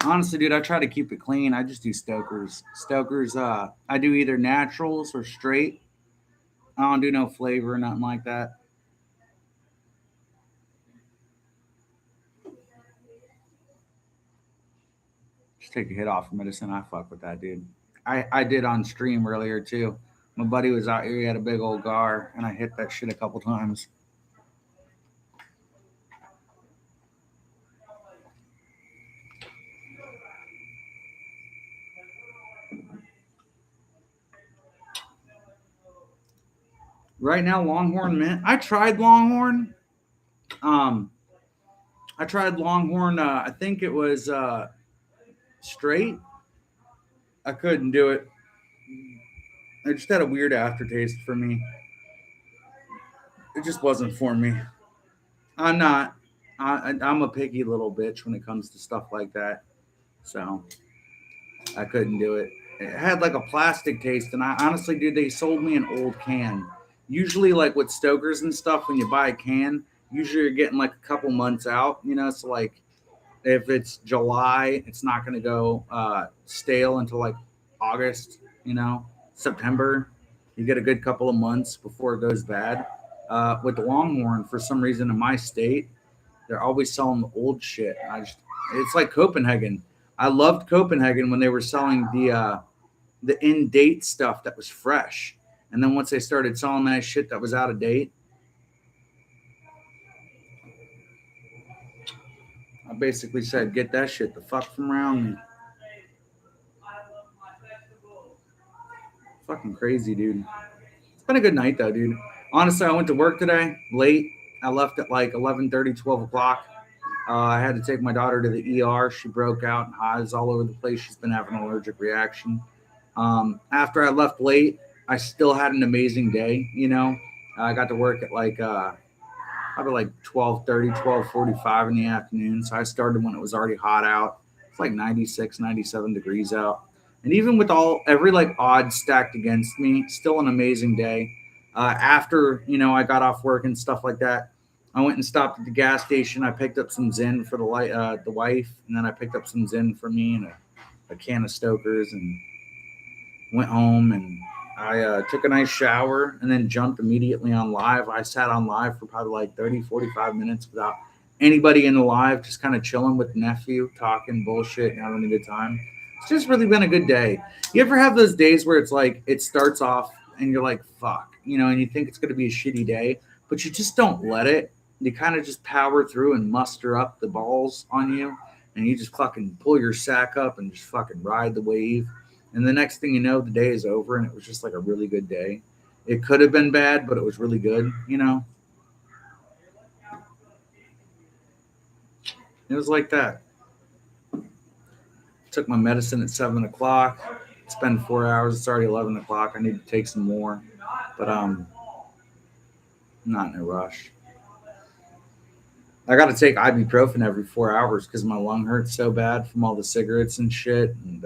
Honestly, dude, I try to keep it clean. I just do Stokers. Stokers, I do either naturals or straight. I don't do no flavor or nothing like that. Just take a hit off of medicine. I fuck with that, dude. I did on stream earlier, too. My buddy was out here. He had a big old gar, and I hit that shit a couple times. Right now, Longhorn mint. I tried Longhorn. I tried Longhorn. I think it was straight. I couldn't do it. It just had a weird aftertaste for me. It just wasn't for me. I'm not. I'm a picky little bitch when it comes to stuff like that. So I couldn't do it. It had like a plastic taste, and I honestly, dude, they sold me an old can. Usually, like with Stokers and stuff, when you buy a can, usually you're getting like a couple months out. So like if it's July, it's not going to go stale until like August. September. You get a good couple of months before it goes bad. With the Longhorn, for some reason in my state, they're always selling the old shit. It's like Copenhagen. I loved Copenhagen when they were selling the in-date stuff that was fresh. And then once they started selling that shit that was out of date, I basically said, get that shit the fuck from around me. fucking crazy, dude. It's been a good night though, dude. Honestly, I went to work today late. I left at like 11:30, 12 o'clock. I had to take my daughter to the ER. She broke out and hives all over the place. She's been having an allergic reaction. After I left late, I still had an amazing day. You know, I got to work at like probably like 12:30, 12:45 in the afternoon. So I started when it was already hot out. It's like 96, 97 degrees out. And even with every like odds stacked against me, still an amazing day. After, you know, I got off work and stuff like that, I went and stopped at the gas station. I picked up some Zyn for the wife, and then I picked up some Zyn for me and a can of Stoker's, and went home, and I took a nice shower and then jumped immediately on live. I sat on live for probably like 30, 45 minutes without anybody in the live, just kind of chilling with the nephew, talking bullshit and having a good time. It's just really been a good day. You ever have those days where it's like it starts off and you're like, fuck, you know, and you think it's going to be a shitty day, but you just don't let it. You kind of just power through and muster up the balls on you, and you just fucking pull your sack up and just fucking ride the wave. And the next thing you know, the day is over, and it was just like a really good day. It could have been bad, but it was really good, you know? It was like that. Took my medicine at 7 o'clock. It's been 4 hours. It's already 11 o'clock. I need to take some more, but I'm not in a rush. I got to take ibuprofen every 4 hours because my lung hurts so bad from all the cigarettes and shit. And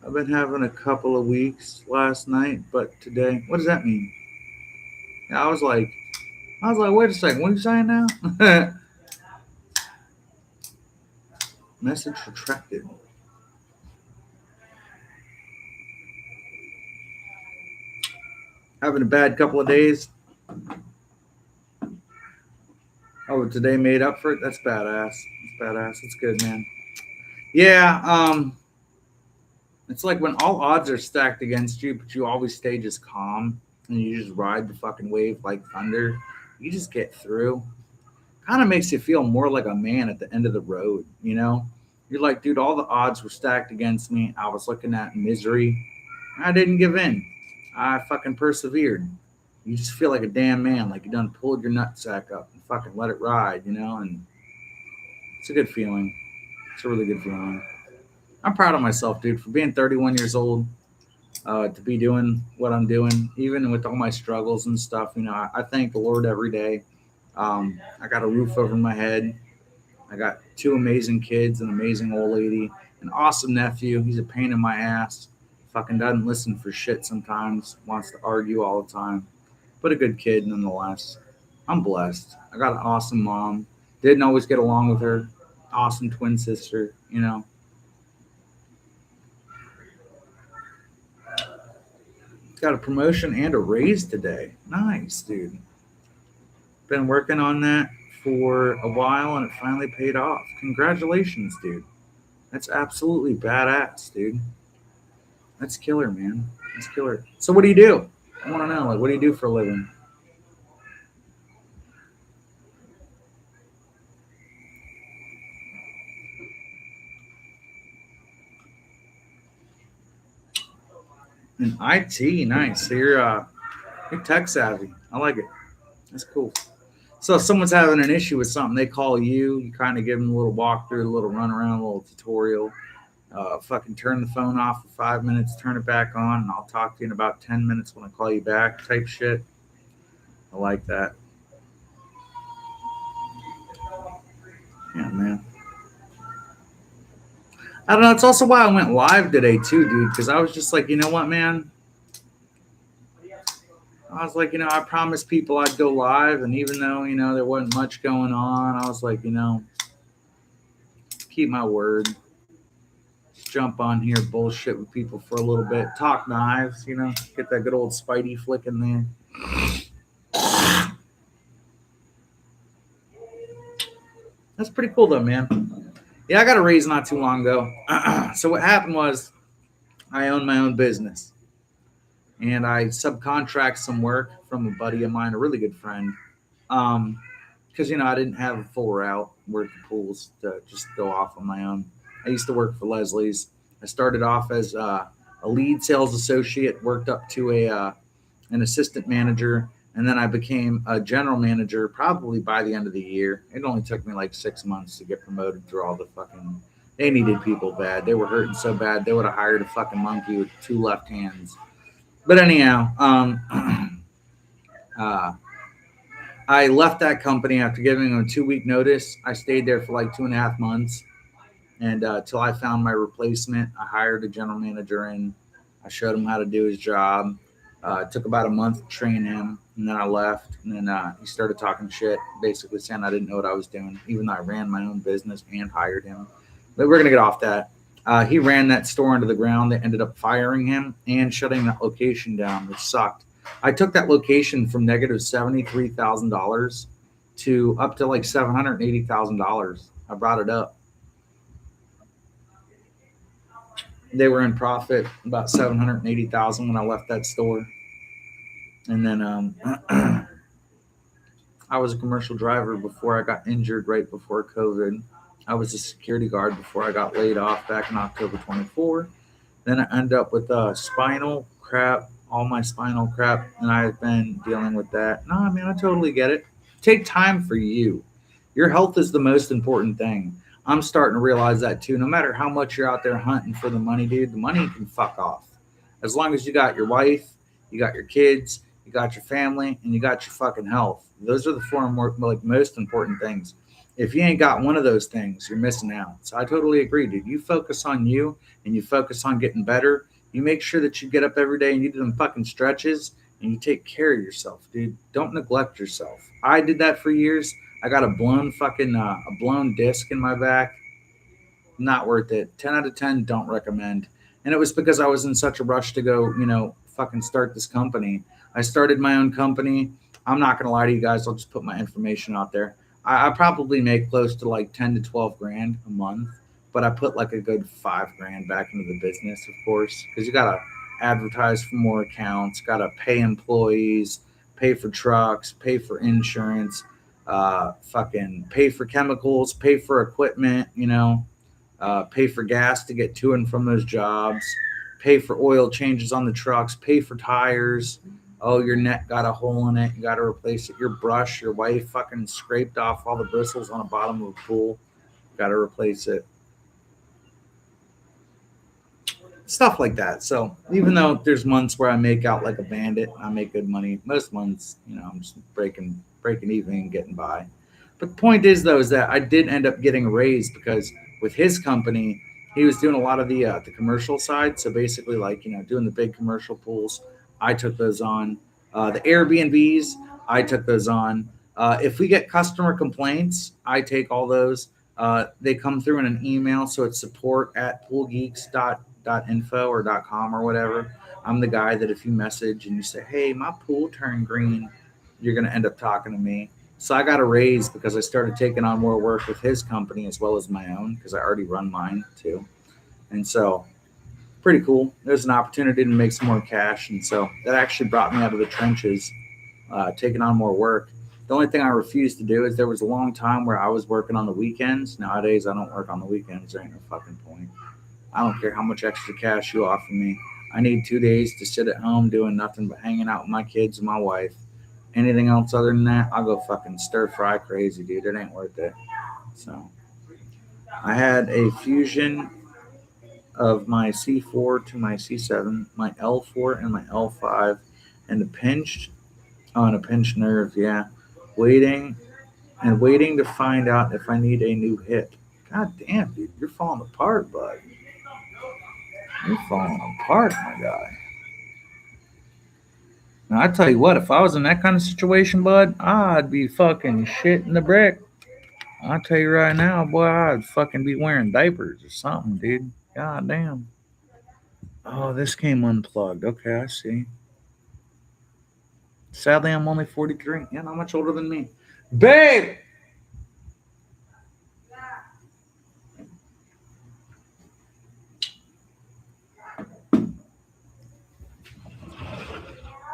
I've been having a couple of weeks last night, but today, what does that mean? Yeah, I was like, wait a second, what are you saying now? Message retracted. Having a bad couple of days. Oh, today made up for it? That's badass. That's badass. It's good, man. Yeah, it's like when all odds are stacked against you, but you always stay just calm and you just ride the fucking wave like thunder. You just get through. Kind of makes you feel more like a man at the end of the road, you know? You're like, dude, all the odds were stacked against me. I was looking at misery. I didn't give in. I fucking persevered. You just feel like a damn man, like you done pulled your nutsack up and fucking let it ride, you know? And it's a good feeling. It's a really good feeling. I'm proud of myself, dude, for being 31 years old, to be doing what I'm doing, even with all my struggles and stuff. You know, I thank the Lord every day. I got a roof over my head. I got 2 amazing kids, an amazing old lady, an awesome nephew. He's a pain in my ass. Fucking doesn't listen for shit sometimes. Wants to argue all the time. But a good kid nonetheless. I'm blessed. I got an awesome mom. Didn't always get along with her. Awesome twin sister, you know. Got a promotion and a raise today. Nice, dude. Been working on that for a while and it finally paid off. Congratulations, dude. That's absolutely badass, dude. That's killer, man. That's killer. So what do you do? I want to know, like, what do you do for a living? In IT, nice. So you're tech savvy. I like it. That's cool. So if someone's having an issue with something, they call you. You kind of give them a little walkthrough, a little run around, a little tutorial. Fucking turn the phone off for 5 minutes, turn it back on, and I'll talk to you in about 10 minutes when I call you back type shit. I like that. Yeah, man. I don't know. It's also why I went live today too, dude, because I was just like, you know what, man? I was like, you know, I promised people I'd go live, and even though, you know, there wasn't much going on, I was like, you know, keep my word. Just jump on here, bullshit with people for a little bit, talk knives, you know, get that good old Spidey flick in there. That's pretty cool though, man. Yeah, I got a raise not too long ago. So what happened was I own my own business. And I subcontract some work from a buddy of mine, a really good friend. Because I didn't have a full route worth the pools to just go off on my own. I used to work for Leslie's. I started off as a lead sales associate, worked up to an assistant manager, and then I became a general manager probably by the end of the year. It only took me like 6 months to get promoted through all the fucking. They needed people bad. They were hurting so bad they would have hired a fucking monkey with 2 left hands. But anyhow, I left that company after giving them a 2-week notice. I stayed there for like 2.5 months, and till I found my replacement, I hired a general manager in. I showed him how to do his job. It took about a month to train him, and then I left. And then he started talking shit, basically saying I didn't know what I was doing, even though I ran my own business and hired him. But we're gonna get off that. He ran that store into the ground. They ended up firing him and shutting that location down, which sucked. I took that location from negative $73,000 to up to like $780,000. I brought it up. They were in profit about $780,000 when I left that store. And then I was a commercial driver before I got injured right before COVID. I was a security guard before I got laid off back in October 24. Then I ended up with spinal crap, all my spinal crap, and I've been dealing with that. No, I mean, I totally get it. Take time for you. Your health is the most important thing. I'm starting to realize that too. No matter how much you're out there hunting for the money, dude, the money can fuck off. As long as you got your wife, you got your kids, you got your family, and you got your fucking health. Those are the 4 most important things. If you ain't got one of those things, you're missing out. So I totally agree, dude. You focus on you and you focus on getting better. You make sure that you get up every day and you do them fucking stretches and you take care of yourself, dude. Don't neglect yourself. I did that for years. I got a blown disc in my back. Not worth it. 10 out of 10, don't recommend. And it was because I was in such a rush to go, fucking start this company. I started my own company. I'm not going to lie to you guys. I'll just put my information out there. I probably make close to like 10 to 12 grand a month, but I put like a good 5 grand back into the business, of course, because you got to advertise for more accounts, got to pay employees, pay for trucks, pay for insurance, fucking pay for chemicals, pay for equipment, pay for gas to get to and from those jobs, pay for oil changes on the trucks, pay for tires. Oh, your net got a hole in it. You got to replace it. Your brush, your wife fucking scraped off all the bristles on the bottom of the pool. Got to replace it. Stuff like that. So even though there's months where I make out like a bandit, I make good money. Most months, I'm just breaking even and getting by. But the point is, though, is that I did end up getting a raise because with his company, he was doing a lot of the commercial side. So basically, like, doing the big commercial pools. I took those on. The Airbnbs, I took those on. If we get customer complaints, I take all those. They come through in an email, so it's support@poolgeeks.info or .com or whatever. I'm the guy that if you message and you say, hey, my pool turned green, you're going to end up talking to me. So I got a raise because I started taking on more work with his company as well as my own because I already run mine too. And so pretty cool. There's an opportunity to make some more cash. And so that actually brought me out of the trenches, taking on more work. The only thing I refused to do is there was a long time where I was working on the weekends. Nowadays, I don't work on the weekends. There ain't no fucking point. I don't care how much extra cash you offer me. I need 2 days to sit at home doing nothing but hanging out with my kids and my wife. Anything else other than that, I'll go fucking stir fry crazy, dude. It ain't worth it. So I had a fusion of my C4 to my C7, my L4 and my L5, and a pinched nerve, yeah. Waiting to find out if I need a new hip. God damn, dude, you're falling apart, bud. You're falling apart, my guy. Now, I tell you what, if I was in that kind of situation, bud, I'd be fucking shitting the brick. I'll tell you right now, boy, I'd fucking be wearing diapers or something, dude. God damn. Oh, this came unplugged. Okay, I see. Sadly, I'm only 43. Yeah, not much older than me. Babe!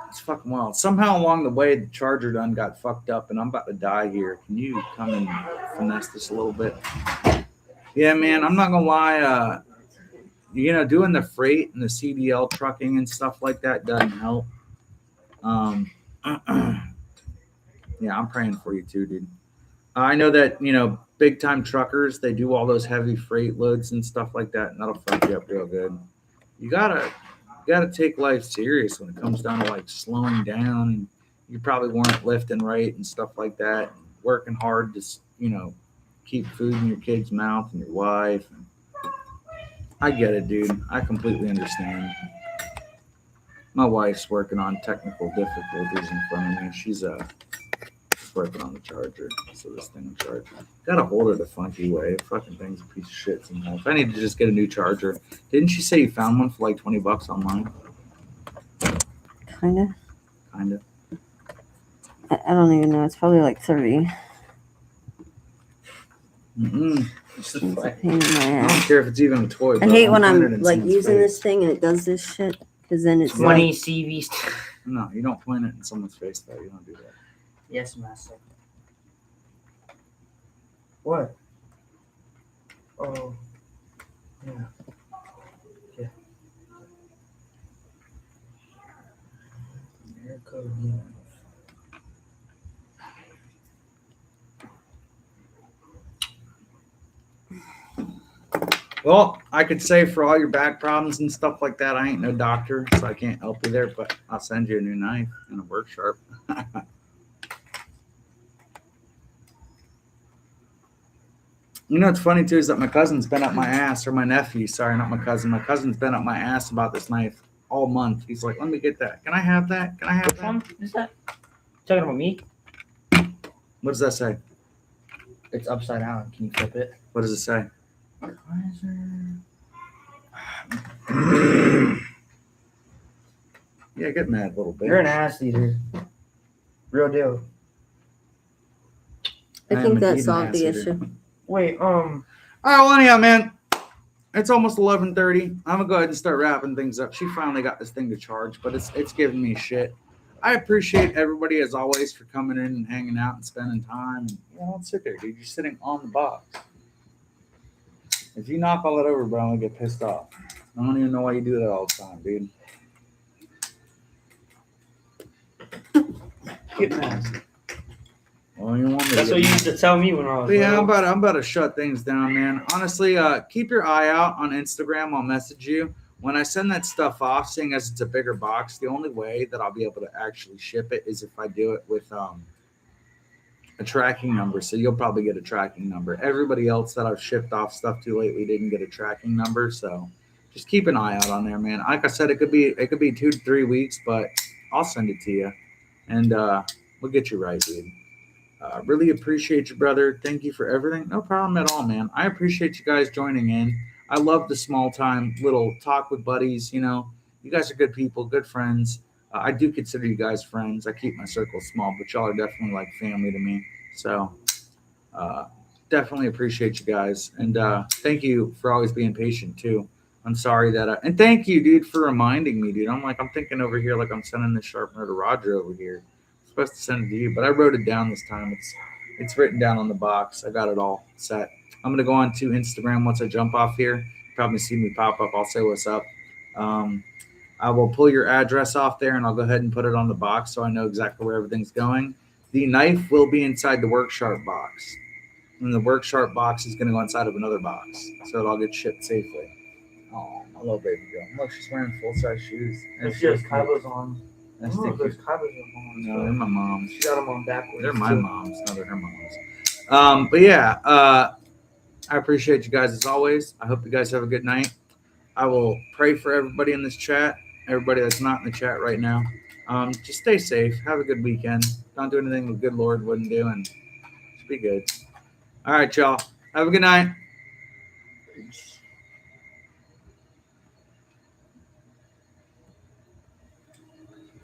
It's fucking wild. Somehow along the way, the charger done got fucked up, and I'm about to die here. Can you come and finesse this a little bit? Yeah, man, I'm not gonna lie. Doing the freight and the CDL trucking and stuff like that doesn't help. Yeah, I'm praying for you too, dude. I know that, big time truckers, they do all those heavy freight loads and stuff like that, and that'll fuck you up real good. You gotta take life serious when it comes down to like slowing down. You probably weren't lifting right and stuff like that, and working hard to, keep food in your kid's mouth and your wife. I get it, dude. I completely understand. My wife's working on technical difficulties in front of me. She's working on the charger, so this thing will charge. Gotta hold it a funky way. Fucking thing's a piece of shit sometimes. I need to just get a new charger. Didn't you say you found one for like $20 online? Kinda. Kinda. I don't even know. It's probably like 30. It's a pain in my I don't ass. care if it's even a toy. I but hate when pointing I'm in like someone's using face. this thing and it does this shit, because then it's 20 like, CVs. No, you don't point it in someone's face though. You don't do that. Yes, master. What? Oh. Yeah. Okay. There goes again. Well, I could say for all your back problems and stuff like that, I ain't no doctor, so I can't help you there, but I'll send you a new knife and a work sharp. What's funny too is that my cousin's been up my ass, or my nephew, sorry, not my cousin. My cousin's been up my ass about this knife all month. He's like, let me get that. Can I have that? Can I have Which that? one is that? Talking about me? What does that say? It's upside down. Can you flip it? What does it say? Yeah, get mad a little bit. You're an ass eater. Real deal. I am think that indeed an solved the ass eater. issue. Wait, All right, well, anyhow, man, it's almost 11:30. I'm gonna go ahead and start wrapping things up. She finally got this thing to charge, but it's giving me shit. I appreciate everybody as always for coming in and hanging out and spending time. And, don't sit there, dude. You're sitting on the box. If you knock all that over, bro, I'm gonna get pissed off. I don't even know why you do that all the time, dude. get mad. Well, you want me to That's get what you mad. used to tell me when I was But yeah, little. I'm about to shut things down, man. Honestly, keep your eye out on Instagram. I'll message you. When I send that stuff off, seeing as it's a bigger box, the only way that I'll be able to actually ship it is if I do it with a tracking number. So you'll probably get a tracking number. Everybody else that I've shipped off stuff to lately didn't get a tracking number. So just keep an eye out on there, man. Like I said, it could be 2 to 3 weeks, but I'll send it to you. And we'll get you right, dude. Really appreciate you, brother. Thank you for everything. No problem at all, man. I appreciate you guys joining in. I love the small time little talk with buddies. You guys are good people, good friends. I do consider you guys friends. I keep my circle small, but y'all are definitely like family to me. So definitely appreciate you guys. And thank you for always being patient too. I'm sorry that and thank you, dude, for reminding me, dude. I'm thinking over here like I'm sending this sharpener to Roger over here. I'm supposed to send it to you, but I wrote it down this time. It's written down on the box. I got it all set. I'm gonna go on to Instagram once I jump off here. Probably see me pop up. I'll say what's up. I will pull your address off there and I'll go ahead and put it on the box so I know exactly where everything's going. The knife will be inside the work sharp box. And the work sharp box is going to go inside of another box. So it'll all get shipped safely. Oh, my little baby girl. Look, she's wearing full-size shoes. And she has Kaiba's on. That's Oh, the there's cute. Kaiba's on. No, they're my mom's. She got them on backwards. They're my too. moms. No, they're her moms. But yeah, I appreciate you guys as always. I hope you guys have a good night. I will pray for everybody in this chat, everybody that's not in the chat right now. Just stay safe. Have a good weekend. Don't do anything the good Lord wouldn't do, and just be good. All right, y'all. Have a good night.